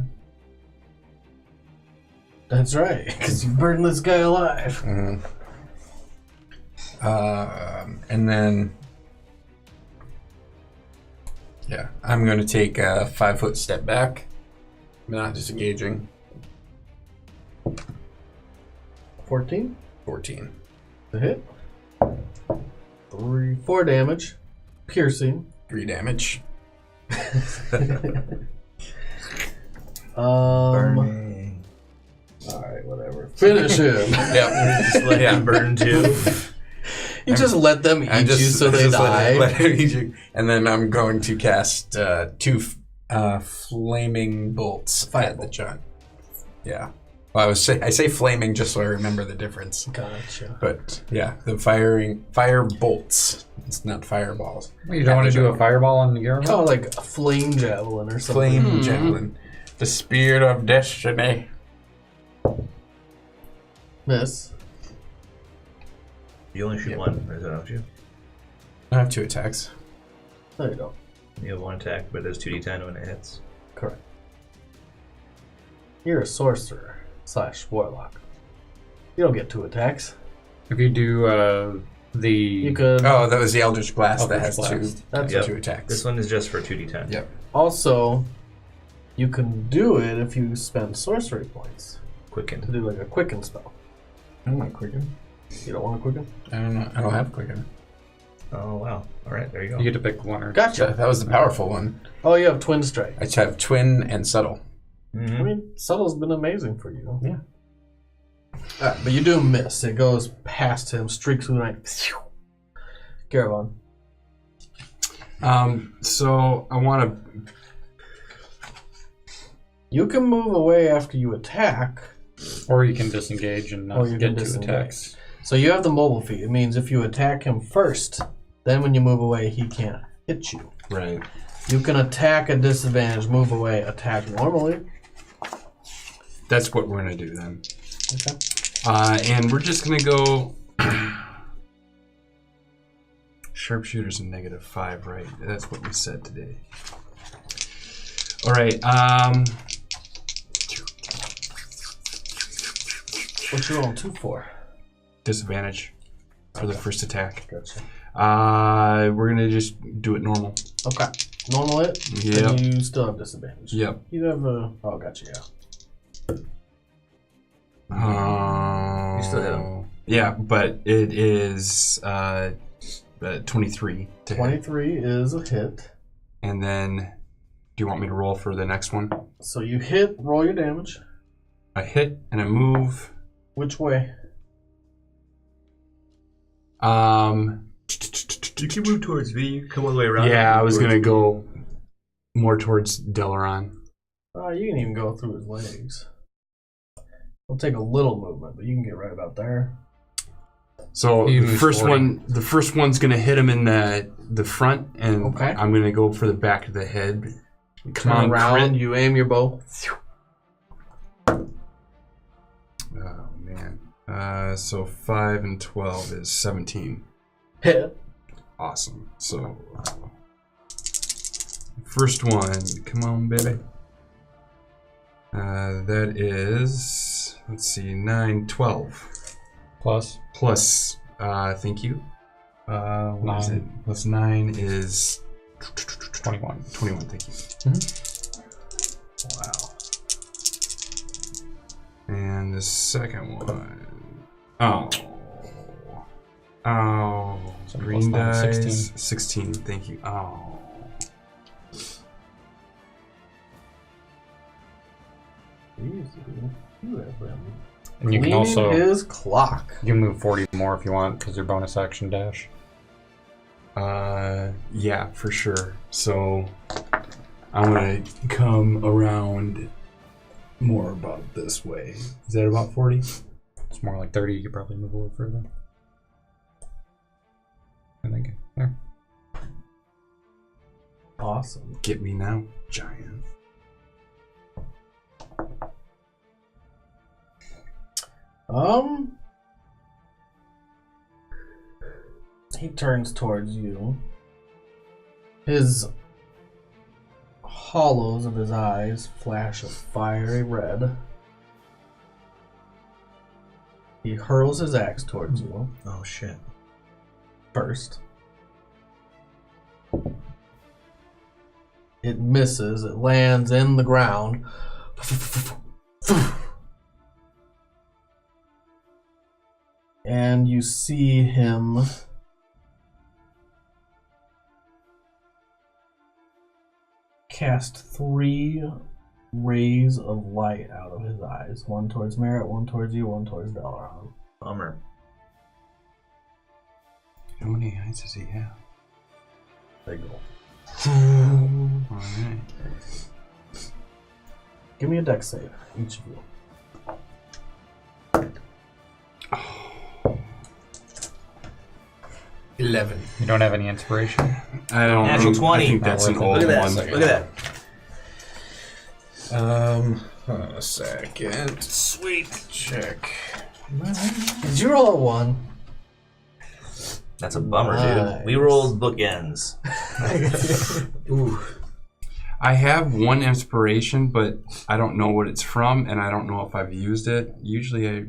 That's right, because you burned this guy alive. Mm-hmm. And then, yeah, I'm going to take a 5-foot step back. I'm not disengaging. 14 14. to hit. 4 damage. Piercing. 3 damage. Burning. Alright, whatever. Finish him. Yep. Just let him burn too. You just let them eat you so they die. Let him eat you. And then I'm going to cast 2 flaming bolts at the giant. Yeah. Well, I say flaming just so I remember the difference. Gotcha. But yeah, the fire bolts. It's not fireballs. You don't want to do a fireball on the Garavon? Kind of like a flame javelin or something. Flame javelin. The spear of destiny. Miss. You only shoot one, don't you? I have 2 attacks. No, you don't. You have 1 attack, but it does 2d10 when it hits. Correct. You're a sorcerer / warlock. You don't get 2 attacks. If you do the... You could Oh, that was the Eldritch Blast that Eldritch has Blast. That's Yep. 2 attacks. This one is just for 2d10. Yep. also, you can do it if you spend sorcery points to Quicken. do like a quicken spell. I don't want quicken. You don't want to quicken? I don't know. I don't have quicken. Oh, wow. All right, there you go. You get to pick one or... Gotcha. That was the powerful one. Oh, you have twin strike. I have twin and subtle. Mhm. I mean, subtle's been amazing for you. Yeah. But you do miss. It goes past him, streaks through the night. Garavon. So I want to. You can move away after you attack. Or you can disengage and Or not you get can 2 disengage. attacks. So you have the mobile feat. It means if you attack him first, then when you move away, he can't hit you. Right. You can attack at disadvantage, move away, attack normally. That's what we're gonna do then. Okay. And we're just gonna go. Sharpshooter's a -5, right? That's what we said today. All right. What you rolling 2 for? Disadvantage for the first attack. Gotcha. We're gonna just do it normal. Okay. Normal hit? Yep. And you still have disadvantage. Yep. You have a... Oh, gotcha, yeah. You still hit him. Yeah, but it is 23 to hit. 23 is a hit. And then, do you want me to roll for the next one? So you hit, roll your damage. I hit and I move. Which way? You can move towards me. You come all the way around. Yeah, I was gonna go more towards Delaron. You can even go through his legs. It'll take a little movement, but you can get right about there. So He the moves first 40. the first one's gonna hit him in the front, and Okay. I'm gonna go for the back of the head. Turn around, crit. you aim your bow. Oh man. So 5 and 12 is 17. Hit. Awesome. So first one, come on, baby. That is, let's see, 9, 12. Plus. Plus, thank you. What is 9. it? Plus 9 is 21. 21, thank you. Wow. And the second one. Oh. So Green plus 9, dice. 16. 16, thank you. Oh. You have them. And you can Cleaning also his clock. you can move 40 more if you want because your bonus action dash. Yeah, for sure. So I'm gonna come around more about this way. Is that about 40? It's more like 30. You could probably move a little further. I think. There. Awesome. Get me now, giant. He turns towards you. His hollows of his eyes flash a fiery red. He hurls his axe towards you Oh shit. first. It misses. It lands in the ground. And you see him cast 3 rays of light out of his eyes. One towards Merritt, one towards you, one towards Dalaran. Bummer. How many eyes does he have? Big ol'. Alright. Give me a dex save, each of you. 11. You don't have any inspiration? I don't Natural 20. I think that's an old Look at one. that. Look at that. Hold on a second. Sweet. Check. Did you roll a 1? That's a bummer, Nice. dude. We rolled bookends. Ooh. I have 1 inspiration, but I don't know what it's from, and I don't know if I've used it. Usually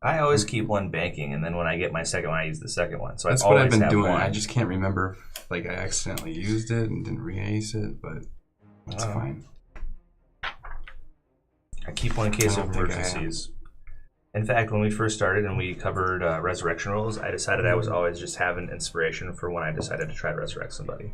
I always keep 1 banking, and then when I get my second one, I use the second one. So that's I what always I've been have doing. 1. I just can't remember if I accidentally used it and didn't re-ace it, but it's fine. I keep 1 in case I of don't think I have. emergencies. In fact, when we first started and we covered resurrection rolls, I decided I was always just having inspiration for when I decided to try to resurrect somebody.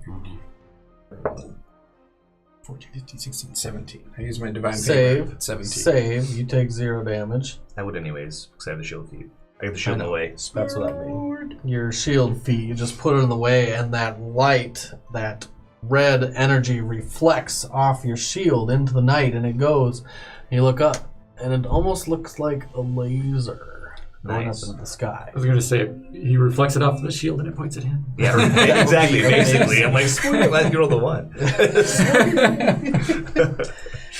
14, 15, 16, 17. I use my divine Save. favor. 17. Save. You take 0 damage. I would anyways, because I have the shield feat. I get the shield in the way. That's what I mean. Your shield feat, you just put it in the way, and that light, that red energy reflects off your shield into the night, and it goes. You look up, and it almost looks like a laser going Nice. up into the sky. I was going to say, he reflects it off the shield and it points at him. Yeah, right, exactly. Basically, I'm like, sweet, I'm glad you rolled the 1.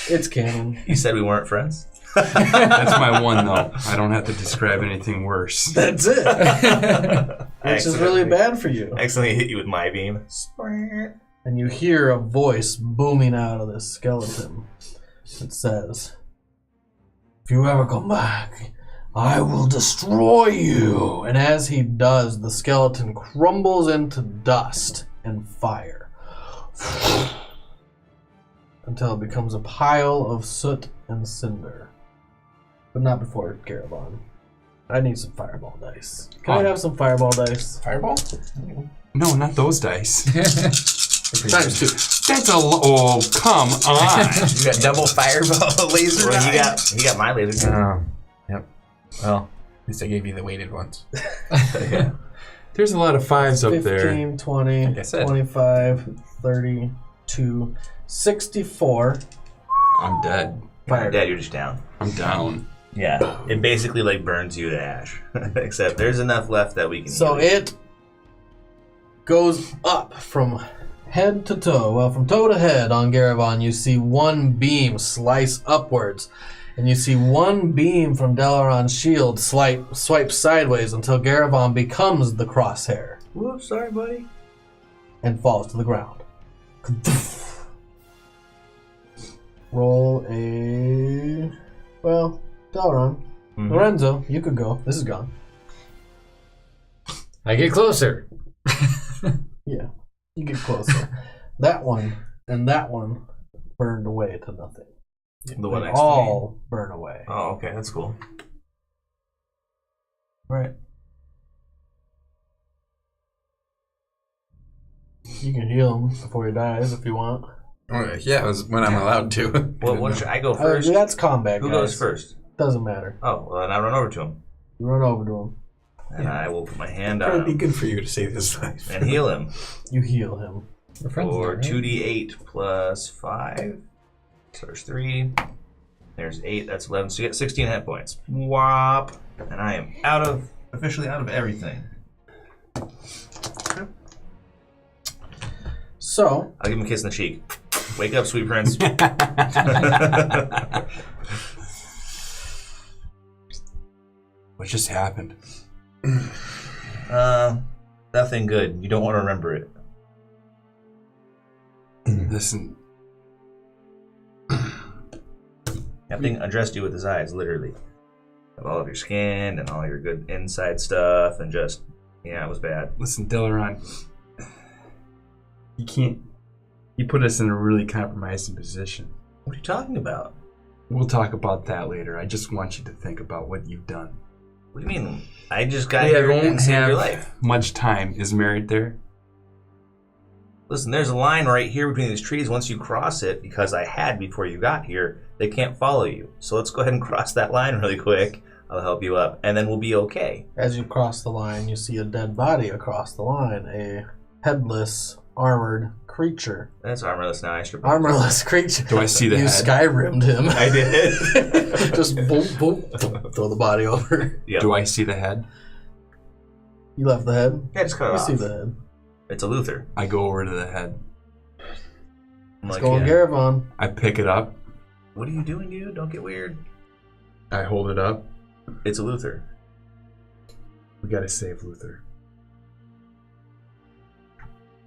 It's canon. You said we weren't friends? That's my 1, though. I don't have to describe anything worse. That's it. Which is really bad for you. I accidentally hit you with my beam. And you hear a voice booming out of this skeleton. It says, "If you ever come back, I will destroy you." And as he does, the skeleton crumbles into dust and fire until it becomes a pile of soot and cinder. But not before Garavon. I need some fireball dice. Can I have some fireball dice? Fireball? No, not those dice. Times 2. That's oh, come on. You got double fireball laser. Well, die? he got my laser. Oh, yep. Well, at least I gave you the weighted ones. Yeah. There's a lot of 5s up 15, there. 20, Like I said. 25, 32, 64. I'm dead. Fire. Dad, you're just down. I'm down. Yeah. It basically like burns you to ash. Except there's enough left that we can So heal. it goes up from head to toe. Well, from toe to head on Garavon, you see 1 beam slice upwards. And you see 1 beam from Dalaran's shield swipe sideways until Garavon becomes the crosshair Whoops, sorry, buddy. and falls to the ground. Roll a... Well, Dalaran. Mhm. Lorenzo, you could go. This is gone. I get closer. Yeah, you get closer. That one and that one burned away to nothing. The one They next to me. all burn away. Oh, okay, that's cool. Right. You can heal him before he dies if you want. Yeah, it was when I'm allowed to. What should I go first? That's combat, Who guys. goes first? Doesn't matter. Oh, well, then I run over to him. You run over to him. And I will put my hand It'd on be him good for you to save his life. and heal him. You heal him. We're friends For now, right? 2d8 plus 5. So there's 3. There's 8. That's 11. So you get 16 hit points. Whop. And I am officially out of everything. So, I'll give him a kiss in the cheek. Wake up, sweet prince. What just happened? Nothing good. You don't want to remember it. Listen, That thing undressed you with his eyes, literally. Of all of your skin and all your good inside stuff, and just, yeah, it was bad. listen, Delaron. You put us in a really compromising position. What are you talking about? We'll talk about that later. I just want you to think about what you've done. What do you mean? I just got We here and won't saved your have life. much time. Is Merritt there? Listen, there's a line right here between these trees. Once you cross it, because I had before you got here, they can't follow you. So let's go ahead and cross that line really quick. I'll help you up, and then we'll be okay. as you cross the line, you see a dead body across the line. A headless, armored creature. That's armorless now. I should. Armorless creature. Do I see the You head? Skyrimmed him. I did. Just boom, boom, throw the body over. Yep. Do I see the head? You left the head? Yeah, just cut it You off. see the head. It's a Luther. I go over to the head. I'm Let's like, go on yeah. Garavon. I pick it up. What are you doing, dude? Don't get weird. I hold it up. It's a Luther. We gotta save Luther.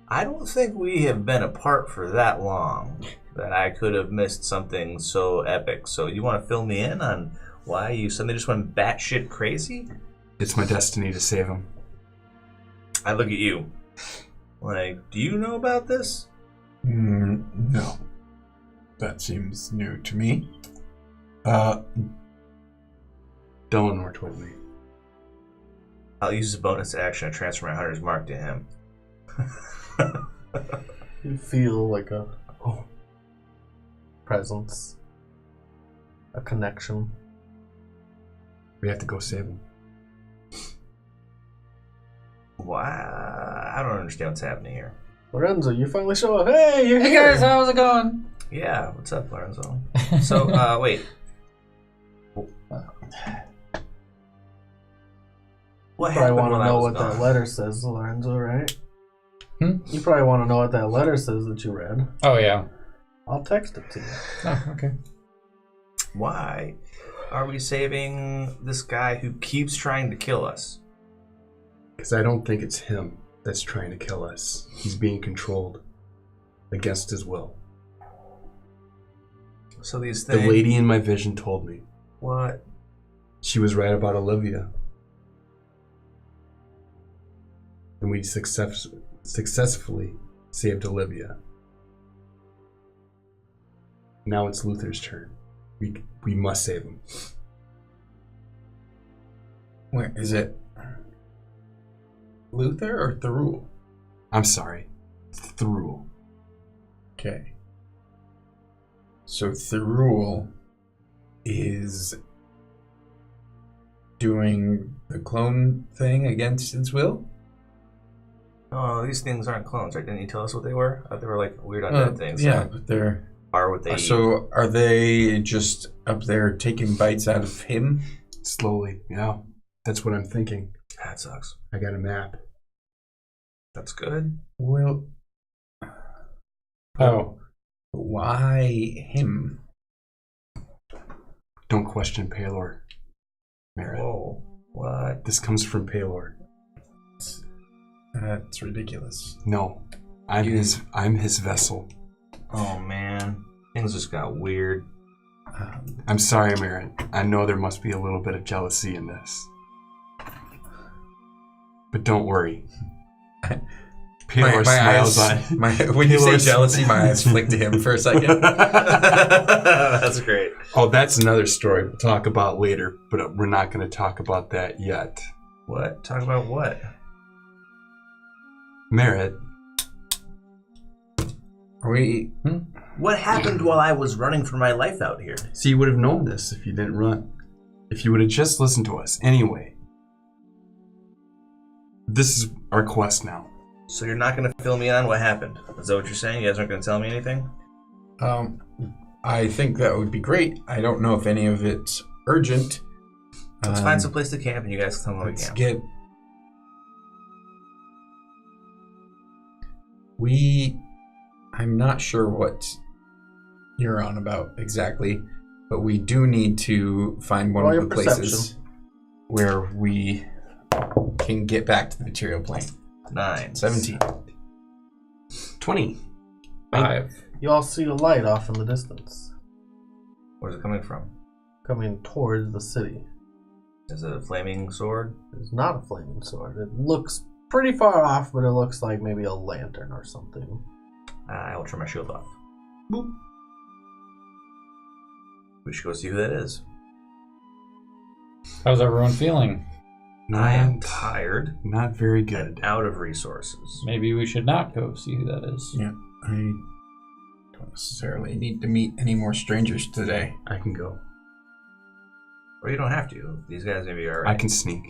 I don't think we have been apart for that long that I could have missed something so epic. So you want to fill me in on why you suddenly just went batshit crazy? It's my destiny to save him. I look at you. Like, do you know about this? No. That seems new to me. Delanor told me. I'll use a bonus action to transfer my hunter's mark to him. You feel like a presence, a connection. We have to go save him. Wow, I don't understand what's happening here. Lorenzo, you finally show up. Hey, you're Hey here. guys, how's it going? Yeah, what's up, Lorenzo? So, wait. What You probably happened want to while I know was what that gone? letter says, Lorenzo, right? Hmm? You probably want to know what that letter says that you read. Oh yeah. I'll text it to you. Oh, okay. Why are we saving this guy who keeps trying to kill us? Because I don't think it's him that's trying to kill us. He's being controlled against his will. So these The things. lady in my vision told me. What? She was right about Olivia. And we successfully saved Olivia. Now it's Luther's turn. We must save him. Where is it? Luther or Thurul? I'm sorry. Thurul. Okay. So Thurul is doing the clone thing against his will? Oh, these things aren't clones, right? Didn't you tell us what they were? I thought they were like weird undead things. Yeah, but they're... Are what they eat. So are they just up there taking bites out of him? Slowly, yeah. That's what I'm thinking. That sucks. I got a map. That's good. Well... Oh, Why him? Don't question Palor, Merritt. Whoa. What? This comes from Palor. That's ridiculous. No, I'm his vessel. Oh man. Things just got weird. I'm sorry, Merritt. I know there must be a little bit of jealousy in this. But don't worry. Palor smiles on. When you say Palor's- jealousy, my eyes flick to him for a second. That's great. Oh, that's another story we'll talk about later, but we're not going to talk about that yet. What? Talk about what? Merritt, Are we... What happened while I was running for my life out here? see, you would have known this if you didn't run. If you would have just listened to us. Anyway, this is our quest now. So you're not going to fill me in on what happened? Is that what you're saying? You guys aren't going to tell me anything? I think that would be great. I don't know if any of it's urgent. Let's find some place to camp and you guys can tell me where we Let's camp. get... We I'm not sure what you're on about exactly, but we do need to find one Roll of your the places where we can get back to the material plane. 9. 17. 20. 5. You all see a light off in the distance, Where's it coming from? coming towards the city. Is it a flaming sword? It's not a flaming sword. It looks pretty far off, but it looks like maybe a lantern or something. I will turn my shield off. Boop. We should go see who that is. How's everyone feeling? I am tired Not very and good. out of resources. Maybe we should not go see who that is. Yeah, I don't necessarily need to meet any more strangers today. I can go. Or you don't have to. These guys maybe are. I can sneak.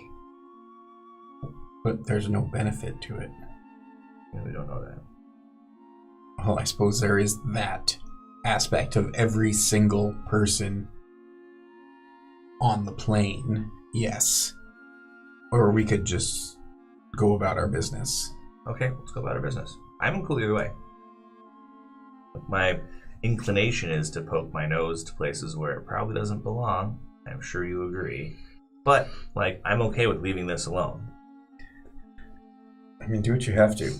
But there's no benefit to it. We don't know that. Well, I suppose there is that aspect of every single person on the plane, yes. Or we could just go about our business. Okay, let's go about our business. I'm cool either way. My inclination is to poke my nose to places where it probably doesn't belong. I'm sure you agree. But, I'm okay with leaving this alone. I mean, do what you have to.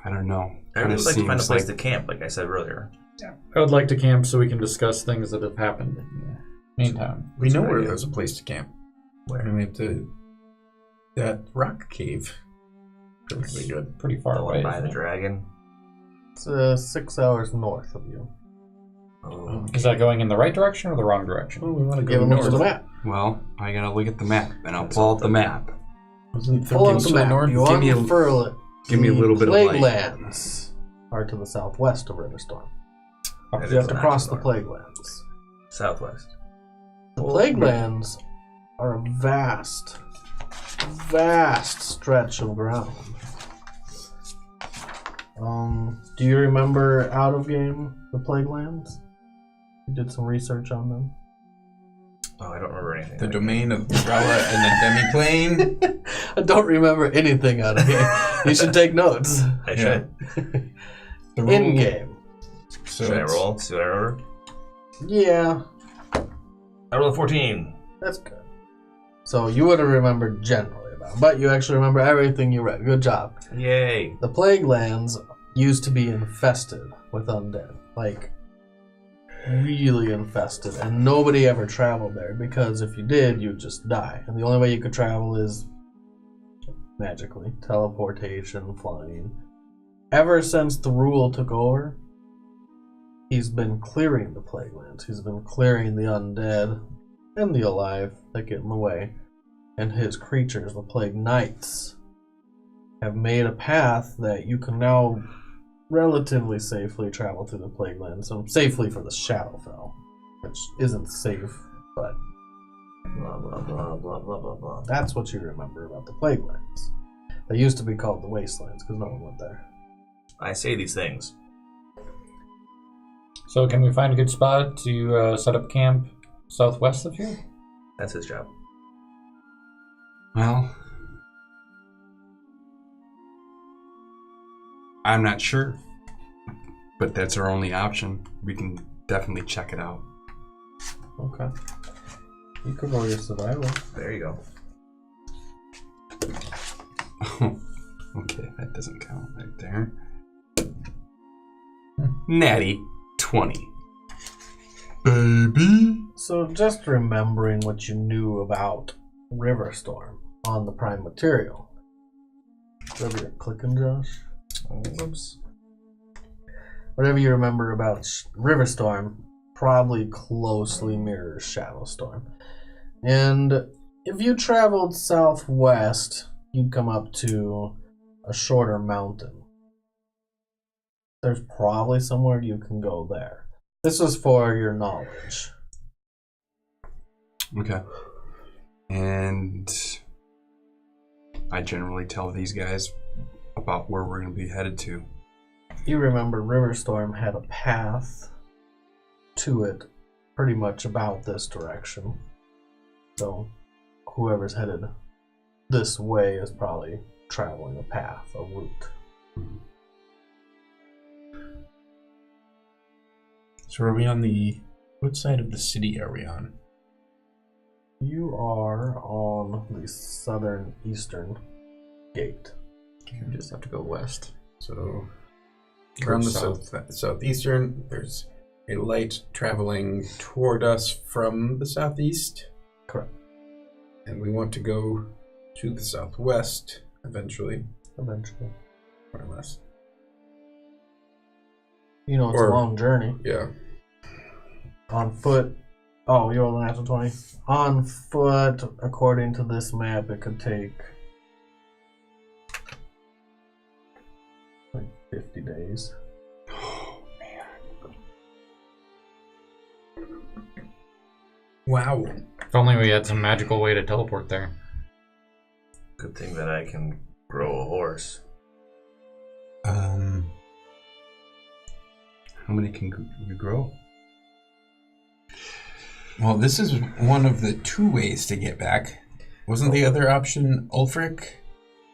I don't know. I Kinda would like to find a seems place like- to camp, like I said earlier. I would like to camp so we can discuss things that have happened in the meantime. We know That's where right. there's a place to camp. Where? We have to that rock cave. Really good. Pretty far The away. one by isn't the it? dragon. It's 6 hours north of you. Oh. Is that going in the right direction or the wrong direction? Well, we want to Give go them the north. map. Well, I gotta look at the map, and I'll pull out the map. Wasn't Pull up 13 the map. north? You Give me a- unfurl it. give me a The little bit of Plague light. Lands are to the southwest of Riverstorm. That You is have to not cross to the north. Plague Lands. Southwest. The Plague Lands are a vast stretch of ground. Do you remember out of game the Plague Lands? You did some research on them. Oh, I don't remember anything. The domain of Umbrella and the demiplane. I don't remember anything out of game. You should take notes. I should. The In rule- game. So Should I it's- roll? See what I remember? Yeah, I rolled a 14. that's good. So you would have remembered generally about, but you actually remember everything you read. Good job. Yay. The Plague Lands used to be infested with undead. Like, really infested. And nobody ever traveled there because if you did, you'd just die. And the only way you could travel is magically. Teleportation, flying. Ever since the rule took over, he's been clearing the Plague Lands. He's been clearing the undead and the alive that get in the way. And his creatures, the Plague Knights, have made a path that you can now relatively safely travel through the Plague Lands. So safely for the Shadowfell, which isn't safe, but Blah, blah, blah, blah, blah, blah, blah. that's what you remember about the Plague Lands. They used to be called the Wastelands because no one went there. I say these things. So can we find a good spot to set up camp southwest of here? That's his job. Well, I'm not sure, but that's our only option. We can definitely check it out. Okay. You could roll your survival. There you go. Okay, that doesn't count right there. Natty 20. Baby. So just remembering what you knew about Riverstorm on the Prime Material. Whatever you're clicking, Josh. Whoops. Whatever you remember about Riverstorm probably closely mirrors Shadowstorm. And if you traveled southwest, you'd come up to a shorter mountain. There's probably somewhere you can go there. This was for your knowledge. Okay. And I generally tell these guys about where we're going to be headed to. You remember Riverstorm had a path to it pretty much about this direction. So whoever's headed this way is probably traveling a path, a route. So are we on the... What side of the city are we on? You are on the southern eastern gate. You just have to go west. So we're on the south. southeastern. There's a light traveling toward us from the southeast. Correct. And we want to go to the southwest eventually, Eventually. more or less. You know, it's Or- a long journey. Yeah. On foot. Oh, you're on the natural 20. On foot, according to this map, it could take like 50 days. Wow. If only we had some magical way to teleport there. Good thing that I can grow a horse. How many can you grow? Well, this is one of the two ways to get back. Wasn't the other option Ulfric,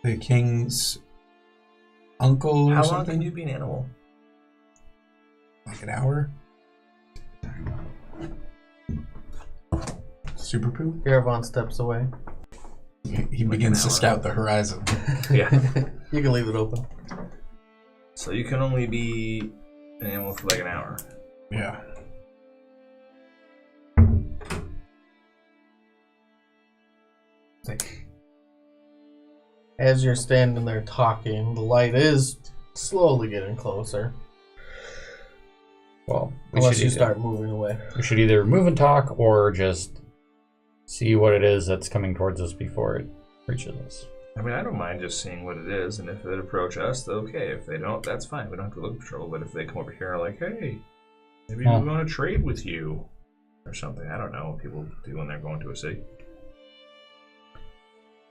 the king's uncle or How something? long can you be an animal? Like an hour? Super poo? Garavon steps away. He begins to scout the horizon. Yeah. You can leave it open. So you can only be an animal for like an hour. Yeah. Like, As you're standing there talking, the light is slowly getting closer. Well, Unless you start moving away. We should either move and talk or just see what it is that's coming towards us before it reaches us. I mean, I don't mind just seeing what it is, and if they approach us, okay. If they don't, that's fine. We don't have to look for trouble. But if they come over here and are like, hey, maybe we want to trade with you or something. I don't know what people do when they're going to a city.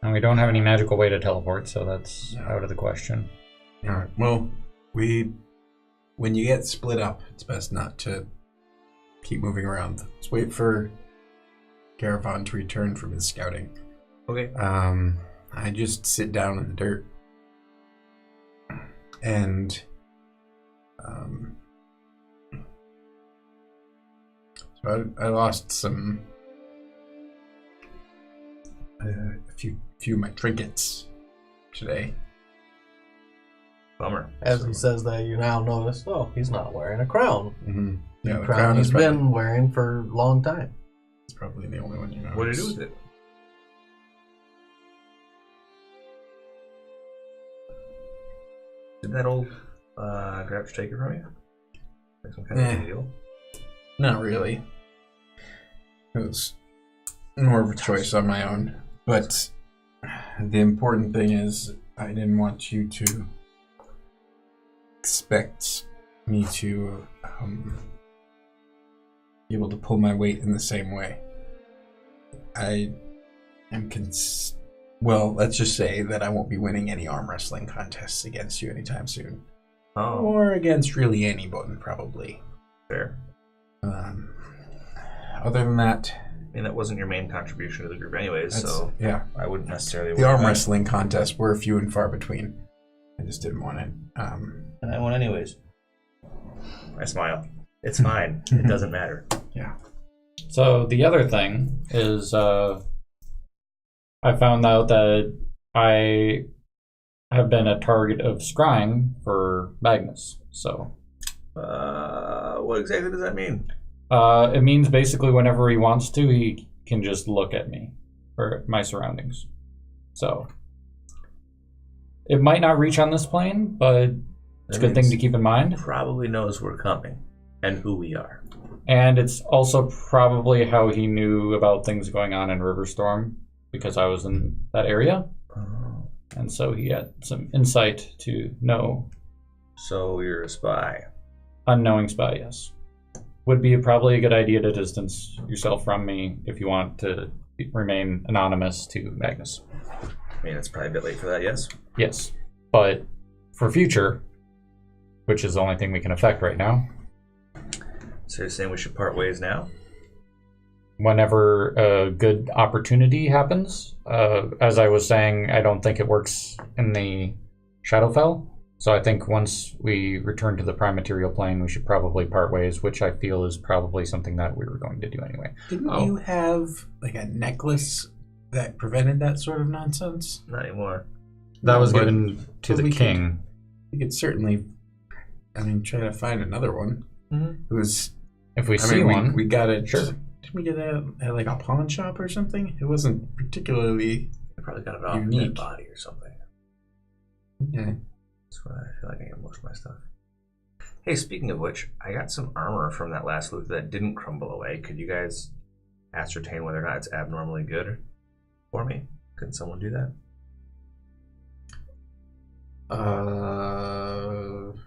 And we don't have any magical way to teleport, so that's out of the question. alright. Well, when you get split up, it's best not to keep moving around. Let's wait for Garavon to return from his scouting. Okay. I just sit down in the dirt. And so I lost some a few of my trinkets today. Bummer. As he says that, you now notice, oh, he's not wearing a crown. Mm-hmm. Yeah, The the crown crown he's is probably, been wearing for a long time. it's probably the only one you know. What do you do with it? Did that old Grouch take it from you? Like some kind of deal? Not really. It was more of a choice on my own. But the important thing is I didn't want you to expect me to be able to pull my weight in the same way. I am well, let's just say that I won't be winning any arm wrestling contests against you anytime soon. Oh, Or against really anyone, probably. fair. Other than that, I mean, that wasn't your main contribution to the group anyways, that's, so yeah. I wouldn't necessarily The worry arm about it. wrestling contests were few and far between. I just didn't want it. And I won anyways. I smile. It's fine. It doesn't matter. Yeah. So the other thing is I found out that I have been a target of scrying for Magnus. So What exactly does that mean? it means basically whenever he wants to, he can just look at me or my surroundings. So it might not reach on this plane, but it's a good thing to keep in mind. Probably knows we're coming and who we are. And it's also probably how he knew about things going on in Riverstorm, because I was in that area. And so he had some insight to know. So you're a spy. Unknowing spy, yes. Would be probably a good idea to distance yourself from me if you want to remain anonymous to Magnus. I mean, it's probably a bit late for that, yes? Yes. But for future, which is the only thing we can affect right now, So you're saying we should part ways now? whenever a good opportunity happens. As I was saying, I don't think it works in the Shadowfell, So I think once we return to the prime material plane, we should probably part ways, which I feel is probably something that we were going to do anyway. Didn't you have like a necklace that prevented that sort of nonsense? Not anymore. That was But- given to but the we king. We could certainly, try to find another one. Mhm. It was. If we see one, we got it. Sure. Didn't we get that at like a pawn shop or something? It wasn't particularly. I probably got it off in Unique. that body or something. Yeah. That's why I feel like I get most of my stuff. Hey, speaking of which, I got some armor from that last loot that didn't crumble away. Could you guys ascertain whether or not it's abnormally good for me? Could someone do that?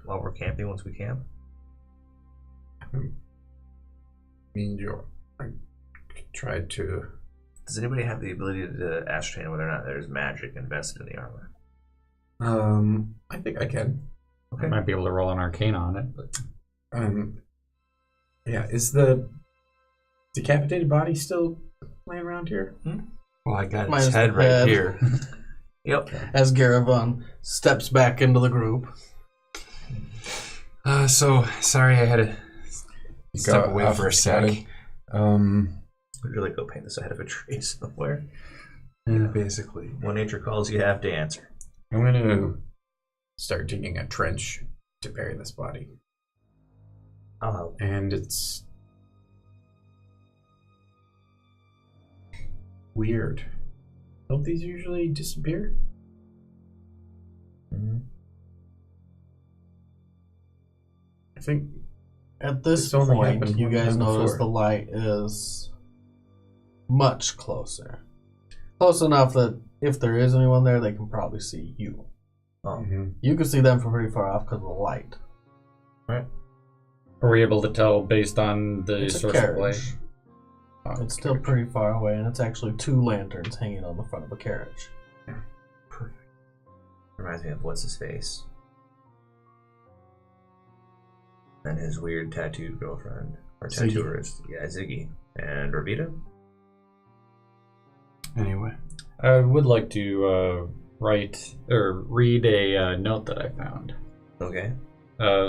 While we're camping, once we camp? I tried to. Does anybody have the ability to ascertain whether or not there's magic invested in the armor? I think I can. I might be able to roll an arcane on it, but Yeah. Is the decapitated body still laying around here? Well, I got Minus his head the right head. here. Yep. As Garavon steps back into the group. So sorry I had to step away off for a the sec. side. Would you like go paint the side of a tree somewhere? Yeah, basically. When nature calls, you have to answer. I'm going to start digging a trench to bury this body. I'll help. And it's weird. Don't these usually disappear? I think At this This only point, happened you one guys time notice before. the light is much closer. Close enough that if there is anyone there, they can probably see you. You can see them from pretty far off because of the light. are we able to tell based on the It's a source of light? carriage. Oh, It's still pretty far away, and it's actually 2 lanterns hanging on the front of a carriage. Reminds me of what's his face? And his weird tattooed girlfriend. Or Ziggy. tattooerist. Yeah, Ziggy. And Ravita? Anyway. I would like to write or read a note that I found. Okay.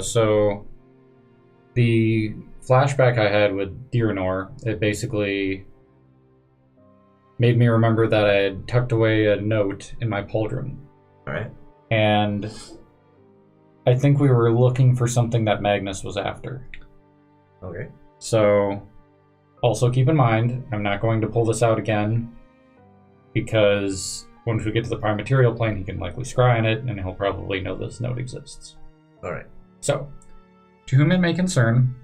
So the flashback I had with Diranor, it basically made me remember that I had tucked away a note in my pauldron. Alright. And I think we were looking for something that Magnus was after. Okay. So also keep in mind, I'm not going to pull this out again because once we get to the prime material plane, he can likely scry on it and he'll probably know this note exists. Alright. So, to whom it may concern,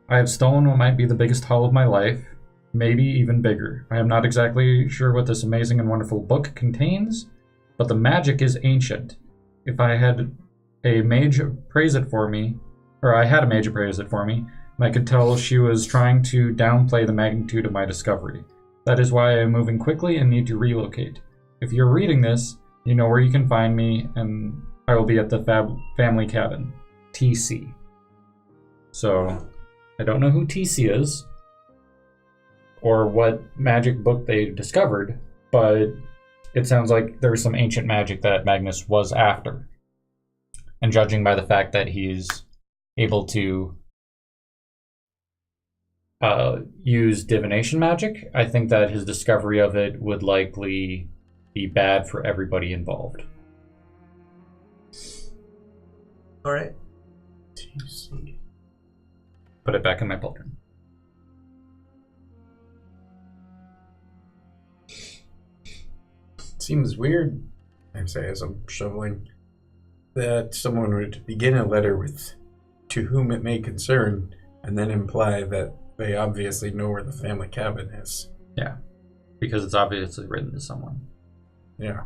I have stolen what might be the biggest haul of my life, maybe even bigger. I am not exactly sure what this amazing and wonderful book contains, but the magic is ancient. If I had a mage appraise it for me, or I had a mage appraise it for me, I could tell she was trying to downplay the magnitude of my discovery. That is why I am moving quickly and need to relocate. If you're reading this, you know where you can find me, and I will be at the family cabin. TC. So, I don't know who TC is, or what magic book they discovered, but it sounds like there's some ancient magic that Magnus was after. And judging by the fact that he's able to use divination magic, I think that his discovery of it would likely be bad for everybody involved. Alright. Put it back in my pauldron. Seems weird, I say as I'm shoveling, that someone would begin a letter with "to whom it may concern" and then imply that they obviously know where the family cabin is. Yeah, because it's obviously written to someone. Yeah.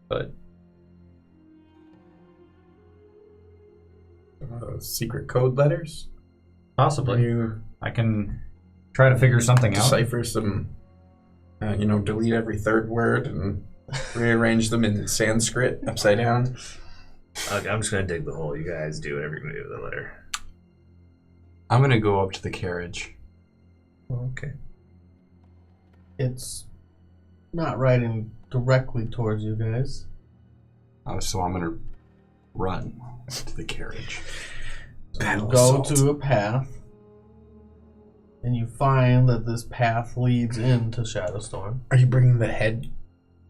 But Secret code letters? possibly. You I can try to figure something out. decipher some, delete every third word and rearrange them in Sanskrit upside down. Okay, I'm just gonna dig the hole. You guys do whatever you're gonna do with the letter. I'm going to go up to the carriage. Okay. It's not riding directly towards you guys. So I'm going to run to the carriage. You go to a path, and you find that this path leads into Shadowstorm. Are you bringing the head?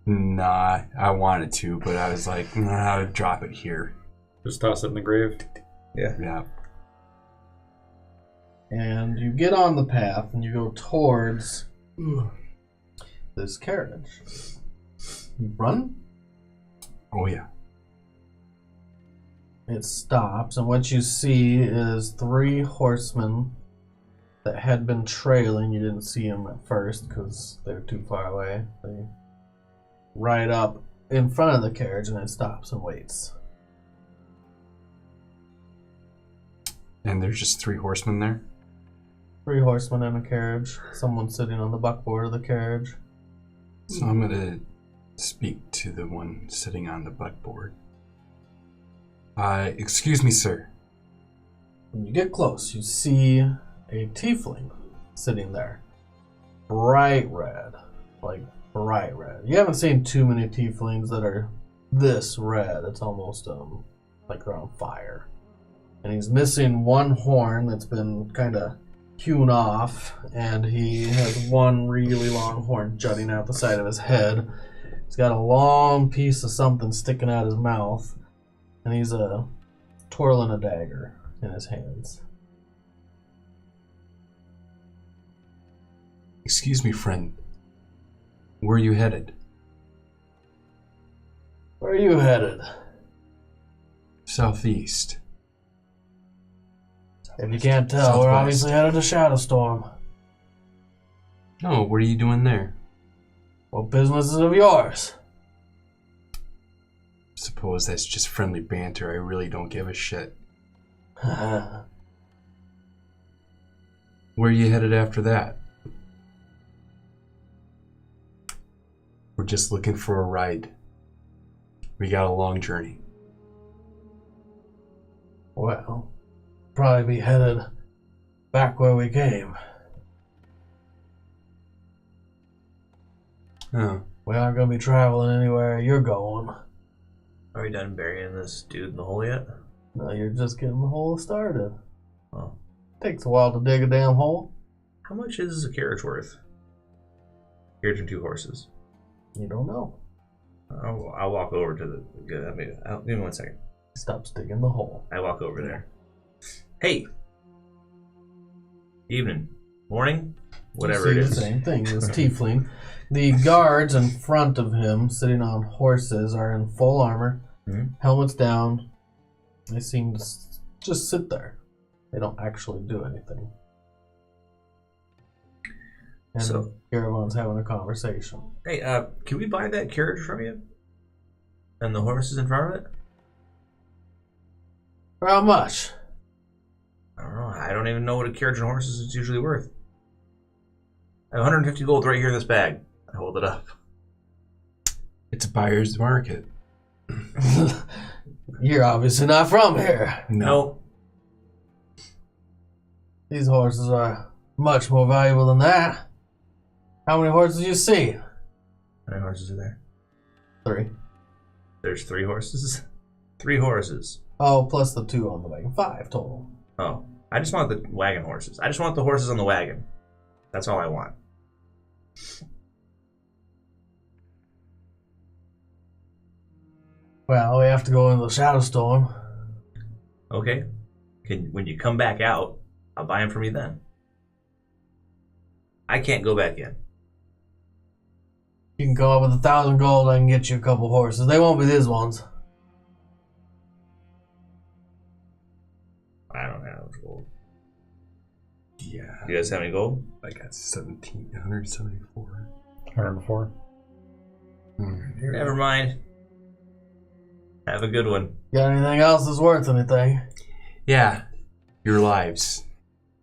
Nah, I wanted to, but I was like, nah, I'll drop it here. Just toss it in the grave. Yeah. And you get on the path, and you go towards this carriage. You run. Oh, yeah. It stops, and what you see is 3 horsemen that had been trailing. You didn't see them at first because they were too far away. They ride up in front of the carriage, and it stops and waits. And there's just 3 horsemen there? 3 horsemen in a carriage. Someone sitting on the buckboard of the carriage. So I'm going to speak to the one sitting on the buckboard. Excuse me, sir. When you get close, you see a tiefling sitting there. Bright red. Like, bright red. You haven't seen too many tieflings that are this red. It's almost, like they're on fire. And he's missing one horn that's been kind of hewn off, and he has one really long horn jutting out the side of his head. He's got a long piece of something sticking out his mouth, and he's twirling a dagger in his hands. Excuse me, friend. Where are you headed? Where are you headed? Southeast. If you can't tell, we're obviously headed to Shadowstorm. No, what are you doing there? What business is of yours? Suppose that's just friendly banter. I really don't give a shit. Where are you headed after that? We're just looking for a ride. We got a long journey. Well, probably be headed back where we came. Oh. We aren't going to be traveling anywhere you're going. Are we done burying this dude in the hole yet? No, you're just getting the hole started. Oh. Takes a while to dig a damn hole. How much is a carriage worth? Carriage and 2 horses. You don't know. I'll walk over to the... Give me 1 second. Stops digging the hole. I walk over there. Hey! Evening. Morning? Whatever it You see is. the same thing. This tiefling. The guards in front of him, sitting on horses, are in full armor. Mhm. Helmets down. They seem to just sit there. They don't actually do anything. And So- Garavon's having a conversation. Hey, can we buy that carriage from you? And the horses in front of it? For how much? I don't know. I don't even know what a carriage and horses is usually worth. I have 150 gold right here in this bag. I hold it up. It's a buyer's market. You're obviously not from here. No. These horses are much more valuable than that. How many horses do you see? How many horses are there? 3. There's 3 horses? 3 horses. Oh, plus the 2 on the wagon. 5 total. Oh. I just want the wagon horses. I just want the horses on the wagon. That's all I want. Well, we have to go into the Shadowstorm. Okay. When you come back out, I'll buy them from you then. I can't go back in. You can come up with 1,000 gold, I can get you a couple horses. They won't be these ones. I don't have gold. Yeah. You guys have any gold? I got 1,774. 104. Never mind. Have a good one. Got anything else that's worth anything? Yeah. Your lives.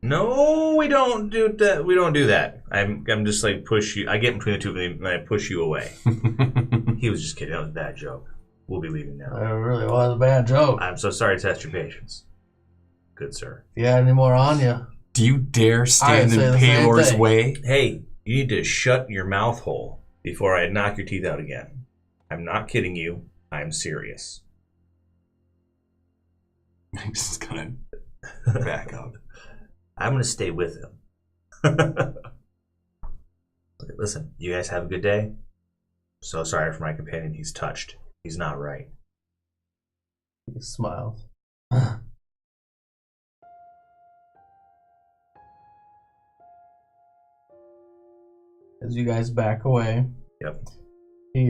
No, we don't do that. We don't do that. I'm just like push you. I get between the two of them and I push you away. He was just kidding. That was a bad joke. We'll be leaving now. It really was a bad joke. I'm so sorry to test your patience. Good sir. If you had any more on you, Do you dare stand I'd say in the same Paylor's thing. way? Hey, you need to shut your mouth hole before I knock your teeth out again. I'm not kidding you. I'm serious. Magnus is gonna back up. I'm gonna stay with him. Listen, you guys have a good day. So sorry for my companion. He's touched. He's not right. He smiles. As you guys back away, Yep. he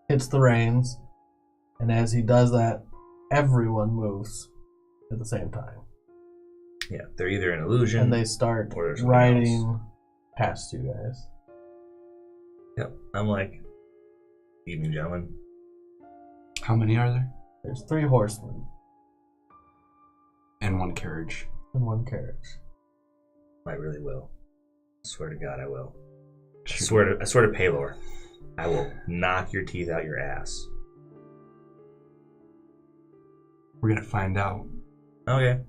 hits the reins, and as he does that, everyone moves at the same time, Yeah, they're either an illusion. and they start or there's something riding else. past you guys. Yep. I'm like, evening, gentlemen. How many are there? There's 3 horsemen And 1 carriage. and 1 carriage. I really will. I swear to God, I will. I Shoot. swear to Paylor, I will knock your teeth out your ass. We're gonna find out. Okay.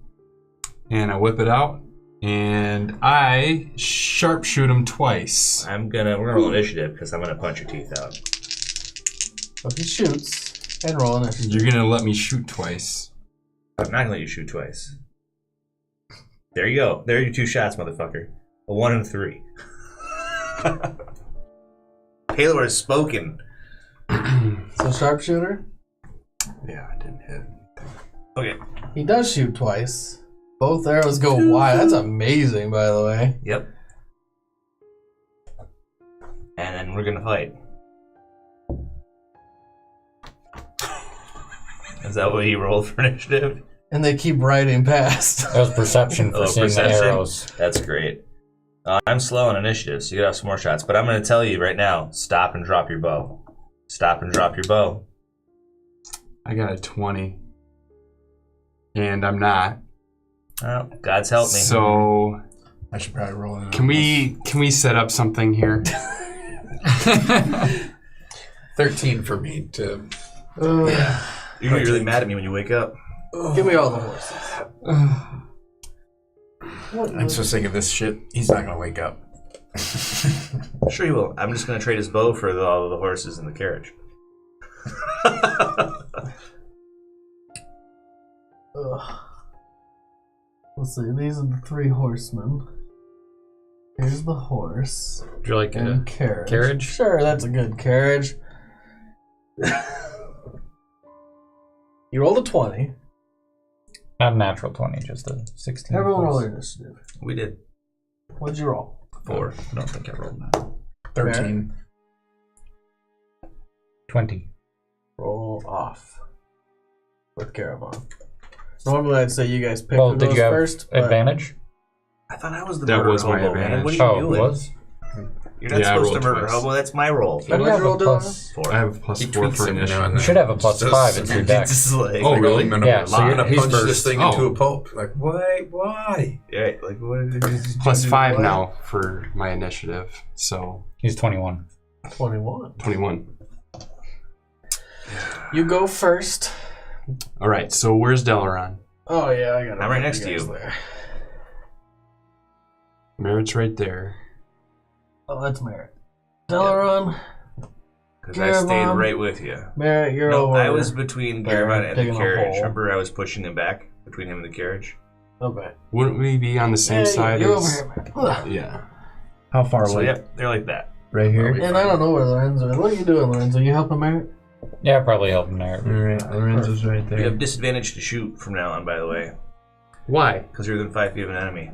And I whip it out, and I sharpshoot him twice. We're gonna roll initiative because I'm gonna punch your teeth out. So he shoots and roll initiative. You're gonna let me shoot twice. I'm not gonna let you shoot twice. There you go. There are your 2 shots, motherfucker. A 1 and a 3. Paylor has spoken. So sharpshooter, Yeah, I didn't hit. Okay. he does shoot twice. Both arrows go wide. That's amazing, by the way. Yep. And then we're gonna fight. Is that what he rolled for initiative? And they keep riding past. That was perception for Oh, seeing perception? the arrows. That's great. I'm slow on initiative, so you gotta have some more shots. But I'm gonna tell you right now, stop and drop your bow. Stop and drop your bow. I got a 20. And I'm not. Oh, God's help me. So I should probably roll in. can we set up something here? 13 for me to. You're gonna be really mad at me when you wake up. Give me all the horses. I'm so sick of this shit. He's not gonna wake up. Sure he will. I'm just gonna trade his bow for all of the horses in the carriage. Let's see. These are the 3 horsemen. Here's the horse Would you like and a carriage. carriage? Sure, that's a good carriage. You rolled a 20. not a natural 20, just a 16. Everyone plus. roll their initiative. We did. What'd you roll? 4. I don't think I rolled that. 13. 20. Roll off with Garavon. Normally, I'd say you guys pick Well, who did goes you have first, but advantage? I thought I was the That murder was my hobo, man. advantage. What are you Oh, doing? it was? You're not Yeah, I supposed to rolled murder twice. hobo. That's my role. What You did have you roll, a Dylan? plus. 4. I have a plus He 4 tweaks for it now and initiative. then. You should have a plus Just- 5 in your deck. This is like, Oh, really? Yeah, so I'm you're, gonna he's punch this first. thing Oh. into a pulp. Like, why? yeah, like what? Plus 5 now for my initiative. So He's 21. 21. 21. You go first. All right. So where's Delaron? Oh, yeah, I got it. I'm right next to you. There. Merritt's right there. Oh, that's Merritt. Delaron, Because I stayed Garavon. right with you. Merritt, you're No, over. I was between there, Garavon and digging the a carriage. hole. Remember, I was pushing him back between him and the carriage. Okay. Wouldn't we be on the same side you're as? over here, Merritt. Yeah. How far So away? yep, they're like that. Right here? And I don't know where Lorenzo is. What are you doing, Lorenzo? You helping Merritt? Yeah, probably help him there. Alright, Lorenzo's right You there. have disadvantage to shoot from now on, by the way, Why? because you're within 5 feet of an enemy.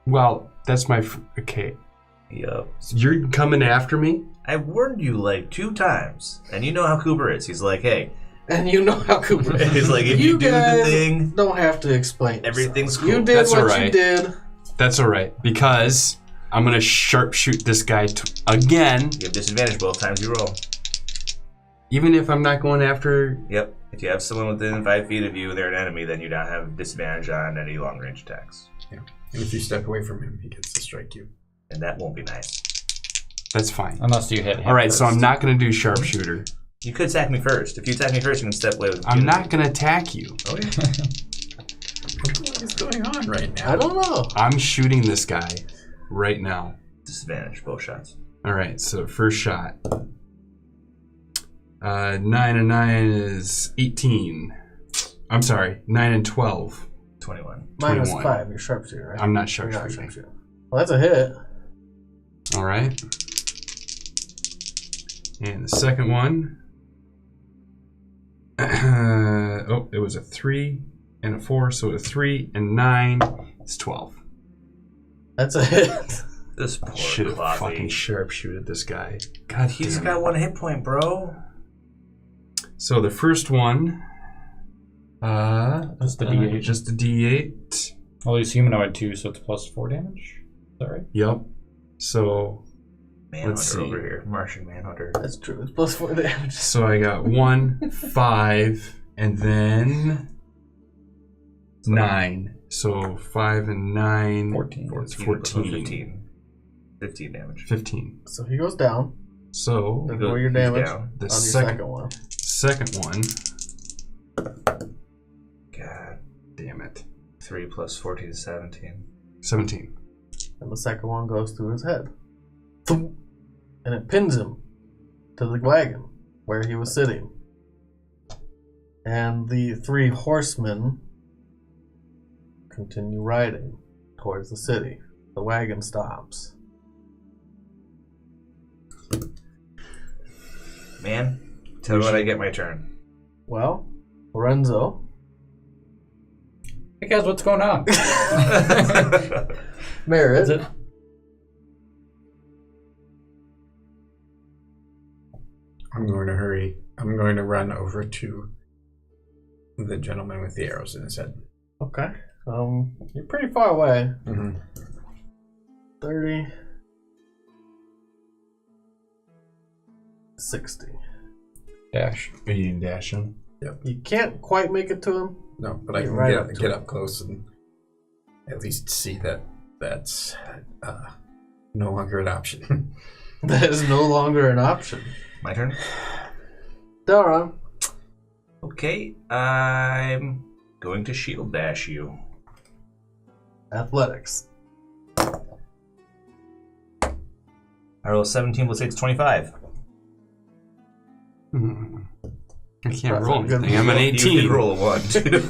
Well, that's my. Okay. Yup. You're coming after me? I've warned you like 2 times, and you know how Cooper is. He's like, hey, And you know how Cooper is. he's like, if you do the guys thing, don't have to explain. everything's yourself. cool. You did That's what alright. you did. That's all right because I'm gonna sharpshoot this guy again, You have disadvantage both times you roll. even if I'm not going after. Yep. If you have someone within 5 feet of you and they're an enemy, then you don't have disadvantage on any long range attacks. And if you step away from him, he gets to strike you. And that won't be nice. That's fine. Unless you hit him. All right, so I'm first. not gonna do sharpshooter. You could attack me first. If you attack me first, you can step away with I'm not impunity. gonna attack you. Okay. What is going on right now? I don't know. I'm shooting this guy right now. Disadvantage, both shots. All right, so first shot. 9 and 9 is 18. I'm sorry, 9 and 12. 21. Minus 21. 5. You're sharpshooter, right? I'm not You're not sharpshooting. sharpshooter. Well, that's a hit. All right. And the second one. It was a 3 and a 4, so a 3 and 9 is 12. That's a hit. This poor Should have Clothy. fucking sharpshooted this guy. God He's damn got it. 1 hit point, bro. So the first one, Just the D8. just a D8. Well, he's humanoid too, so it's plus 4 damage. Is that right? Yep. So Manhunter see. over here. Martian Manhunter. That's true. It's plus 4 damage. So I got 1, 5, and then 9. So 5 and 9. 14. It's 14. 14. 15 damage. 15. So he goes down. So Then He goes- roll your he's damage down. on the your second second one. God. damn it. 3 plus 14 is 17. 17. And the second one goes through his head. Thump. And it pins him to the wagon where he was sitting. And the 3 horsemen continue riding towards the city. The wagon stops. Man, tell me when I get my turn. Well, Lorenzo. Hey guys, what's going on? Merritt. Is it? I'm going to hurry. I'm going to run over to the gentleman with the arrows in his head. Okay. You're pretty far away. Mm-hmm. 30. 60. Dash. Are you can dash him? You can't quite make it to him. No, but I You're can right up to get it. up close and at least see that that's no longer an option. That is no longer an option. My turn? Dara. Okay, I'm going to shield dash you. Athletics. I roll 17 plus 8 is 25. I can't That's roll not good. anything. I'm an You 18. did roll a 1, too.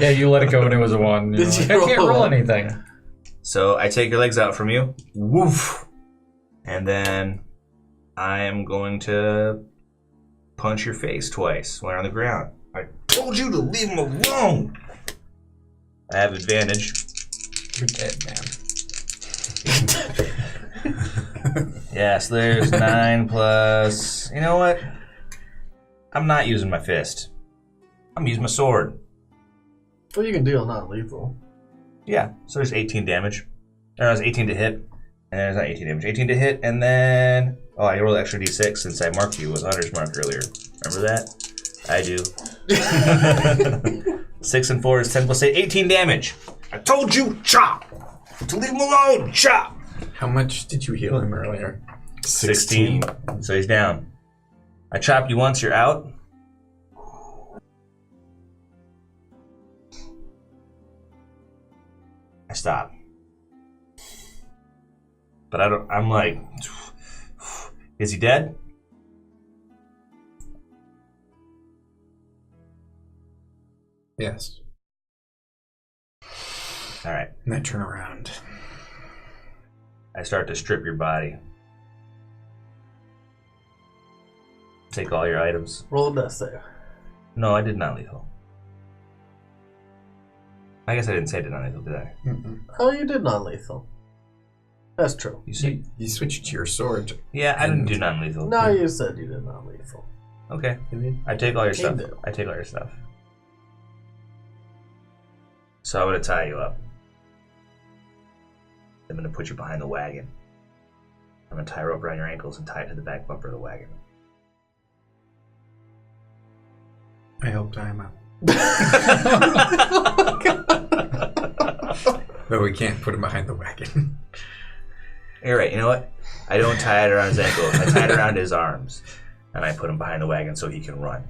Yeah, you let it go when it was a 1. Did Like, you I can't roll a roll one? anything. So I take your legs out from you. Woof! And then I am going to punch your face twice when you're on the ground. I told you to leave him alone! I have advantage. You're dead, man. Yes, there's 9 plus... You know what? I'm not using my fist. I'm using my sword. Well, you can deal non-lethal. Yeah, so there's 18 damage. Or there's 18 to hit. And there's not 18 damage. 18 to hit, and then... Oh, I rolled an extra d6 since I marked you with Hunter's Mark earlier. Remember that? I do. 6 and 4 is 10 plus 8. 18 damage! I told you, chop! To leave him alone, chop! How much did you heal him earlier? 16. So he's down. I chop you once, you're out. I stop. But I'm like, is he dead? Yes. All right. And I turn around. I start to strip your body. Take all your items. Roll a death save. No, I did not lethal. I guess I didn't say I did not lethal, did I? Mm-mm. Oh, you did non-lethal. That's true. You said, You switched to your sword. yeah, I didn't do non-lethal. No, you said you did non-lethal. Okay. You did. I take all your He stuff. did. I take all your stuff. So I'm gonna tie you up. I'm gonna put you behind the wagon. I'm gonna tie a rope around your ankles and tie it to the back bumper of the wagon. I help tie him up. But we can't put him behind the wagon. You're right. You know what? I don't tie it around his ankles. I tie it around his arms, and I put him behind the wagon so he can run.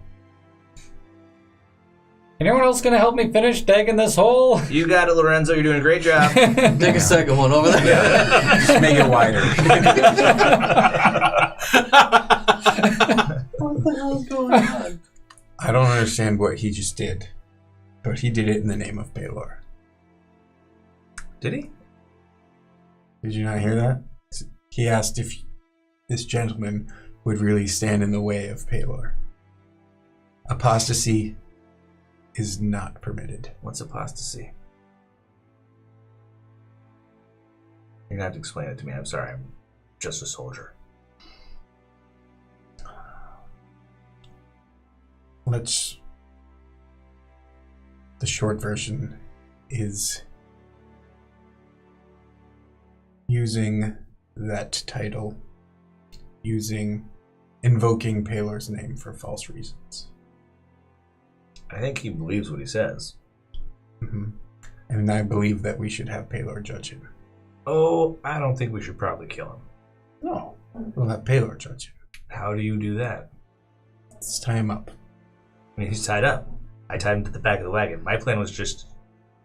Anyone else gonna help me finish digging this hole? You got it, Lorenzo. You're doing a great job. Take a second one over there. Just make it wider. What the understand what he just did, but he did it in the name of Baylor. Did he? Did you not hear that? He asked if this gentleman would really stand in the way of Baylor. Apostasy is not permitted. What's apostasy? You're gonna have to explain it to me. I'm sorry. I'm just a soldier. The short version is using that title, invoking Paylor's name for false reasons. I think he believes what he says. Mm-hmm. And I believe that we should have Paylor judge him. Oh, I don't think we should probably kill him. No, we'll have Paylor judge him. How do you do that? Let's tie him up. I mean, he's tied up. I tied him to the back of the wagon. My plan was just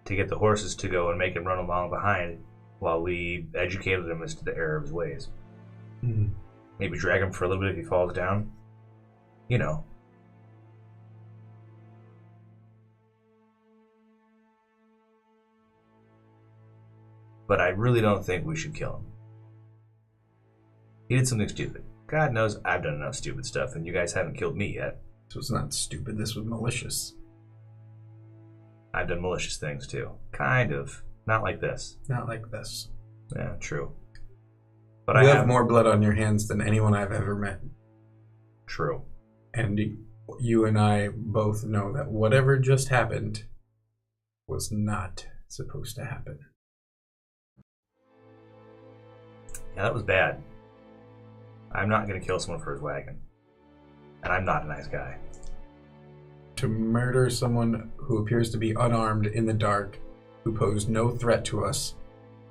to get the horses to go and make him run along behind while we educated him as to the error of his ways. Mm-hmm. Maybe drag him for a little bit if he falls down. You know. But I really don't think we should kill him. He did something stupid. God knows I've done enough stupid stuff, and you guys haven't killed me yet. This was not stupid. This was malicious. I've done malicious things too. Kind of. Not like this. Not like this. Yeah, true. But You I have more blood on your hands than anyone I've ever met. True. And you and I both know that whatever just happened was not supposed to happen. Yeah, that was bad. I'm not going to kill someone for his wagon. And I'm not a nice guy. To murder someone who appears to be unarmed in the dark, who posed no threat to us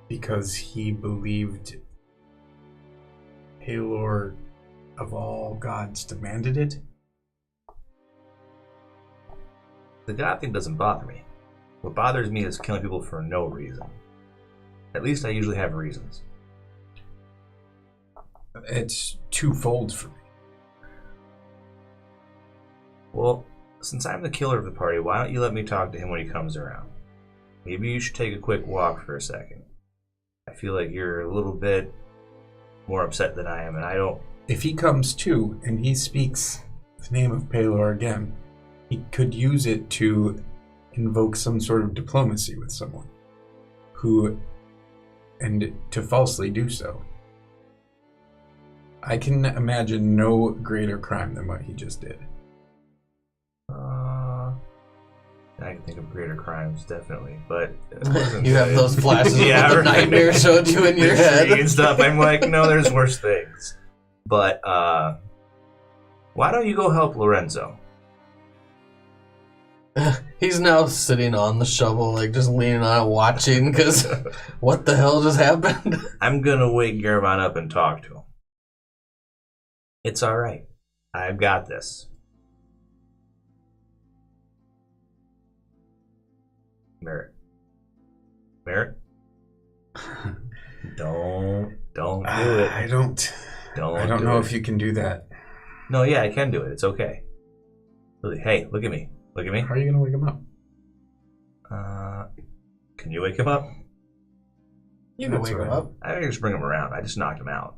because he believed Paylor of all gods demanded it? The god thing doesn't bother me. What bothers me is killing people for no reason. At least I usually have reasons. It's twofold for me. Well, since I'm the killer of the party, why don't you let me talk to him when he comes around? Maybe you should take a quick walk for a second. I feel like you're a little bit more upset than I am, and I don't... If he comes to and he speaks the name of Paylor again, he could use it to invoke some sort of diplomacy with someone and to falsely do so. I can imagine no greater crime than what he just did. I can think of greater crimes, definitely, but You have those flashes Yeah, of what the right. nightmare showed you in your head. and stuff. I'm like, no, there's worse things. But why don't you go help Lorenzo? He's now sitting on the shovel, like just leaning on it, watching, because what the hell just happened? I'm gonna wake Garavon up and talk to him. It's all right. I've got this. Merritt. Don't do it. I don't Don't know it. if you can do that. No, yeah, I can do it. It's okay. Really, hey, look at me. Look at me. How are you going to wake him up? Can you wake him up? You can That's wake him right. up. I can just bring him around. I just knocked him out.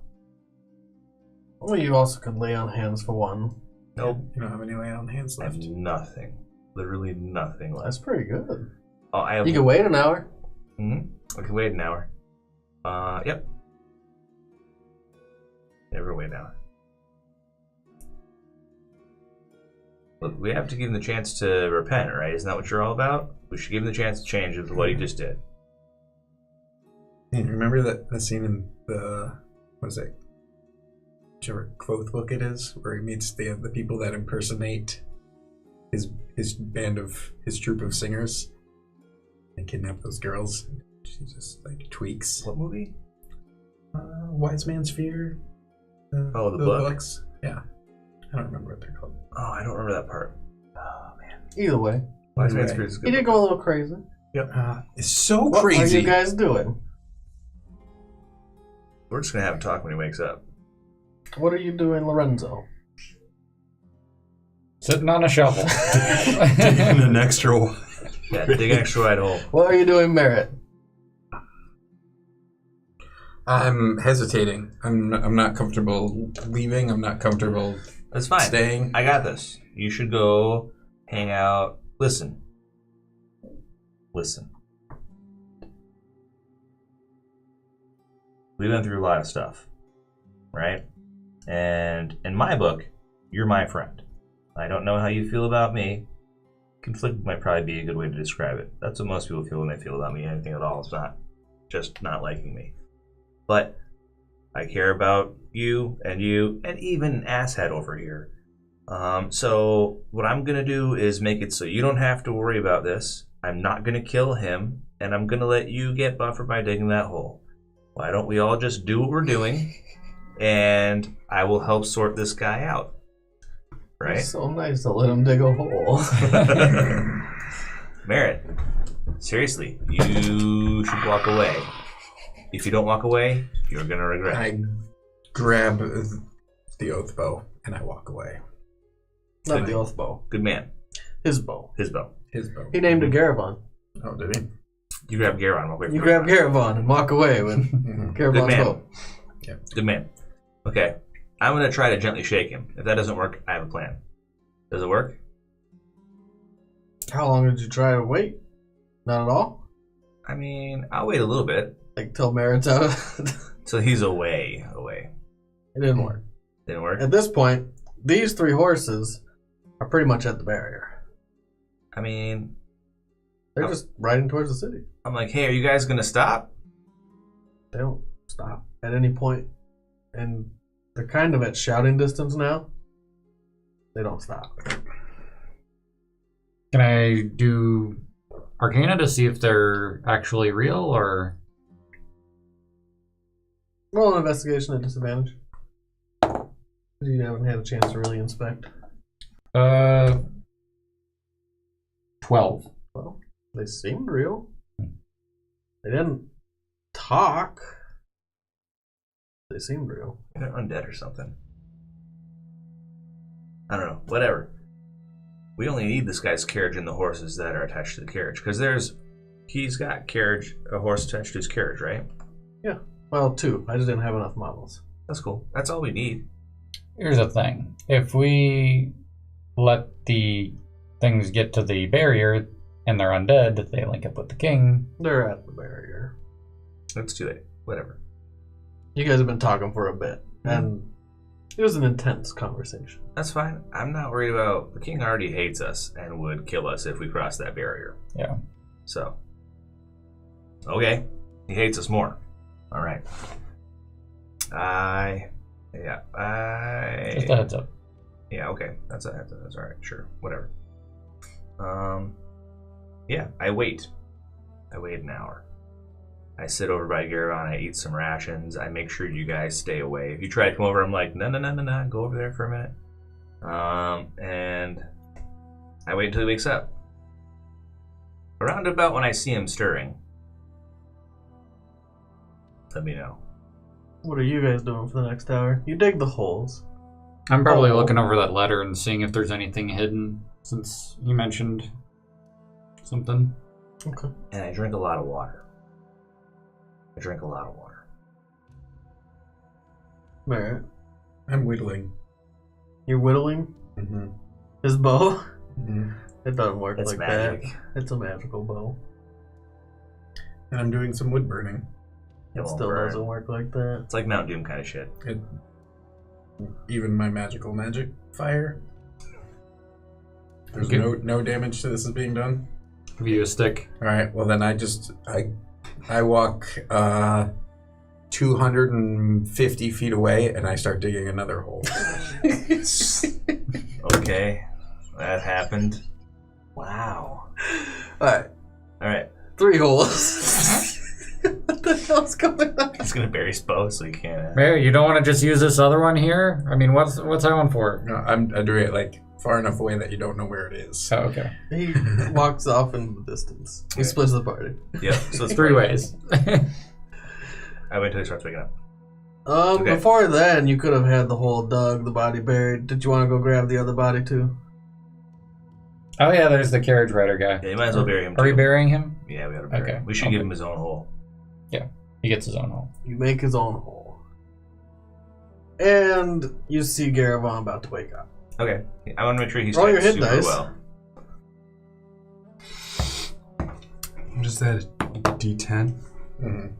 Well, you also could lay on hands for one. Nope. You don't have any lay on hands I have left. nothing. Literally nothing left. That's pretty good. Oh, I have. You can wait an hour. I can wait an hour. Yep. Never wait an hour. Look, we have to give him the chance to repent, right? Isn't that what you're all about? We should give him the chance to change with what he just did. Hey, remember that scene in the, what is it? Whichever Quoth book it is, where he meets the people that impersonate his band of his troupe of singers and kidnap those girls. She just like tweaks. What movie? Wise Man's Fear. The book. Books. Yeah, I don't remember what they're called. Oh, I don't remember that part. Oh man. Either way, Wise Anyway. Man's Fear is a he good. did go a little crazy. It's so What crazy. are you guys doing? We're just gonna have him talk when he wakes up. What are you doing, Lorenzo? Sitting on a shovel. Digging an extra one. Yeah, dig an extra wide hole. What are you doing, Merritt? I'm hesitating. I'm not comfortable leaving. I'm not comfortable That's fine. staying. I got this. You should go hang out. Listen. We've been through a lot of stuff, right? And in my book, you're my friend. I don't know how you feel about me. Conflicted might probably be a good way to describe it. That's what most people feel when they feel about me. Anything at all. It's not just not liking me. But I care about you, and even asshead over here. So what I'm going to do is make it so you don't have to worry about this. I'm not going to kill him, and I'm going to let you get buffered by digging that hole. Why don't we all just do what we're doing, and I will help sort this guy out. Right? It's so nice to let him dig a hole. Merritt, seriously, you should walk away. If you don't walk away, you're going to regret it. I grab the oath bow and I walk away. Not the oath bow. Good man. His bow. His bow. His bow. He named it Garavon. Oh, did he? You grab Garavon. Walk away from You grab Garavon and walk away with Good Garavon's man. bow. Good man. Okay. I'm going to try to gently shake him. If that doesn't work, I have a plan. Does it work? How long did you try to wait? Not at all? I mean, I'll wait a little bit. Like till Merritt's out? So he's away. It didn't work. Didn't work? At this point, these 3 horses are pretty much at the barrier. I mean, They're just riding towards the city. I'm like, hey, are you guys going to stop? They don't stop at any point. And they're kind of at shouting distance now. They don't stop. Can I do Arcana to see if they're actually real, or... Roll an investigation at disadvantage. You haven't had a chance to really inspect. 12. Well, they seemed real. They didn't talk. They seemed real. They're undead or something. I don't know. Whatever. We only need this guy's carriage and the horses that are attached to the carriage. Because he's got a horse attached to his carriage, right? Yeah. Well, 2. I just didn't have enough models. That's cool. That's all we need. Here's the thing. If we let the things get to the barrier and they're undead, they link up with the king. They're at the barrier. Let's do it. Whatever. You guys have been talking for a bit, and it was an intense conversation. That's fine. I'm not worried about... The king already hates us and would kill us if we cross that barrier. Yeah. So. Okay. He hates us more. All right. Just a heads up. Yeah, okay. That's all right. Sure. Whatever. Yeah, I wait. I wait an hour. I sit over by Garavon, I eat some rations, I make sure you guys stay away. If you try to come over, I'm like, no, go over there for a minute. And I wait until he wakes up. Around about when I see him stirring, let me know. What are you guys doing for the next hour? You dig the holes. I'm probably looking over that letter and seeing if there's anything hidden, since you mentioned something. Okay. And I drink a lot of water. Merritt, I'm whittling. you're whittling Mm-hmm. his bow? Mm-hmm. It doesn't work It's like magic. that. It's a magical bow. And I'm doing some wood burning. It It won't still burn. doesn't work like that. It's like Mount Doom kind of shit. Even my magic fire. There's Okay. no damage to this is being done. Give you a stick. All right. Well, then I walk 250 feet away and I start digging another hole. Okay, that happened. Wow. Alright, Alright, 3 holes. What the hell's going on? he's gonna bury his bow so he can't. Mary, you don't want to just use this other one here? I mean, what's that one for? No, I'm doing it like far enough away that you don't know where it is. Oh, okay. He walks off into the distance. He Okay. splits the party. Yep, so it's 3 ways. I wait until he starts waking up. Okay. Before then, you could have had the hole dug, the body buried. Did you want to go grab the other body too? Oh yeah, there's the carriage rider guy. Yeah, you might as well bury him. Are we too. burying him? Yeah, we gotta bury Okay. him. We should give him his own hole. He gets his own hole. You make his own hole. And you see Garavon about to wake up. Okay. I want to make sure he's Roll your typed hit super dice. well. What is that? D10?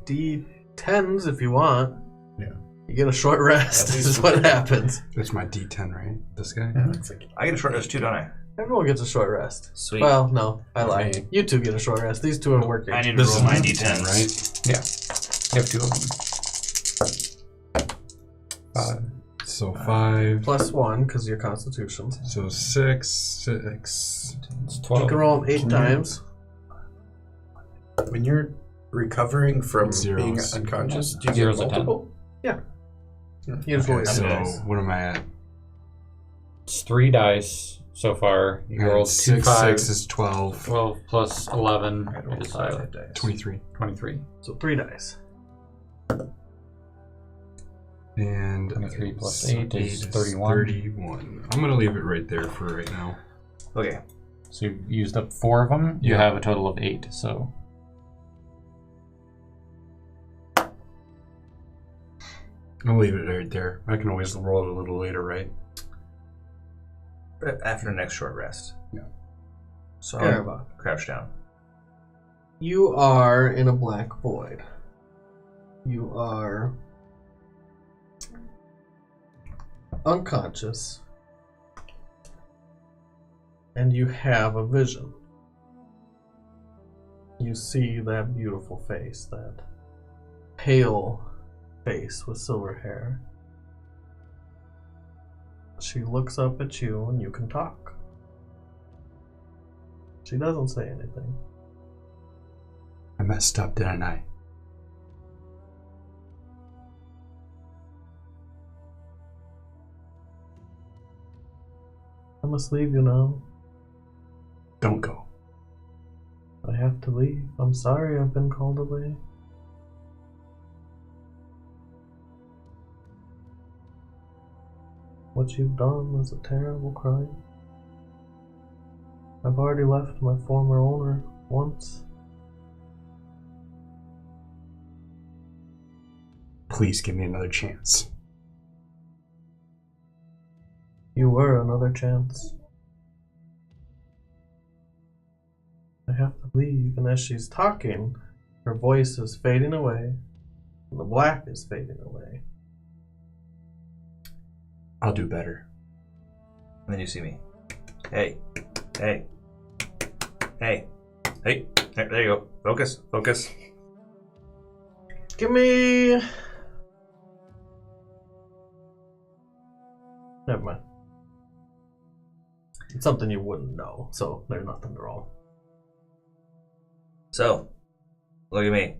D10s if you want. Yeah. You get a short rest. This is what happens. That's my D10, right? This guy? I get a short rest too, don't I? Everyone gets a short rest. Sweet. Well, no, I That's lied. me. You two get a short rest. These two are working. I need to This roll is my my d10, right? Yeah. You have 2 of them. So 5. Plus 1 because of your constitution. So 6. 6. It's You 12. can roll them 8 Can you- times. When you're recovering from being Zeros. unconscious, do you Zeros get are 10. multiple? You just roll Okay, your so dice. what am I at? It's 3 dice so far. You And rolled 2 6, 5. 6 is 12. 12 plus 11 I rolled is 5 hit dice. 23. 23. So 3 dice. And 23 plus 8 is 31. 31. I'm going to leave it right there for right now. Okay. So you've used up 4 of them. You Yeah. have a total of 8. So I'll leave it right there. I can always roll it a little later, right? But after the next short rest. Yeah. So Garavon. crouch down. You are in a black void. You are unconscious. And you have a vision. You see that beautiful face, that pale face with silver hair. She looks up at you and you can talk. She doesn't say anything. I messed up, didn't I? I must leave you now. Don't go. I have to leave. I'm sorry I've been called away. What you've done was a terrible crime. I've already left my former owner once. Please give me another chance. You were another chance. I have to leave, and as she's talking, her voice is fading away, and the black is fading away. I'll do better. And then you see me. Hey. Hey. Hey. Hey. There you go. Focus. Focus. Give me... Never mind. It's something you wouldn't know, so there's nothing to roll. So, look at me.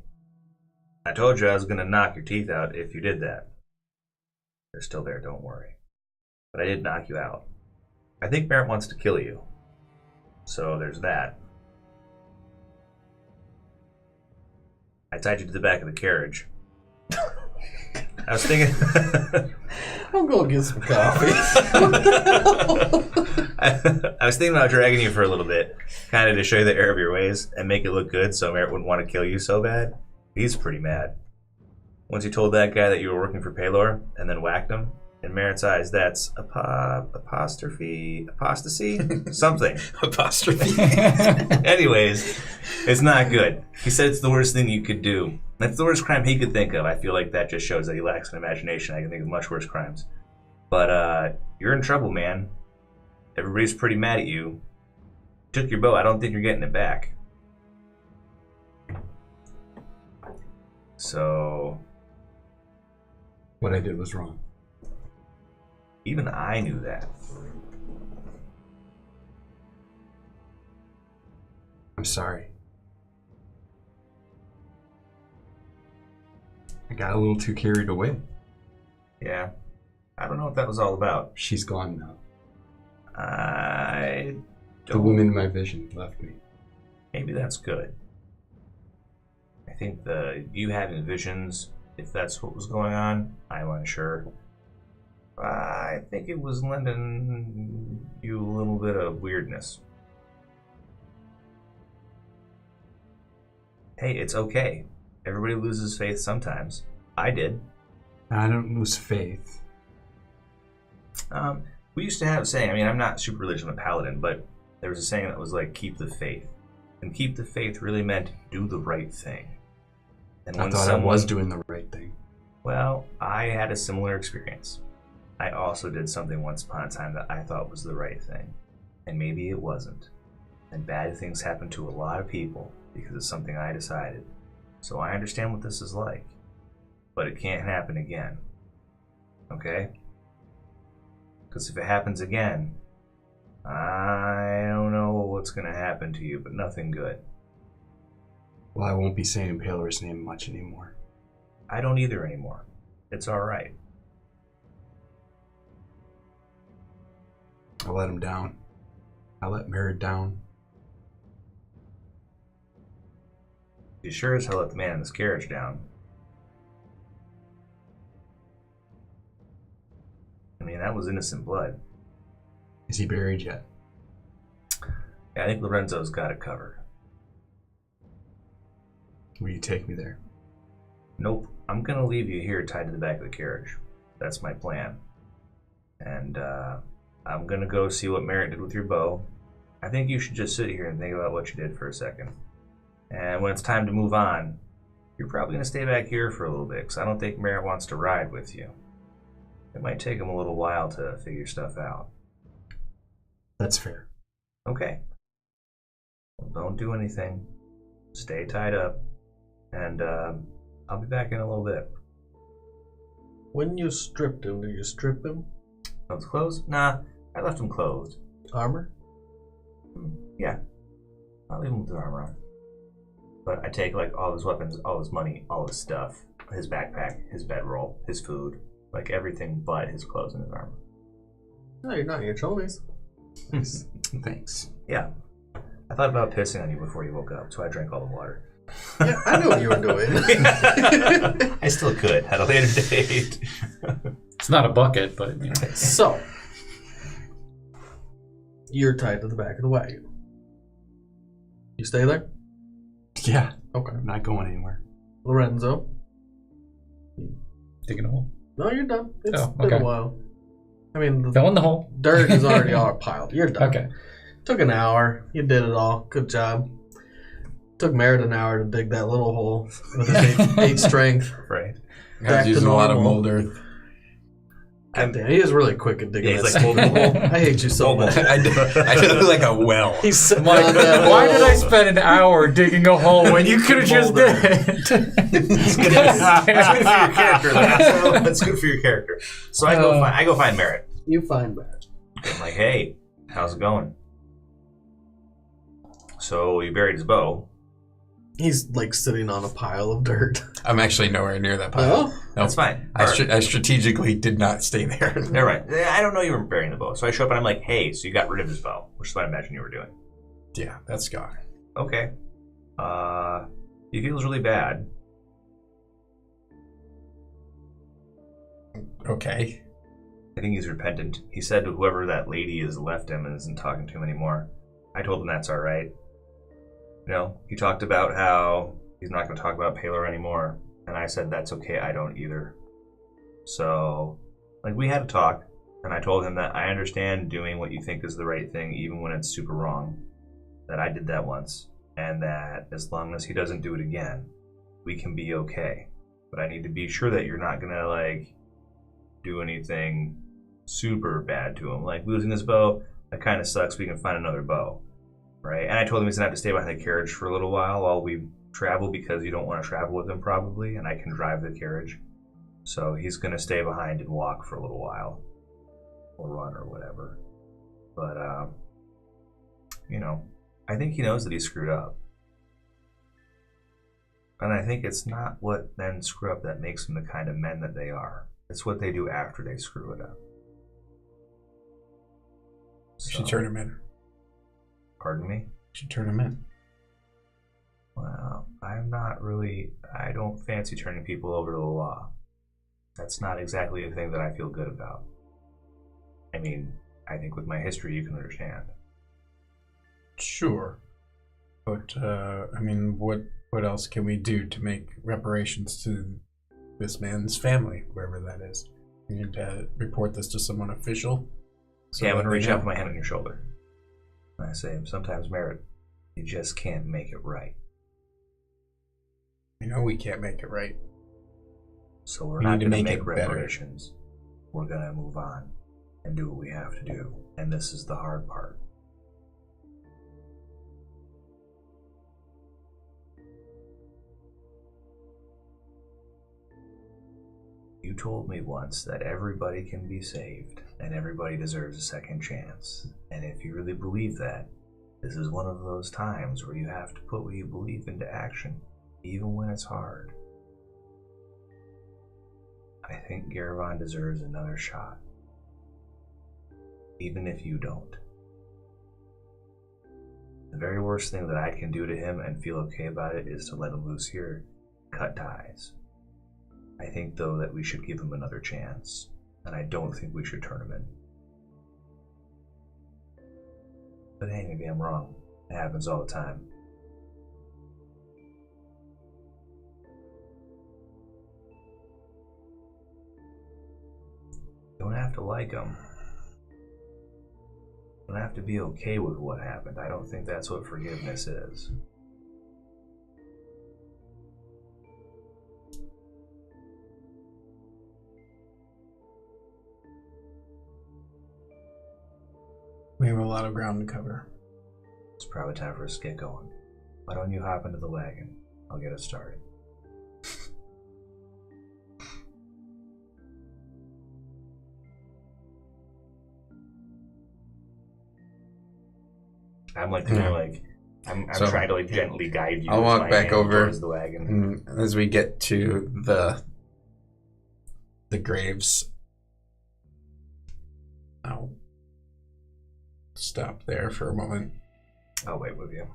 I told you I was going to knock your teeth out if you did that. They're still there, don't worry. But I did knock you out. I think Barrett wants to kill you. So there's that. I tied you to the back of the carriage. I was thinking... I'm going to get some coffee. I was thinking about dragging you for a little bit, kind of to show you the error of your ways and make it look good so Merritt wouldn't want to kill you so bad. He's pretty mad. Once you told that guy that you were working for Paylor and then whacked him, in Merritt's eyes, that's apostasy? Something. Apostrophe. Anyways, it's not good. He said it's the worst thing you could do. That's the worst crime he could think of. I feel like that just shows that he lacks an imagination. I can think of much worse crimes. But you're in trouble, man. Everybody's pretty mad at you. Took your bow. I don't think you're getting it back. So, What I did was wrong. even I knew that. I'm sorry. I got a little too carried away. Yeah. I don't know what that was all about. She's gone now. I The don't... woman in my vision left me. Maybe that's good. I think you having visions, if that's what was going on, I'm unsure. I think it was lending you a little bit of weirdness. Hey, it's okay. Everybody loses faith sometimes. I did. I don't lose faith. We used to have a saying, I mean, I'm not super religious, I'm a paladin, but there was a saying that was like, keep the faith. And keep the faith really meant do the right thing. And I thought I was doing the right thing. Well, I had a similar experience. I also did something once upon a time that I thought was the right thing. And maybe it wasn't. And bad things happen to a lot of people because it's something I decided. So I understand what this is like. But it can't happen again. Okay? Because if it happens again, I don't know what's going to happen to you, but nothing good. Well, I won't be saying Impaler's name much anymore. I don't either anymore. It's alright. I let him down. I let Merritt down. You sure as hell let the man in this carriage down. I mean, that was innocent blood. Is he buried yet? Yeah, I think Lorenzo's got it covered. Will you take me there? Nope. I'm gonna leave you here tied to the back of the carriage. That's my plan. And, I'm gonna go see what Merritt did with your bow. I think you should just sit here and think about what you did for a second. And when it's time to move on, you're probably gonna stay back here for a little bit, because I don't think Merritt wants to ride with you. It might take him a little while to figure stuff out. That's fair. Okay. Well, don't do anything. Stay tied up. And, I'll be back in a little bit. When you stripped him, did you strip him? Oh, it's closed? Nah, I left him clothed. Armor? Yeah. I'll leave him with his armor on. But I take, like, all his weapons, all his money, all his stuff, his backpack, his bedroll, his food, like everything but his clothes and his armor. No, you're not. Your chonies. Thanks. Yeah. I thought about pissing on you before you woke up, so I drank all the water. Yeah, I knew what you were doing. I still could at a later date. It's not a bucket, but you know. So, you're tied to the back of the wagon. You stay there? Yeah. Okay. I'm not going anywhere. Lorenzo? Digging a hole. No, you're done. It's Oh, been okay. a while. I mean, the Fill in the hole. dirt is already all piled. You're done. Okay. Took an hour. You did it all. Good job. Took Merritt an hour to dig that little hole with his 8 strength. Right. I Back was to using a lot of normal. mold earth. God damn, he is really quick at digging Yeah, that he's like, stupid hole. I hate you so much. I did it like a well. He's sitting on that Why hole. did I spend an hour digging a hole when you could have just did That's good for your character. That's good for your character. So I go find Merritt. You find Merritt. I'm like, hey, how's it going? So you buried his bow. He's like sitting on a pile of dirt. I'm actually nowhere near that pile. Oh? Nope. That's fine. I strategically did not stay there. All right. I don't know you were burying the bow. So I show up and I'm like, hey, so you got rid of his bow, which is what I imagine you were doing. Yeah, that's gone. Okay. He feels really bad. Okay. I think he's repentant. He said to whoever that lady is left him and isn't talking to him anymore. I told him that's all right. You know, he talked about how he's not going to talk about Paler anymore. And I said, that's okay, I don't either. So, like, we had a talk. And I told him that I understand doing what you think is the right thing, even when it's super wrong. That I did that once. And that as long as he doesn't do it again, we can be okay. But I need to be sure that you're not going to, like, do anything super bad to him. Like, losing his bow, that kind of sucks. We can find another bow. Right? And I told him he's going to have to stay behind the carriage for a little while we travel, because you don't want to travel with him probably, and I can drive the carriage. So he's going to stay behind and walk for a little while. Or run or whatever. But, you know, I think he knows that he screwed up. And I think it's not what men screw up that makes them the kind of men that they are. It's what they do after they screw it up. You should turn him in. Pardon me? You should turn him in. Well, I don't fancy turning people over to the law. That's not exactly a thing that I feel good about. I mean, I think with my history you can understand. Sure. But I mean, what else can we do to make reparations to this man's family, wherever that is? We need to report this to someone official. Yeah, I'm that gonna they reach know. out, put my hand on your shoulder. And I say, sometimes merit, you just can't make it right. I know we can't make it right. So we're We not need to gonna make make it better. reparations. We're gonna move on and do what we have to do. And this is the hard part. You told me once that everybody can be saved and everybody deserves a second chance. And if you really believe that, this is one of those times where you have to put what you believe into action, even when it's hard. I think Garavon deserves another shot. Even if you don't. The very worst thing that I can do to him and feel okay about it is to let him loose here, cut ties. I think, though, that we should give him another chance, and I don't think we should turn him in. But hey, maybe I'm wrong. It happens all the time. You don't have to like him. You don't have to be okay with what happened. I don't think that's what forgiveness is. We have a lot of ground to cover. It's probably time for us to get going. Why don't you hop into the wagon? I'll get us started. I'm like, I'm So, trying to like gently guide you. I'll with walk my back hand over. towards the wagon. And as we get to the graves, I'll stop there for a moment. I'll wait with you.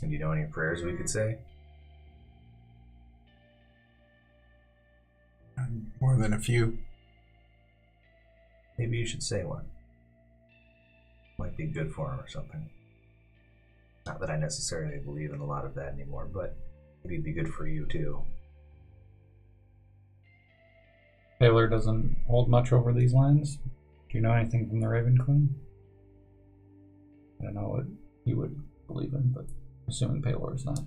And you know any prayers we could say? More than a few. Maybe you should say one. Might be good for him or something. Not that I necessarily believe in a lot of that anymore, but maybe it'd be good for you too. Taylor doesn't hold much over these lands. Do you know anything from the Raven Queen? I don't know what you would believe in, but assuming Paylor is not.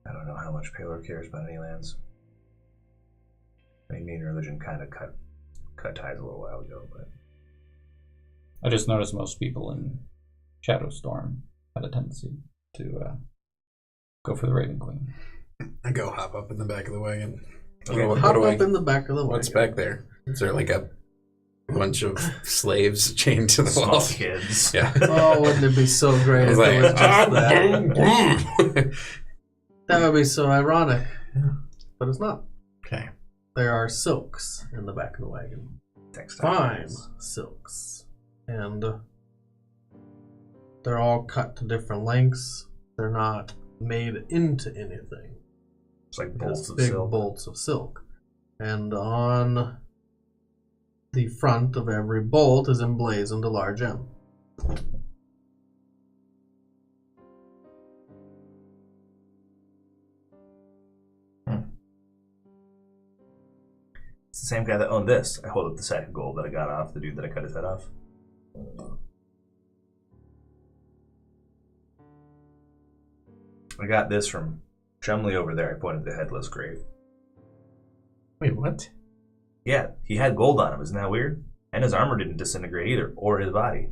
I don't know how much Paylor cares about any lands. I mean, me and religion kind of cut ties a little while ago, but I just noticed most people in Shadowstorm have a tendency to go for the Raven Queen. I go hop up in the back of the wagon. Okay. Hop up in the back of the wagon. What's back there? Is there like a bunch of slaves chained to the small walls? kids. Yeah. Oh, wouldn't it be so great I if was it was just that? like, That would be so ironic. But it's not. Okay. There are silks in the back of the wagon. Fine silks. And they're all cut to different lengths. They're not made into anything. It's like Just bolts of big silk. bolts of silk. And on the front of every bolt is emblazoned a large M. It's the same guy that owned this. I hold up the sack of gold that I got off the dude that I cut his head off. I got this from Chumley over there. I pointed to the headless grave. Wait, what? Yeah, he had gold on him. Isn't that weird? And his armor didn't disintegrate either, or his body.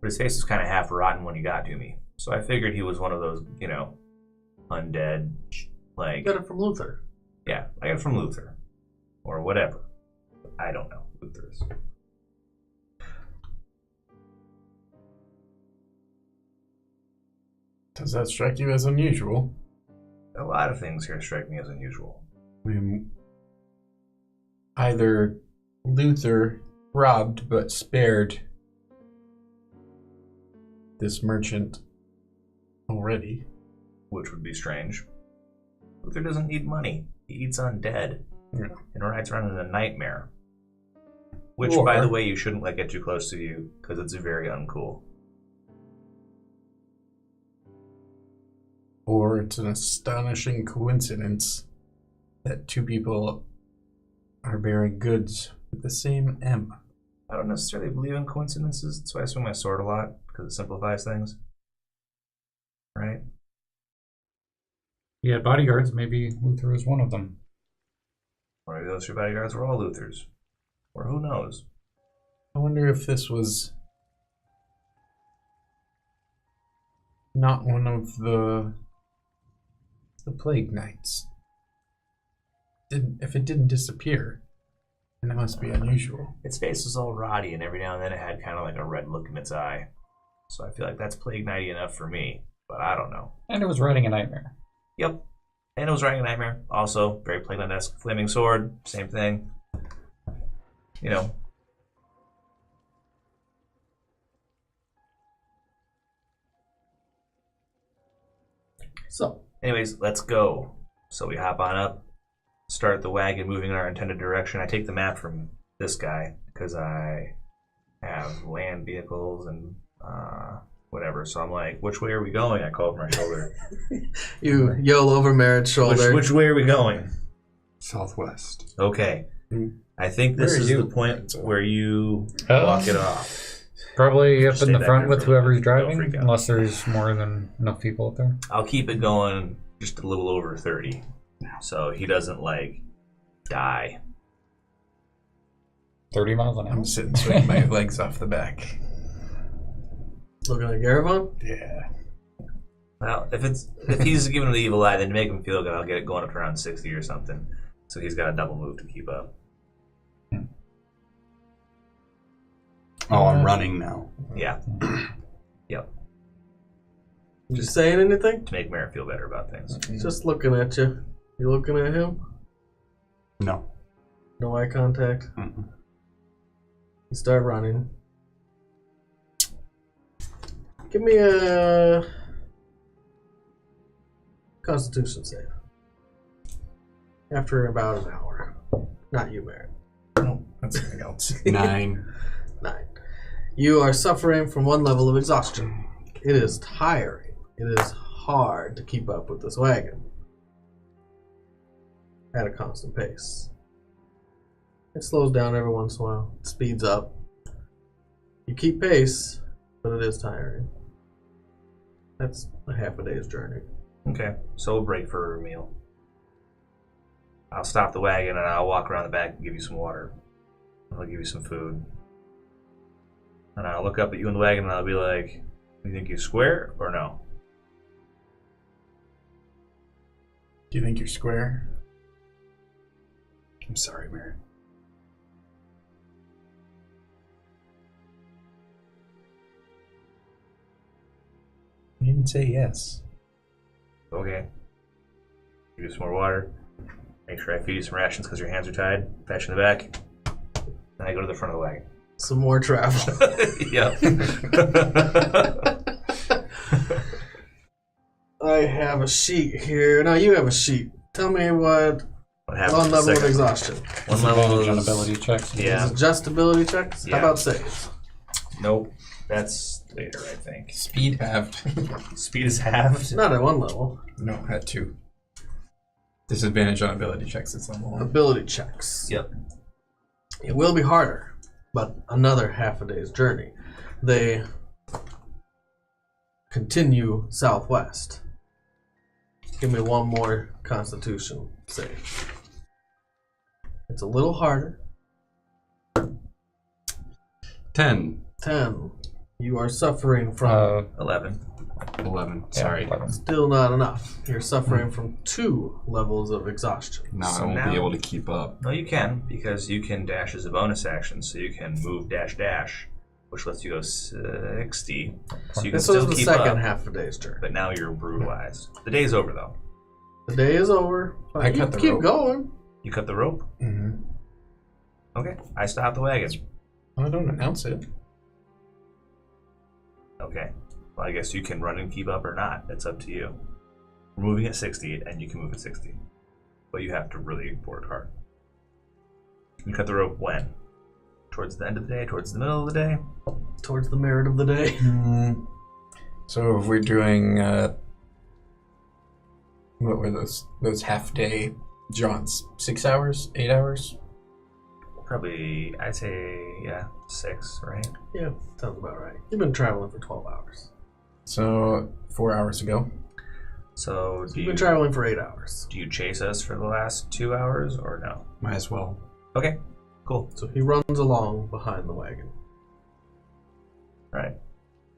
But his face was kind of half rotten when he got to me. So I figured he was one of those, undead, like... You got it from Luther. Yeah, I got it from Luther. Or whatever. I don't know. Luther's. Does that strike you as unusual? A lot of things here strike me as unusual. I mean, either Luther robbed but spared this merchant already. Which would be strange. Luther doesn't need money. He eats undead. Yeah. And rides around in a nightmare. Which, Or- by the way, you shouldn't let get too close to you, because it's very uncool. or it's an astonishing coincidence that two people are bearing goods with the same M. I don't necessarily believe in coincidences. That's why I swing my sword a lot, because it simplifies things. Right? He had bodyguards. Maybe Luther was one of them. Or maybe those 3 bodyguards were all Luthers. Or who knows? I wonder if this was not one of the plague knights. If it didn't disappear, then it must be unusual. Its face was all rotty, and every now and then it had kind of like a red look in its eye. So I feel like that's plague nighty enough for me, but I don't know. And it was riding a nightmare. Yep. And it was riding a nightmare. Also, very plague knight-esque. Flaming sword, same thing. You know. So, Anyways, let's go. So we hop on up, start the wagon moving in our intended direction. I take the map from this guy because I have land vehicles and whatever. So I'm like, which way are we going? I call over my shoulder. you yell over Merritt's shoulder. Which way are we going? Southwest. Okay. I think this Where are is you? the point where you walk it off. Probably up Just in stay the back front there with for a whoever's minute. Don't driving, freak out. unless there's more than enough people up there. I'll keep it going just a little over 30. So he doesn't, like, die. 30 miles an hour. I'm sitting swinging my legs off the back. Looking at Garavon? Yeah. Well, if he's giving him the evil eye, then to make him feel good, I'll get it going up to around 60 or something. So he's got a double move to keep up. Oh, I'm running now. Yeah. Yep. You saying anything? To make Merritt feel better about things. Just looking at you. You looking at him? No. No eye contact. Mm-mm. You start running. Give me a Constitution save. After about an hour. Not you, Merritt. No, that's something else. 9. 9. You are suffering from 1 level of exhaustion. It is tiring. It is hard to keep up with this wagon at a constant pace. It slows down every once in a while. It speeds up. You keep pace, but it is tiring. That's a half a day's journey. Okay. So we'll break for a meal. I'll stop the wagon and I'll walk around the back and give you some water. I'll give you some food. And I'll look up at you in the wagon and I'll be like, you think you're square or no? Do you think you're square? I'm sorry, Mary. You didn't say yes. Okay. Give you some more water. Make sure I feed you some rations because your hands are tied. Patch in the back. Then I go to the front of the wagon. Some more travel. Yep. I have a sheet here. No, you have a sheet. Tell me what What happens? one the level of second- exhaustion. One level Advantage on is ability checks. Yeah. Is it just ability checks? Yeah. How about saves? Nope. That's later, I think. Speed halved. Speed is halved. Not at 1 level. No, at 2. Disadvantage on ability checks is level 1. Ability checks. Yep. It will be harder, but another half a day's journey. They continue southwest. Give me one more Constitution save. It's a little harder. 10. 10. You are suffering from 11. 11. Sorry. 11. still not enough. You're suffering from 2 levels of exhaustion. No, So I won't now- be able to keep up. No, you can, because you can dash as a bonus action, so you can move dash dash, which lets you go 60. So you can This was still the keep second up, half of the day's journey. but now you're brutalized. The day's over, though. The day is over. I You cut the keep rope. going. You cut the rope. Mm-hmm. Okay. I stop the wagon. I don't announce it. Okay. Well, I guess you can run and keep up or not. It's up to you. We're moving at 60, and you can move at 60. But you have to really work hard. You cut the rope when? Towards the end of the day? Towards the middle of the day? Towards the merit of the day. So if we're doing What were those half-day jaunts? 6 hours? 8 hours? Probably, I'd say, 6, right? Yeah, sounds about right. You've been traveling for 12 hours. So 4 hours ago. So You've been traveling for 8 hours. do you chase us for the last 2 hours or no? Might as well. Okay, cool. So he runs along behind the wagon. Right.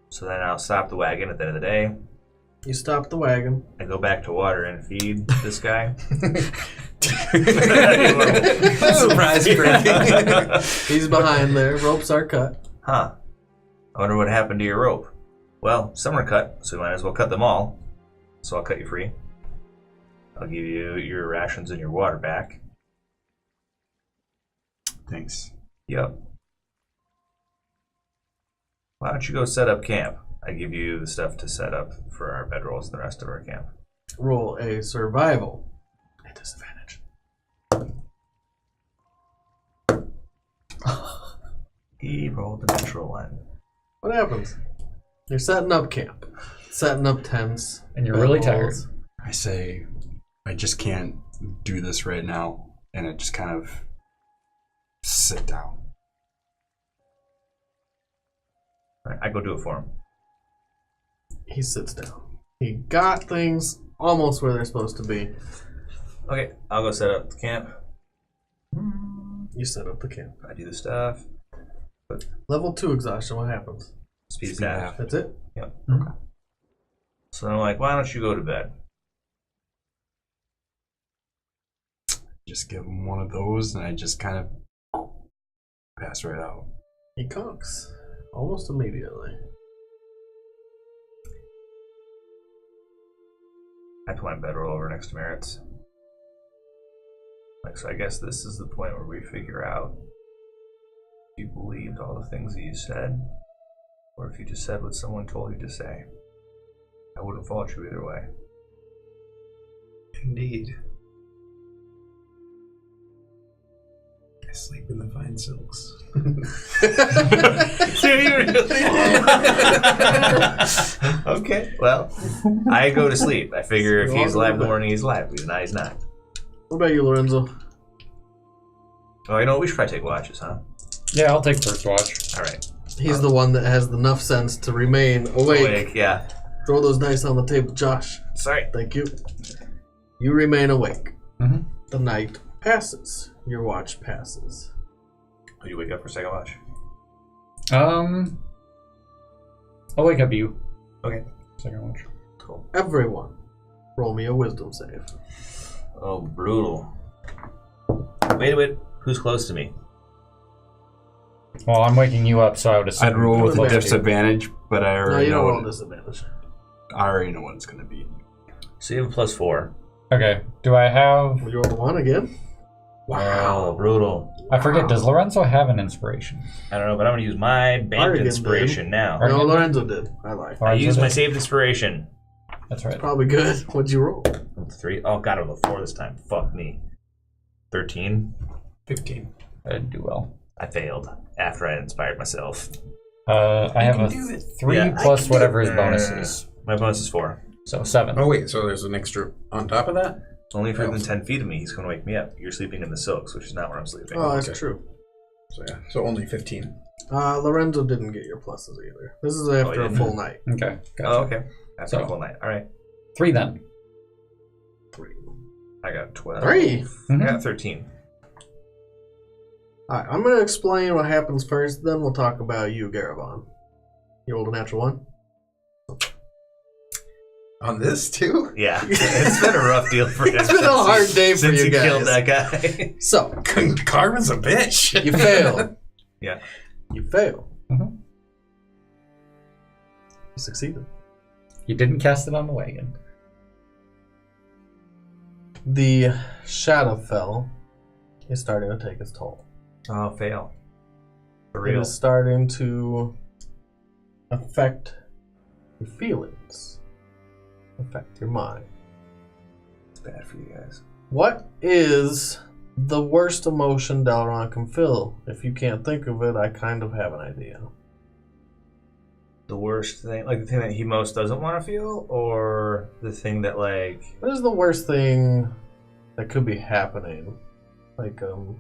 So then I'll stop the wagon at the end of the day. You stop the wagon. I go back to water and feed this guy. Surprise breaking. He's behind there. Ropes are cut. Huh. I wonder what happened to your rope. Well, some are cut, so we might as well cut them all. So I'll cut you free. I'll give you your rations and your water back. Thanks. Yep. Why don't you go set up camp? I give you the stuff to set up for our bedrolls and the rest of our camp. Roll a survival. At disadvantage. He rolled a natural one. What happens? You're setting up camp. Setting up tents. And you're really tired. bedrolls. I say, I just can't do this right now. And I just kind of sit down. Right, I go do it for him. He sits down. He got things almost where they're supposed to be. Okay, I'll go set up the camp. You set up the camp. I do the stuff. Level 2 exhaustion, what happens? Speed Speed staff. half. That's it? Yep. Okay. So I'm like, why don't you go to bed? Just give him one of those, and I just kind of pass right out. He conks almost immediately. I put my bedroll over next to Merritt's. Like, so I guess this is the point where we figure out if you believed all the things that you said, or if you just said what someone told you to say. I wouldn't fault you either way. Indeed. I sleep in the fine silks. Okay, well, I go to sleep. I figure if he's alive in the morning, he's alive. If he's not, he's not. What about you, Lorenzo? Oh, you know what? We should probably take watches, huh? Yeah, I'll take first watch. All right. He's the one that has enough sense to remain awake. Yeah. Throw those dice on the table, Josh. Sorry. Thank you. You remain awake. Mm-hmm. The night passes. Your watch passes. Oh, you wake up for second watch? I'll wake up you. Okay. Second watch. Cool. Everyone, roll me a wisdom save. Oh, brutal. Wait. Who's close to me? Well, I'm waking you up, so I would assume. I'd roll with a Advantage. disadvantage, but I No, already you don't know roll what, disadvantage. I already know what it's going to be. So you have a +4. Okay. Do I have? Would you roll 1 again? Wow, brutal. I forget. Does Lorenzo have an inspiration? I don't know, but I'm going to use my banked Argan inspiration now. Argan No, did? Lorenzo did. I lied. I Lorenzo used my did? saved inspiration. That's right. Probably good. What'd you roll? 3. Oh, God, I rolled a 4 this time. Fuck me. 13. 15. I didn't do well. I failed after I inspired myself. I have a 3 Yeah, plus whatever his bonus is. My bonus is 4. So 7. Oh, wait, so there's an extra on top of that? Only if you're within 10 feet of me, he's going to wake me up. You're sleeping in the silks, which is not where I'm sleeping. Oh, that's Okay. true. So, yeah. So only 15. Lorenzo didn't get your pluses either. This is after a didn't? full night. Okay. Gotcha. Oh, okay. After So- a full night. All right. 3 then. 3. I got 12. 3? I got 13. Alright, I'm going to explain what happens first, then we'll talk about you, Garavon. You rolled a natural 1? On this, too? Yeah. It's been a rough deal for him. It's been a hard day for since you he guys. killed that guy. So, Carmen's a bitch. you fail. Yeah. You fail. Mhm. You succeeded. You didn't cast it on the wagon. The Shadowfell is starting to take its toll. Oh, fail. For It real. is starting to affect your feelings, affect your mind. It's bad for you guys. What is the worst emotion Dalaran can feel? If you can't think of it, I kind of have an idea. The worst thing, like the thing that he most doesn't want to feel, or the thing that like What is the worst thing that could be happening? Like, so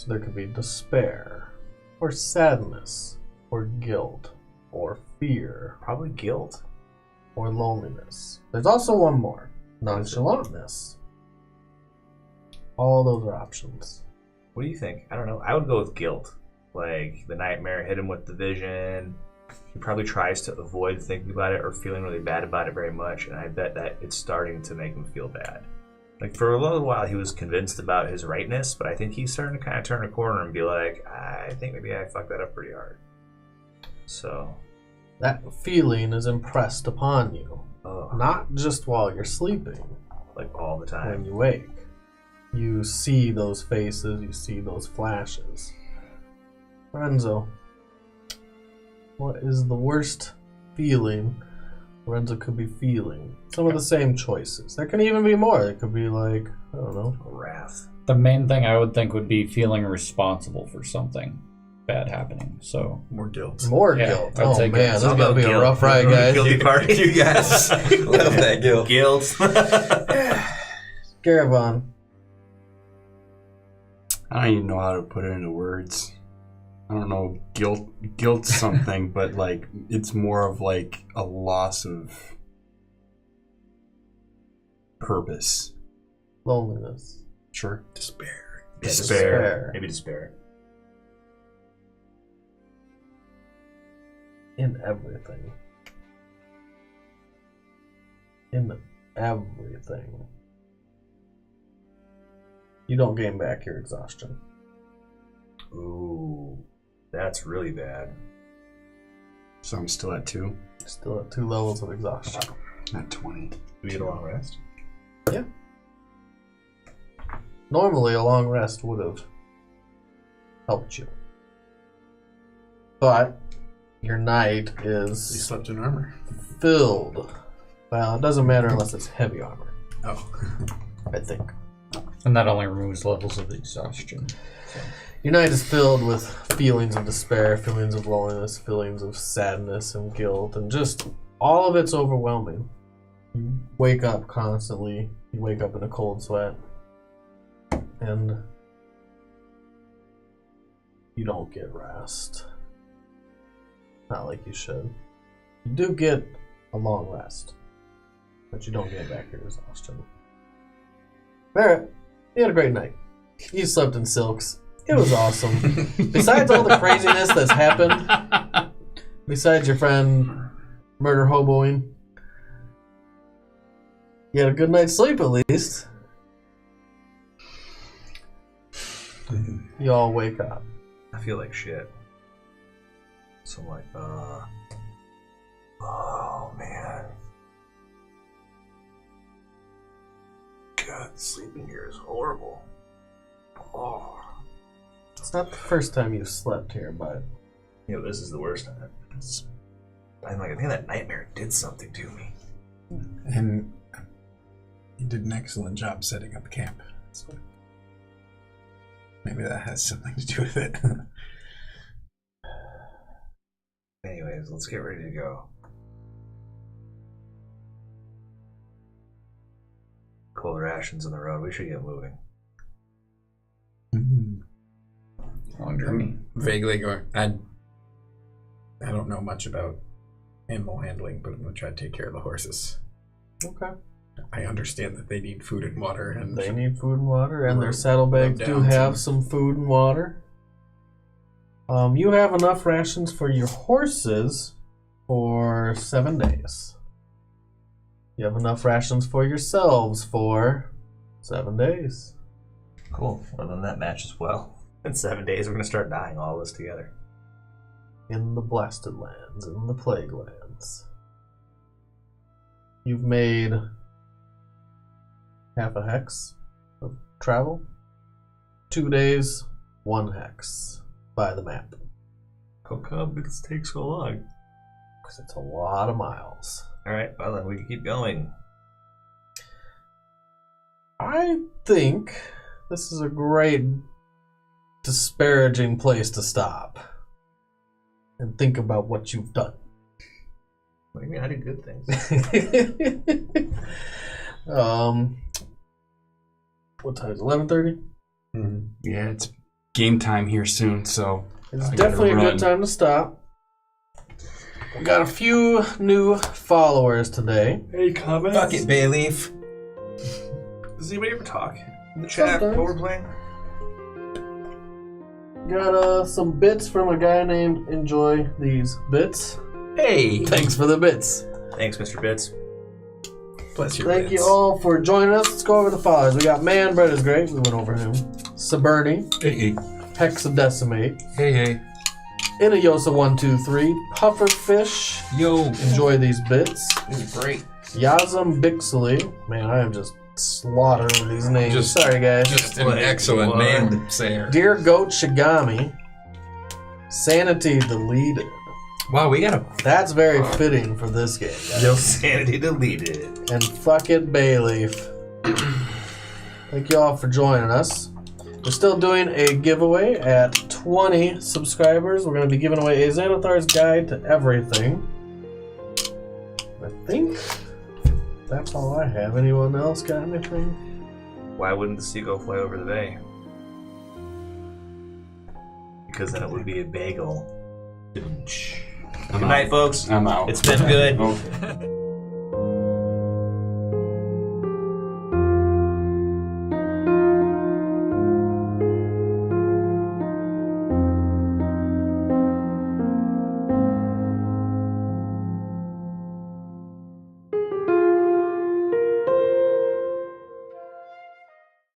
there could be despair, or sadness, or guilt, or fear, probably guilt. or loneliness. There's also one more, nonchalantness. All those are options. What do you think? I don't know. I would go with guilt. Like the nightmare hit him with the vision. He probably tries to avoid thinking about it or feeling really bad about it very much, and I bet that it's starting to make him feel bad. Like for a little while he was convinced about his rightness, but I think he's starting to kind of turn a corner and be like, I think maybe I fucked that up pretty hard. So That feeling is impressed upon you, not just while you're sleeping, like all the when time. you wake. You see those faces, you see those flashes. Lorenzo, what is the worst feeling Lorenzo could be feeling? Some of the same choices. There can even be more. There could be like, I don't know. Wrath. The main thing I would think would be feeling responsible for something bad happening. So More guilt. More Yeah, guilt. I'd Oh say man, guilt. this is gonna be a rough ride, guys. Guilty party. You guys love that guilt. Guilt. Garavon. I don't even know how to put it into words. I don't know, guilt's something, but like it's more of like a loss of purpose. Loneliness. Sure. Despair. Despair. Maybe despair. In everything. In everything. You don't gain back your exhaustion. Ooh, that's really bad. So I'm still at 2, Still at 2 levels of exhaustion. not 20. Do we get a long rest? Normally, a long rest would have helped you. But your night He is slept in armor. filled. Well, it doesn't matter unless it's heavy armor, Oh. I think. and that only removes levels of exhaustion. Your night is filled with feelings of despair, feelings of loneliness, feelings of sadness and guilt, and just all of it's overwhelming. You wake up constantly. You wake up in a cold sweat. And you don't get rest. Not like you should. You do get a long rest, but you don't get back your exhaustion. Barrett, you had a great night. You slept in silks. It was awesome. Besides all the craziness that's happened, besides your friend murder hoboing, you had a good night's sleep at least. You all wake up. I feel like shit. So I'm like, oh man. God, sleeping here is horrible. Oh. It's not the first time you've slept here, but You know, this is the worst time. I'm like, I think that nightmare did something to me. And you did an excellent job setting up camp. So maybe that has something to do with it. Anyways, let's get ready to go. Cold rations on the road. We should get moving. Long journey. Vaguely going. I don't know much about animal handling, but I'm gonna try to take care of the horses. okay. I understand that they need food and water, and They need food and water, and their Rub saddlebags do down have some food and water. You have enough rations for your horses for 7 days. You have enough rations for yourselves for 7 days. Cool. Well, then that matches well. In 7 days, we're going to start dying all of us together. In the blasted lands, in the plague lands. You've made half a hex of travel. 2 days, 1 hex by the map. How come this takes so long? Because it's a lot of miles. Alright, well then we can keep going. I think this is a great disparaging place to stop. and think about what you've done. What do you mean? I did good things. What time is it? 11:30? Yeah, it's game time here soon, so It's I gotta definitely a run. good time to stop. We got a few new followers today. Any comments? Fuck it, Bayleaf. Does anybody ever talk in the chat Sometimes. while we're playing? Got some bits from a guy named Enjoy These Bits. Hey, Thanks for the bits. Thanks, Mr. Bits. bless your Thank you bits. all for joining us. Let's go over the followers. We got Man Bread is Great. We went over him. Saberni. Hey, Hexadecimate. hey. Inayosa123. Pufferfish. Yo. Enjoy These Bits. Great. Yazam Bixley. Man, I am just slaughtering these names. Sorry, guys. Just an excellent name, Sayer. Dear Goat Shigami. Sanity Deleted. Wow, we got a That's very fitting for this game, guys. Sanity deleted. And fuck it, Bayleaf. Thank you all for joining us. We're still doing a giveaway at 20 subscribers. We're going to be giving away a Xanathar's Guide to Everything. I think that's all I have. Anyone else got anything? Why wouldn't the seagull fly over the bay? Because then it would be a bagel. Good night, folks. I'm out. It's been good. Okay.